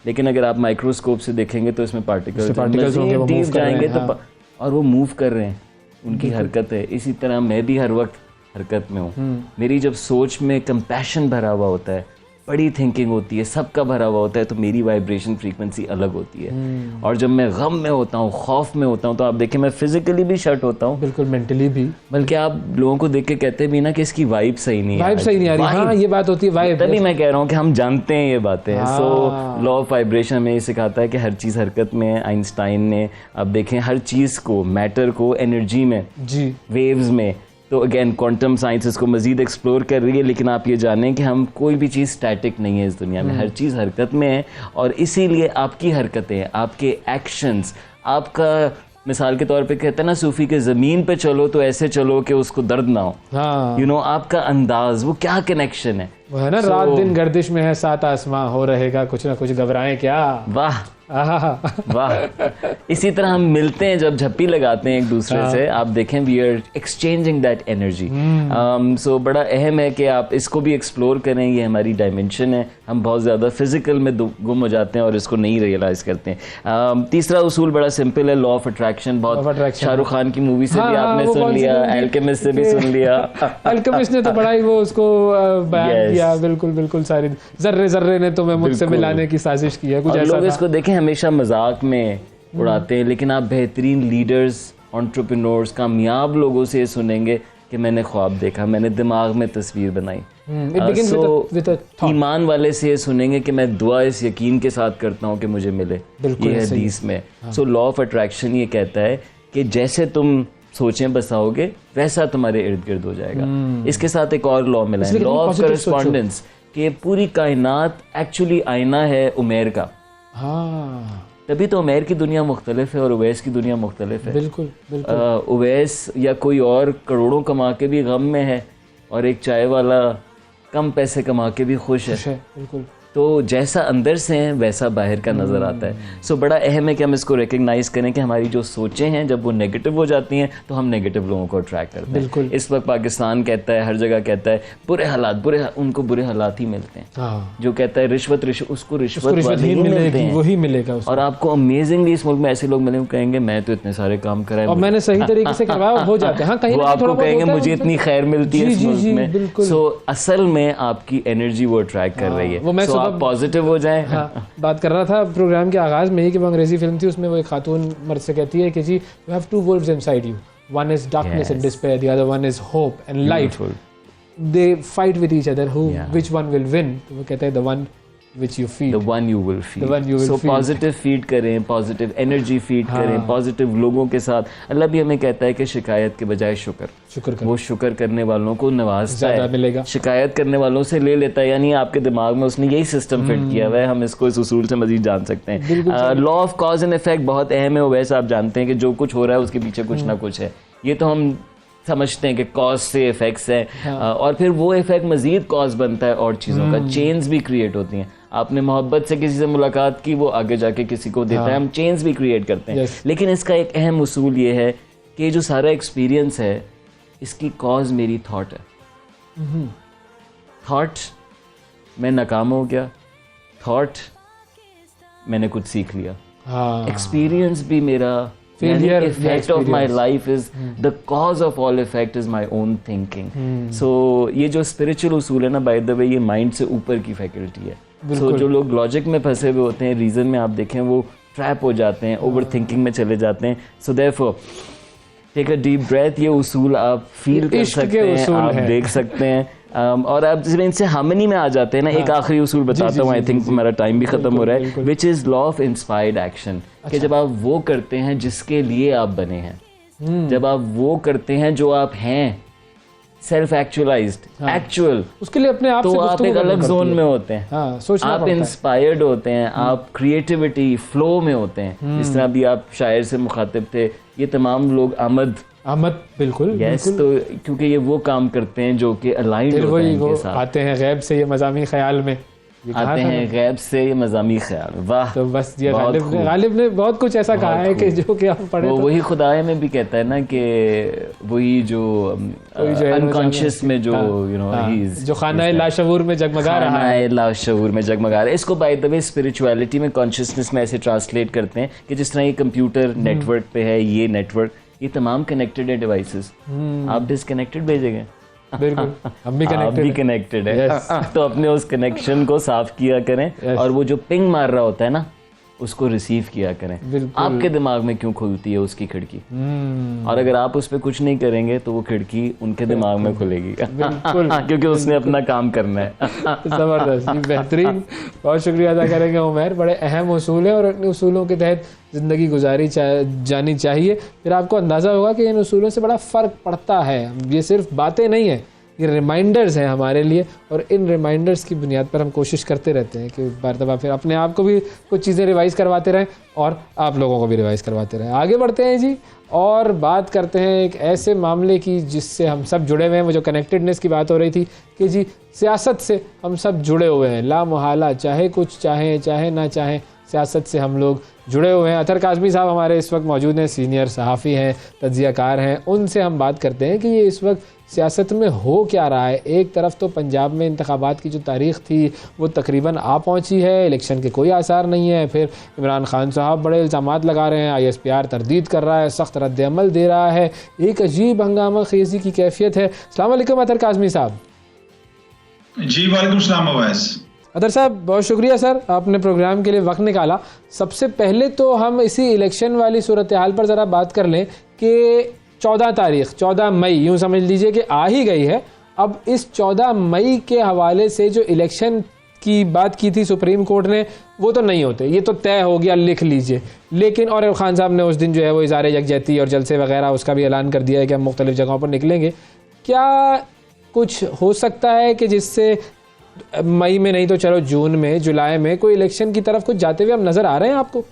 लेकिन अगर आप माइक्रोस्कोप से देखेंगे तो इसमें पार्टिकल्स डीप जाएंगे तो और वो मूव कर रहे हैं, उनकी हरकत है। इसी तरह मैं भी हर वक्त हरकत में हूँ। मेरी जब सोच में कंपैशन भरा हुआ होता है, बड़ी थिंकिंग होती है, सबका भरा हुआ होता है, तो मेरी वाइब्रेशन फ्रीक्वेंसी अलग होती है। और जब मैं गम में होता हूँ, खौफ में होता हूँ, तो आप देखें मैं फिजिकली भी शट होता हूँ, बिल्कुल मेंटली भी। बल्कि आप लोगों को देख के कहते भी ना कि इसकी वाइब सही नहीं है, वाइब सही नहीं आ रही। हाँ, ये बात होती है वाइब। तभी मैं कह रहा हूँ कि हम जानते हैं ये बातें। सो लॉ ऑफ वाइब्रेशन हमें ये सिखाता है कि हर चीज़ हरकत में है। आइंस्टाइन ने, आप देखें हर चीज़ को, मैटर को एनर्जी में, जी, वेव्स में। तो अगेन क्वांटम साइंस इसको मजीद एक्सप्लोर कर रही है, लेकिन आप ये जानें कि हम कोई भी चीज़ स्टैटिक नहीं है इस दुनिया में, हर चीज़ हरकत में है। और इसीलिए आपकी हरकतें, आपके एक्शंस, आपका, मिसाल के तौर पे कहते हैं ना सूफी के ज़मीन पे चलो तो ऐसे चलो कि उसको दर्द ना हो। यू नो, आपका अंदाज, वो क्या कनेक्शन है, वो है ना, रात दिन गर्दिश में है, सात आसमां हो रहेगा, कुछ ना कुछ घबराएं क्या। वाह वाह। इसी तरह हम मिलते हैं जब झप्पी लगाते हैं एक दूसरे से, आप देखें we are exchanging that energy. So बड़ा अहम है कि आप इसको भी एक्सप्लोर करें। ये हमारी डायमेंशन है, हम बहुत ज़्यादा फिजिकल में गुम हो जाते हैं और इसको नहीं रियलाइज करते हैं। तीसरा उसूल बड़ा सिंपल है, लॉ ऑफ अट्रैक्शन। बहुत शाहरुख खान की मूवी से भी आपने सुन लिया, अल्केमिस्ट से भी सुन लिया। अल्केमिस्ट ने तो बड़ा ही वो उसको बयान किया। बिल्कुल बिल्कुल, सारी जर्रे जर्रे ने तुम्हें मुझसे मिलाने की साजिश की है, कुछ ऐसा। लोग इसको देखें हमेशा मजाक में उड़ाते हैं, लेकिन आप बेहतरीन लीडर्स, एंटरप्रेन्योर्स, कामयाब लोगों से सुनेंगे कि मैंने ख्वाब देखा, मैंने दिमाग में तस्वीर बनाई। ईमान वाले से सुनेंगे कि मैं दुआ इस यकीन के साथ करता हूँ कि मुझे मिले, ये हदीस में। सो लॉ ऑफ अट्रैक्शन ये कहता है कि जैसे तुम सोचें बसाओगे वैसा तुम्हारे इर्द गिर्द हो जाएगा। इसके साथ एक और लॉ मिला है, लॉ ऑफ करस्पॉन्डेंस, कि पूरी कायनात एक्चुअली आईना है उमेर का। तभी तो उमैर की दुनिया मुख्तलिफ है और उवैस की दुनिया मुख्तलिफ है। बिल्कुल बिल्कुल। उवैस या कोई और करोड़ों कमा के भी गम में है और एक चाय वाला कम पैसे कमा के भी खुश है। बिल्कुल। तो जैसा अंदर से है वैसा बाहर का नज़र आता है। सो बड़ा अहम है कि हम इसको रिकग्नाइज़ करें कि हमारी जो सोचें हैं जब वो नेगेटिव हो जाती हैं तो हम नेगेटिव लोगों को अट्रैक्ट करते हैं। बिल्कुल। इस वक्त पाकिस्तान कहता है, हर जगह कहता है बुरे हालात, उनको बुरे हालात ही मिलते हैं। जो कहता है रिश्वत उसको रिश्वत वाले ही मिलते हैं, वही मिलेगा। और आपको अमेजिंगली इस मुल्क में ऐसे लोग मिले कहेंगे मैं तो इतने सारे काम कराए और मैंने सही तरीके से करवाया, हो जाते हैं। वो आपको कहेंगे मुझे इतनी खैर मिलती है इस मुल्क में। सो असल में आपकी एनर्जी वो अट्रैक्ट कर रही है। सो आप पॉजिटिव हो जाएं। हाँ, बात कर रहा था प्रोग्राम के आगाज में ही कि वो अंग्रेजी फिल्म थी, उसमें वो एक खातून मर्द से कहती है कि जी you have two wolves inside you, one is darkness and despair, the other one is hope and light, they fight with each other, who which one will win. तो वो कहते हैं the one which you feed, the one you will feed, so positive feed करें, positive energy feed करें, positive लोगों के साथ। अल्लाह भी हमें कहता है कि शिकायत के बजाय शुक्र करें। वो शुक्र करने वालों को नवाजता है, मिलेगा। शिकायत करने वालों से ले लेता है, यानी आपके दिमाग में उसने यही सिस्टम फिट किया हुआ है। हम इसको इस उसूल से मजीद जान सकते हैं। Law of cause and effect बहुत अहम है। वैसे आप जानते हैं कि जो कुछ हो रहा है उसके पीछे कुछ ना कुछ है। ये तो हम समझते हैं कि कॉज से इफेक्ट्स है, और फिर वो इफेक्ट मजीद कॉज बनता है और चीज़ों का, चेन्स भी क्रिएट होती हैं। आपने मोहब्बत से किसी से मुलाकात की, वो आगे जाके किसी को देता है, हम चेन्स भी क्रिएट करते हैं। लेकिन इसका एक अहम उसूल ये है कि जो सारा एक्सपीरियंस है इसकी कॉज मेरी थॉट है। थॉट मैं नाकाम हो गया, थॉट मैंने कुछ सीख लिया, एक्सपीरियंस भी मेरा failure effect of my life is the cause of all effect is my own thinking. So ये जो spiritual उसूल है ना, by the way, ये mind से ऊपर की faculty है। So जो लोग logic में फंसे हुए होते हैं, reason में आप देखें वो trap हो जाते हैं, over thinking में चले जाते हैं। So therefore take a deep breath, ये उसूल आप feel कर सकते हैं, आप देख सकते हैं, और आप जब इनसे हार्मनी में आ जाते हैं ना। एक आखिरी उसूल बताता हूँ, आई थिंक हमारा टाइम भी खत्म हो रहा है, which is law of inspired action. कि जब आप वो करते हैं जिसके लिए आप बने हैं, जब आप वो करते हैं जो आप हैं, सेल्फ एक्चुअलाइज्ड, एक्चुअल, उसके लिए अपने आप तो आप एक अलग जोन में होते हैं। आप इंस्पायर्ड होते हैं, आप क्रिएटिविटी फ्लो में होते हैं। जिस तरह भी आप शायर से मुखातिब थे, ये तमाम लोग अहमद बिल्कुल यस, तो क्योंकि ये वो काम करते हैं जो कि अलाइंड होते हैं इनके साथ। आते हैं गैब से ये मज़ामी ख्याल में, आते हैं गैब से ये मज़ामी ख्याल। वाह, तो बस ये गालिब ने बहुत कुछ ऐसा कहा है कि जो कि हम पढ़े, वही खुदाए में भी कहता है ना कि वही जो अनकॉन्शियस में जो यू नो जो खाना लाशऊर में जगमगा रहा है, लाशऊर में जगमगा रहा है। इसको बाय द वे स्पिरिचुअलिटी में, कॉन्शियसनेस में ऐसे ट्रांसलेट करते हैं कि जिस तरह ये कंप्यूटर नेटवर्क पे है, ये नेटवर्क, ये तमाम कनेक्टेड है डिवाइसेस। आप डिसकनेक्टेड भेजेंगे, बिल्कुल हम भी कनेक्टेड है। तो अपने उस कनेक्शन को साफ किया करें, और वो जो पिंग मार रहा होता है ना उसको रिसीव किया करें। आपके दिमाग में क्यों खुलती है उसकी खिड़की, और अगर आप उस पर कुछ नहीं करेंगे तो वो खिड़की उनके दिमाग में खुलेगी क्योंकि उसने अपना काम करना है। जबरदस्त, बेहतरीन, बहुत शुक्रिया अदा करेंगे उमैर। बड़े अहम उसूल है और इन उसूलों के तहत ज़िंदगी गुजारी जानी चाहिए। फिर आपको अंदाज़ा होगा कि इन उसूलों से बड़ा फ़र्क पड़ता है। ये सिर्फ बातें नहीं हैं, ये रिमाइंडर्स हैं हमारे लिए, और इन रिमाइंडर्स की बुनियाद पर हम कोशिश करते रहते हैं कि बार दफ़ा फिर अपने आप को भी कुछ चीज़ें रिवाइज़ करवाते रहें और आप लोगों को भी रिवाइज़ करवाते रहें। आगे बढ़ते हैं जी, और बात करते हैं एक ऐसे मामले की जिससे हम सब जुड़े हुए हैं। वो जो कनेक्टेडनेस की बात हो रही थी कि जी सियासत से हम सब जुड़े हुए हैं, ला मुहाला, चाहे कुछ चाहें चाहे ना चाहें, सियासत से हम लोग जुड़े हुए हैं। अतर काज़मी साहब हमारे इस वक्त मौजूद हैं, सीनियर सहाफ़ी हैं, तज्ज़ियाकार हैं। उनसे हम बात करते हैं कि ये इस वक्त सियासत में हो क्या रहा है। एक तरफ तो पंजाब में इंतखाबात की जो तारीख़ थी वो तकरीबन आ पहुंची है, इलेक्शन के कोई आसार नहीं है। फिर इमरान खान साहब बड़े इल्ज़ामात लगा रहे हैं, ISPR तरदीद कर रहा है, सख्त रद्द अमल दे रहा है, एक अजीब हंगामा खेज़ी की कैफियत है। अस्सलाम वालेकुम अतर काज़मी साहब। जी वालेकुम सलाम अवैस। अतर साहब बहुत शुक्रिया सर, आपने प्रोग्राम के लिए वक्त निकाला। सबसे पहले तो हम इसी इलेक्शन वाली सूरत हाल पर ज़रा बात कर लें कि 14 तारीख़ 14 मई यूँ समझ लीजिए कि आ ही गई है। अब इस 14 मई के हवाले से जो इलेक्शन की बात की थी सुप्रीम कोर्ट ने, वो तो नहीं होते, ये तो तय हो गया, लिख लीजिए। लेकिन और खान साहब ने उस दिन जो है वो इज़ारे यकजहती और जलसे वगैरह उसका भी ऐलान कर दिया है कि हम मुख्तलिफ़ जगहों पर निकलेंगे। क्या कुछ हो सकता है कि जिससे मई में नहीं तो चलो जून में, जुलाई में कोई इलेक्शन की तरफ कुछ जाते हुए हम नज़र आ रहे हैं आपको?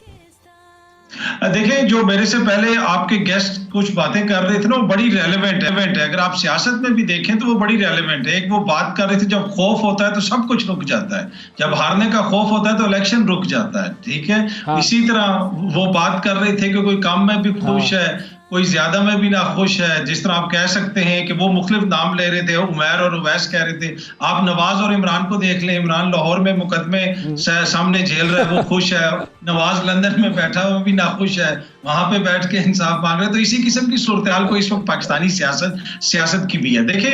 देखिए, जो मेरे से पहले आपके गेस्ट कुछ बातें कर रहे थे ना, वो बड़ी रेलेवेंट है। अगर आप सियासत में भी देखें तो वो बड़ी रेलेवेंट है। एक वो बात कर रहे थे, जब खौफ होता है तो सब कुछ रुक जाता है, जब हारने का खौफ होता है तो इलेक्शन रुक जाता है, ठीक है। हाँ। इसी तरह वो बात कर रहे थे कि कोई कम में भी खुश है, कोई ज्यादा में भी ना खुश है। जिस तरह आप कह सकते हैं कि वो मुख्तलिफ नाम ले रहे थे, उमैर और उवैस कह रहे थे। आप नवाज और इमरान को देख लें, इमरान लाहौर में मुकदमे सामने झेल रहा है, वो खुश है। नवाज लंदन में बैठा हुआ भी नाखुश है, वहां पे बैठ के इंसाफ मांग रहे हैं। तो इसी किस्म की सूरत हाल को इस वक्त पाकिस्तानी सियासत की भी है। देखिए,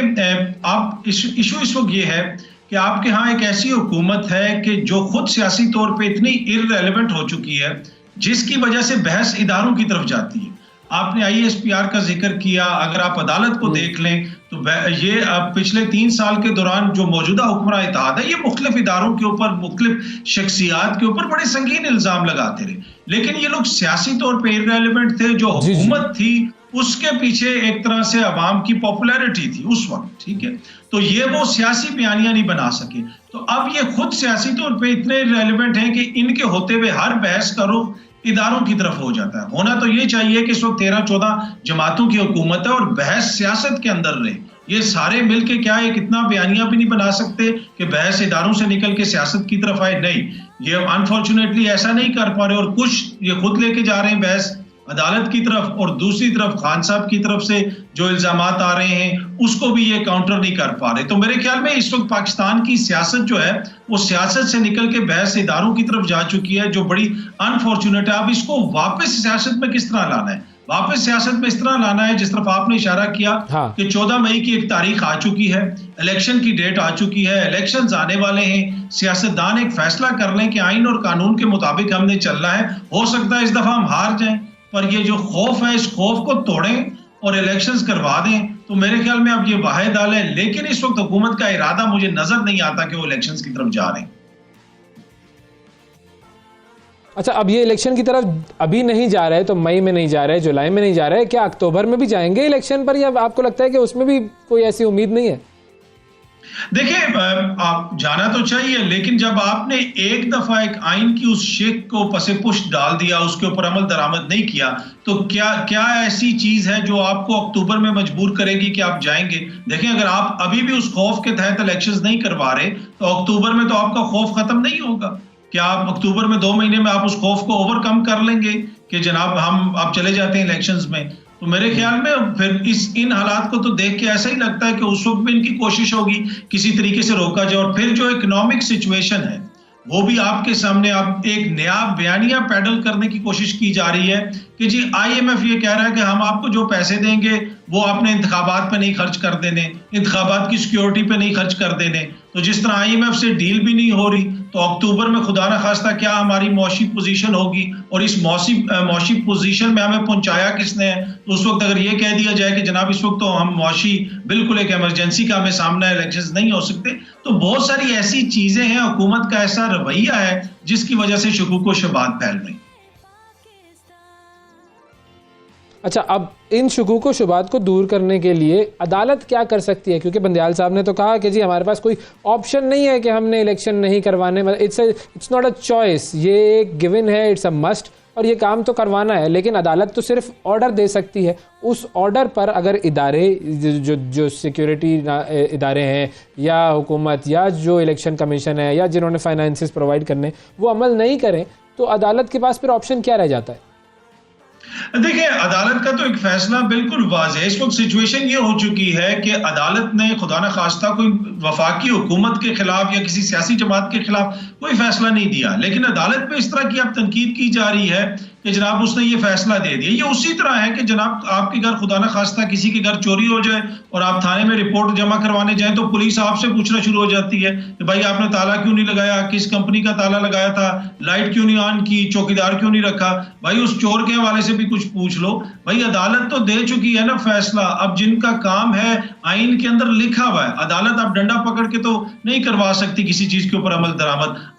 आप इशू इस वक्त ये है कि आपके यहाँ एक ऐसी हुकूमत है कि जो खुद सियासी तौर पर इतनी इररेलेवेंट हो चुकी है, जिसकी वजह से बहस इदारों की तरफ जाती है। आपने IASPR का जिक्र किया, अगर आप अदालत को देख लें तो ये पिछले 3 साल के दौरान जो मौजूदा हुक्मरान इत्तेहाद है, ये मुख्तलिफ इदारों के ऊपर, मुख्तलिफ शख्सियात के ऊपर बड़े संगीन इल्जाम लगाते रहे, लेकिन ये लोग सियासी तौर पे इररेलेवेंट थे। जो हुकूमत थी उसके पीछे एक तरह से अवाम की पॉपुलैरिटी थी उस वक्त, ठीक है। तो ये वो सियासी बयानियां नहीं बना सके। तो अब ये खुद सियासी तौर पे इतने इररेलेवेंट हैं कि इनके होते हुए हर बहस का रुख इदारों की तरफ हो जाता है। होना तो ये चाहिए कि इस वक्त 13-14 जमातों की हुकूमत है और बहस सियासत के अंदर रहे। ये सारे मिलके क्या एक इतना बयानिया भी नहीं बना सकते कि बहस इदारों से निकल के सियासत की तरफ आए। नहीं, ये अनफॉर्चुनेटली ऐसा नहीं कर पा रहे, और कुछ ये खुद लेके जा रहे हैं बहस अदालत की तरफ, और दूसरी तरफ खान साहब की तरफ से जो इल्जामात आ रहे हैं उसको भी ये काउंटर नहीं कर पा रहे। तो मेरे ख्याल में इस वक्त पाकिस्तान की सियासत जो है वो सियासत से निकल के बहस इदारों की तरफ जा चुकी है, जो बड़ी अनफॉर्चुनेट है। अब इसको वापस सियासत में किस तरह लाना है? वापस सियासत में इस तरह लाना है जिस तरफ आपने इशारा किया कि 14 मई की एक तारीख आ चुकी है, इलेक्शन की डेट आ चुकी है, इलेक्शंस आने वाले हैं, सियासतदान एक फैसला कर लें कि आइन और कानून के मुताबिक हमने चलना है। हो सकता है इस दफा हम हार जाएं, पर ये जो खौफ है इस खौफ को तोड़ें और इलेक्शंस करवा दें। तो मेरे ख्याल में अब ये वाहिद हाल है, लेकिन इस वक्त हुकूमत का इरादा मुझे नजर नहीं आता कि वो इलेक्शंस की तरफ जा रहे हैं। अच्छा, अब ये इलेक्शन की तरफ अभी नहीं जा रहे, तो मई में नहीं जा रहे, जुलाई में नहीं जा रहे, क्या अक्टूबर में भी जाएंगे इलेक्शन पर, या आपको लगता है कि उसमें भी कोई ऐसी उम्मीद नहीं है? देखिए, आप जाना तो चाहिए, लेकिन जब आपने एक दफा एक आइन की उस शेख को पसे पुष्ट डाल दिया, उसके ऊपर अमल दरामद नहीं किया, तो क्या ऐसी चीज है जो आपको अक्टूबर में मजबूर करेगी कि आप जाएंगे? देखिए, अगर आप अभी भी उस खौफ के तहत इलेक्शंस नहीं करवा रहे, तो अक्टूबर में तो आपका खौफ खत्म नहीं होगा। क्या आप अक्टूबर में 2 महीने में आप उस खौफ को ओवरकम कर लेंगे कि जनाब हम आप चले जाते हैं इलेक्शंस में? तो मेरे ख्याल में फिर इन हालात को तो देख के ऐसा ही लगता है कि उस वक्त भी इनकी कोशिश होगी किसी तरीके से रोका जाए। और फिर जो इकोनॉमिक सिचुएशन है वो भी आपके सामने, आप एक नया बयानिया पैडल करने की कोशिश की जा रही है कि जी IMF ये कह रहा है कि हम आपको जो पैसे देंगे वो आपने इंतखाबात पे नहीं खर्च कर देने, इंतखाबात की सिक्योरिटी पे नहीं खर्च कर देने। तो जिस तरह IMF से डील भी नहीं हो रही, तो अक्टूबर में खुदा न खास्ता क्या हमारी मौशी पोजीशन होगी, और इस मौशी पोजीशन में हमें पहुंचाया किसने है? तो उस वक्त अगर ये कह दिया जाए कि जनाब इस वक्त तो हम मौशी बिल्कुल एक इमरजेंसी का हमें सामना है, इलेक्शंस नहीं हो सकते, तो बहुत सारी ऐसी चीजें हैं, हुकूमत का ऐसा रवैया है जिसकी वजह से शुकूक व शुबहात फैल रही। अच्छा, अब इन शुकूक व शुबहात को दूर करने के लिए अदालत क्या कर सकती है? क्योंकि बंदियाल साहब ने तो कहा कि जी हमारे पास कोई ऑप्शन नहीं है कि हमने इलेक्शन नहीं करवाने, इट्स नॉट अ चॉइस, ये एक गिवन है, इट्स अ मस्ट, और ये काम तो करवाना है। लेकिन अदालत तो सिर्फ ऑर्डर दे सकती है। उस ऑर्डर पर अगर इदारे जो सिक्योरिटी इदारे हैं या हुकूमत या जो इलेक्शन कमीशन है या जिन्होंने फाइनेंसेस प्रोवाइड करने, वो अमल नहीं करें, तो अदालत के पास फिर ऑप्शन क्या रह जाता है? देखिए, अदालत का तो एक फैसला बिल्कुल वाज़ेह है। इस वक्त सिचुएशन ये हो चुकी है कि अदालत ने खुदा न खास्ता कोई वफाकी हुकूमत के खिलाफ या किसी सियासी जमात के खिलाफ कोई फैसला नहीं दिया, लेकिन अदालत पे इस तरह की अब तनकीद की जा रही है कि जनाब उसने ये फैसला दे दिया। ये उसी तरह है कि जनाब आपके घर खुदा न खास्ता किसी के घर चोरी हो जाए और आप थाने में रिपोर्ट जमा करवाने जाएं, तो पुलिस आपसे पूछना शुरू हो जाती है कि भाई आपने ताला क्यों नहीं लगाया, किस कंपनी का ताला लगाया था, लाइट क्यों नहीं ऑन की, चौकीदार क्यों नहीं रखा। भाई उस चोर के हवाले से भी कुछ पूछ लो। भाई अदालत तो दे चुकी है ना फैसला। अब जिनका काम है, आइन के अंदर लिखा हुआ है, अदालत अब डंडा पकड़ के तो नहीं करवा सकती किसी चीज के ऊपर अमल दरामद।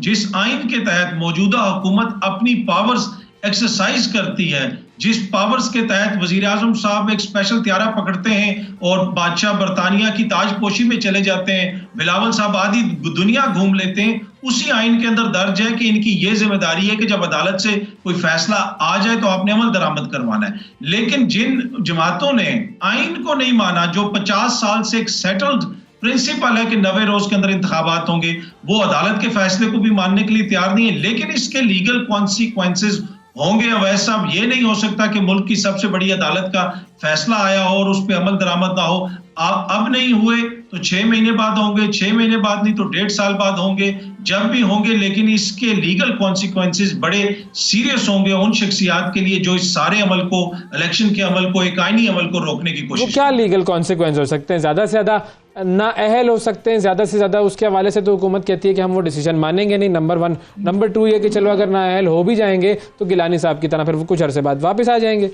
जिस आइन के तहत मौजूदा हुकूमत अपनी पावर्स एक्सरसाइज करती है, जिस पावर्स के तहत वजीर आजम साहब एक स्पेशल त्यारा पकड़ते हैं और बादशाह बरतानिया की ताजपोशी में चले जाते हैं, बिलावल साहब आदि दुनिया घूम लेते हैं, उसी आइन के अंदर दर्ज है कि इनकी ये जिम्मेदारी है कि जब अदालत से कोई फैसला आ जाए तो आपने अमल दरामद करवाना है। लेकिन जिन जमातों ने आइन को नहीं माना, जो 50 साल से एक सेटल्ड प्रिंसिपल है कि 90 रोज के अंदर इंतखाबात होंगे, वो अदालत के फैसले को भी मानने के लिए तैयार नहीं है। लेकिन इसके लीगल कॉन्सिक्वेंसेस होंगे। अवैस साहब, ये नहीं हो सकता कि मुल्क की सबसे बड़ी अदालत का फैसला आया हो और उस पर अमल दरामद ना हो। अब नहीं हुए तो 6 महीने बाद होंगे, 6 महीने बाद नहीं तो 1.5 साल बाद होंगे, जब भी होंगे, लेकिन इसके लीगल कॉन्सिक्वेंसेस बड़े सीरियस होंगे उन शख्सियात के लिए जो इस सारे अमल को, इलेक्शन के अमल को, एक आईनी अमल को रोकने की कोशिश। क्या लीगल कॉन्सिक्वेंस हो सकते हैं? ज्यादा से ज्यादा नाअहल हो सकते हैं, ज्यादा से ज्यादा उसके हवाले से तो हुकूमत कहती है कि हम वो डिसीजन मानेंगे नहीं, नंबर 1। नंबर 2 ये कि चलो अगर नाअहल हो भी जाएंगे तो गिलानी साहब की तरह फिर वो कुछ अरसे बाद वापस आ जाएंगे।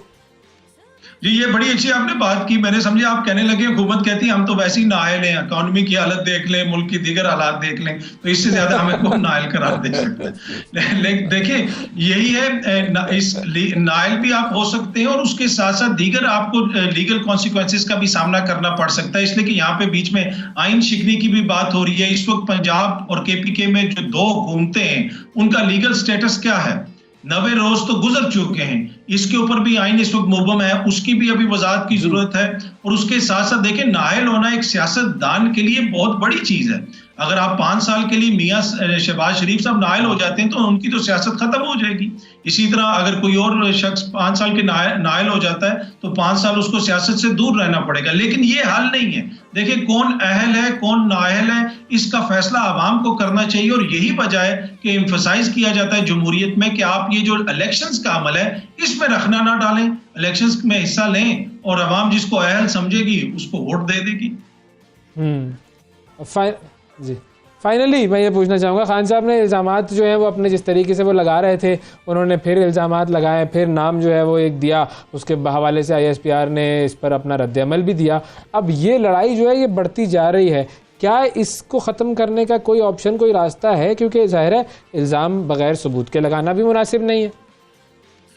जी, ये बड़ी अच्छी आपने बात की। मैंने समझा आप कहने लगे हुकूमत कहती है हम तो वैसे ही नाअहल हैं, इकोनॉमी की हालत देख लें, मुल्क की दीगर हालात देख लें, तो इससे ज्यादा हमें कौन नाअहल करार दे सकता है। लेकिन देखिए, यही है, इस नाअहल भी आप हो सकते हैं और उसके साथ साथ दीगर आपको लीगल कॉन्सिक्वेंसेस का भी सामना करना पड़ सकता है, इसलिए कि यहाँ पे बीच में आइन शिकनी की भी बात हो रही है। इस वक्त पंजाब और KPK में जो 2 हुकूमतें हैं उनका लीगल स्टेटस क्या है? 90 रोज तो गुजर चुके हैं, इसके ऊपर भी आइन इस वक्त मुबहम है, उसकी भी अभी वजाहत की जरूरत है। और उसके साथ साथ देखें, नाअहल होना एक सियासतदान के लिए बहुत बड़ी चीज है। अगर आप 5 साल के लिए मियां शहबाज शरीफ साहब नाअहल हो जाते हैं तो उनकी तो सियासत खत्म हो जाएगी। इसी तरह अगर कोई और शख्स 5 साल के नाअहल हो जाता है तो 5 साल उसको सियासत से दूर रहना पड़ेगा। लेकिन ये हल नहीं है। देखिए, कौन अहल है कौन नाअहल है, इसका फैसला आवाम को करना चाहिए। और यही वजह है कि एम्फसाइज किया जाता है जमहूरियत में कि आप ये जो इलेक्शंस का अमल है इसमें रखना ना डालें, इलेक्शंस में हिस्सा लें और आवाम जिसको अहल समझेगी उसको वोट दे देगी। जी, फाइनली मैं ये पूछना चाहूँगा, खान साहब ने इल्ज़ामात जो हैं वो अपने जिस तरीके से वो लगा रहे थे, उन्होंने फिर इल्ज़ामात लगाए, फिर नाम जो है वो एक दिया, उसके हवाले से ISPR ने इस पर अपना रद्द-ए-अमल भी दिया। अब ये लड़ाई जो है ये बढ़ती जा रही है, क्या इसको ख़त्म करने का कोई ऑप्शन, कोई रास्ता है? क्योंकि ज़ाहिर है इल्ज़ाम बग़ैर सबूत के लगाना भी मुनासिब नहीं है।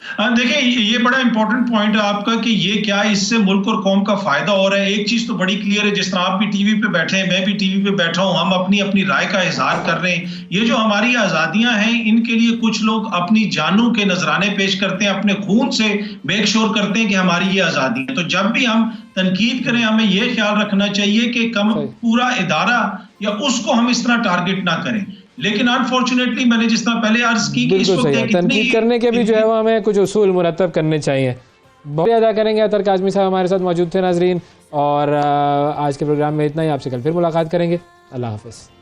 देखिए, ये बड़ा इंपॉर्टेंट पॉइंट है आपका कि ये क्या इससे मुल्क और कौम का फायदा हो रहा है। एक चीज तो बड़ी क्लियर है, जिस तरह आप भी टीवी पे बैठे हैं, मैं भी टीवी पे बैठा हूं, हम अपनी अपनी राय का इजहार कर रहे हैं। ये जो हमारी आजादियां हैं, इनके लिए कुछ लोग अपनी जानों के नजराने पेश करते हैं, अपने खून से मेक श्योर करते हैं कि हमारी ये आजादी है। तो जब भी हम तनकीद करें, हमें ये ख्याल रखना चाहिए कि पूरा इदारा या उसको हम इस तरह टारगेट ना करें। लेकिन अनफॉर्चुनेटली मैंने जिस तरह पहले अर्ज की कि इस वक्त तनकीद करने के भी जो है वो हमें कुछ उसूल मुरतब करने चाहिए। बहुत अदा करेंगे। अतर काज़मी साहब हमारे साथ मौजूद थे नाजरीन, और आज के प्रोग्राम में इतना ही। आपसे कल फिर मुलाकात करेंगे। अल्लाह हाफ़िज़।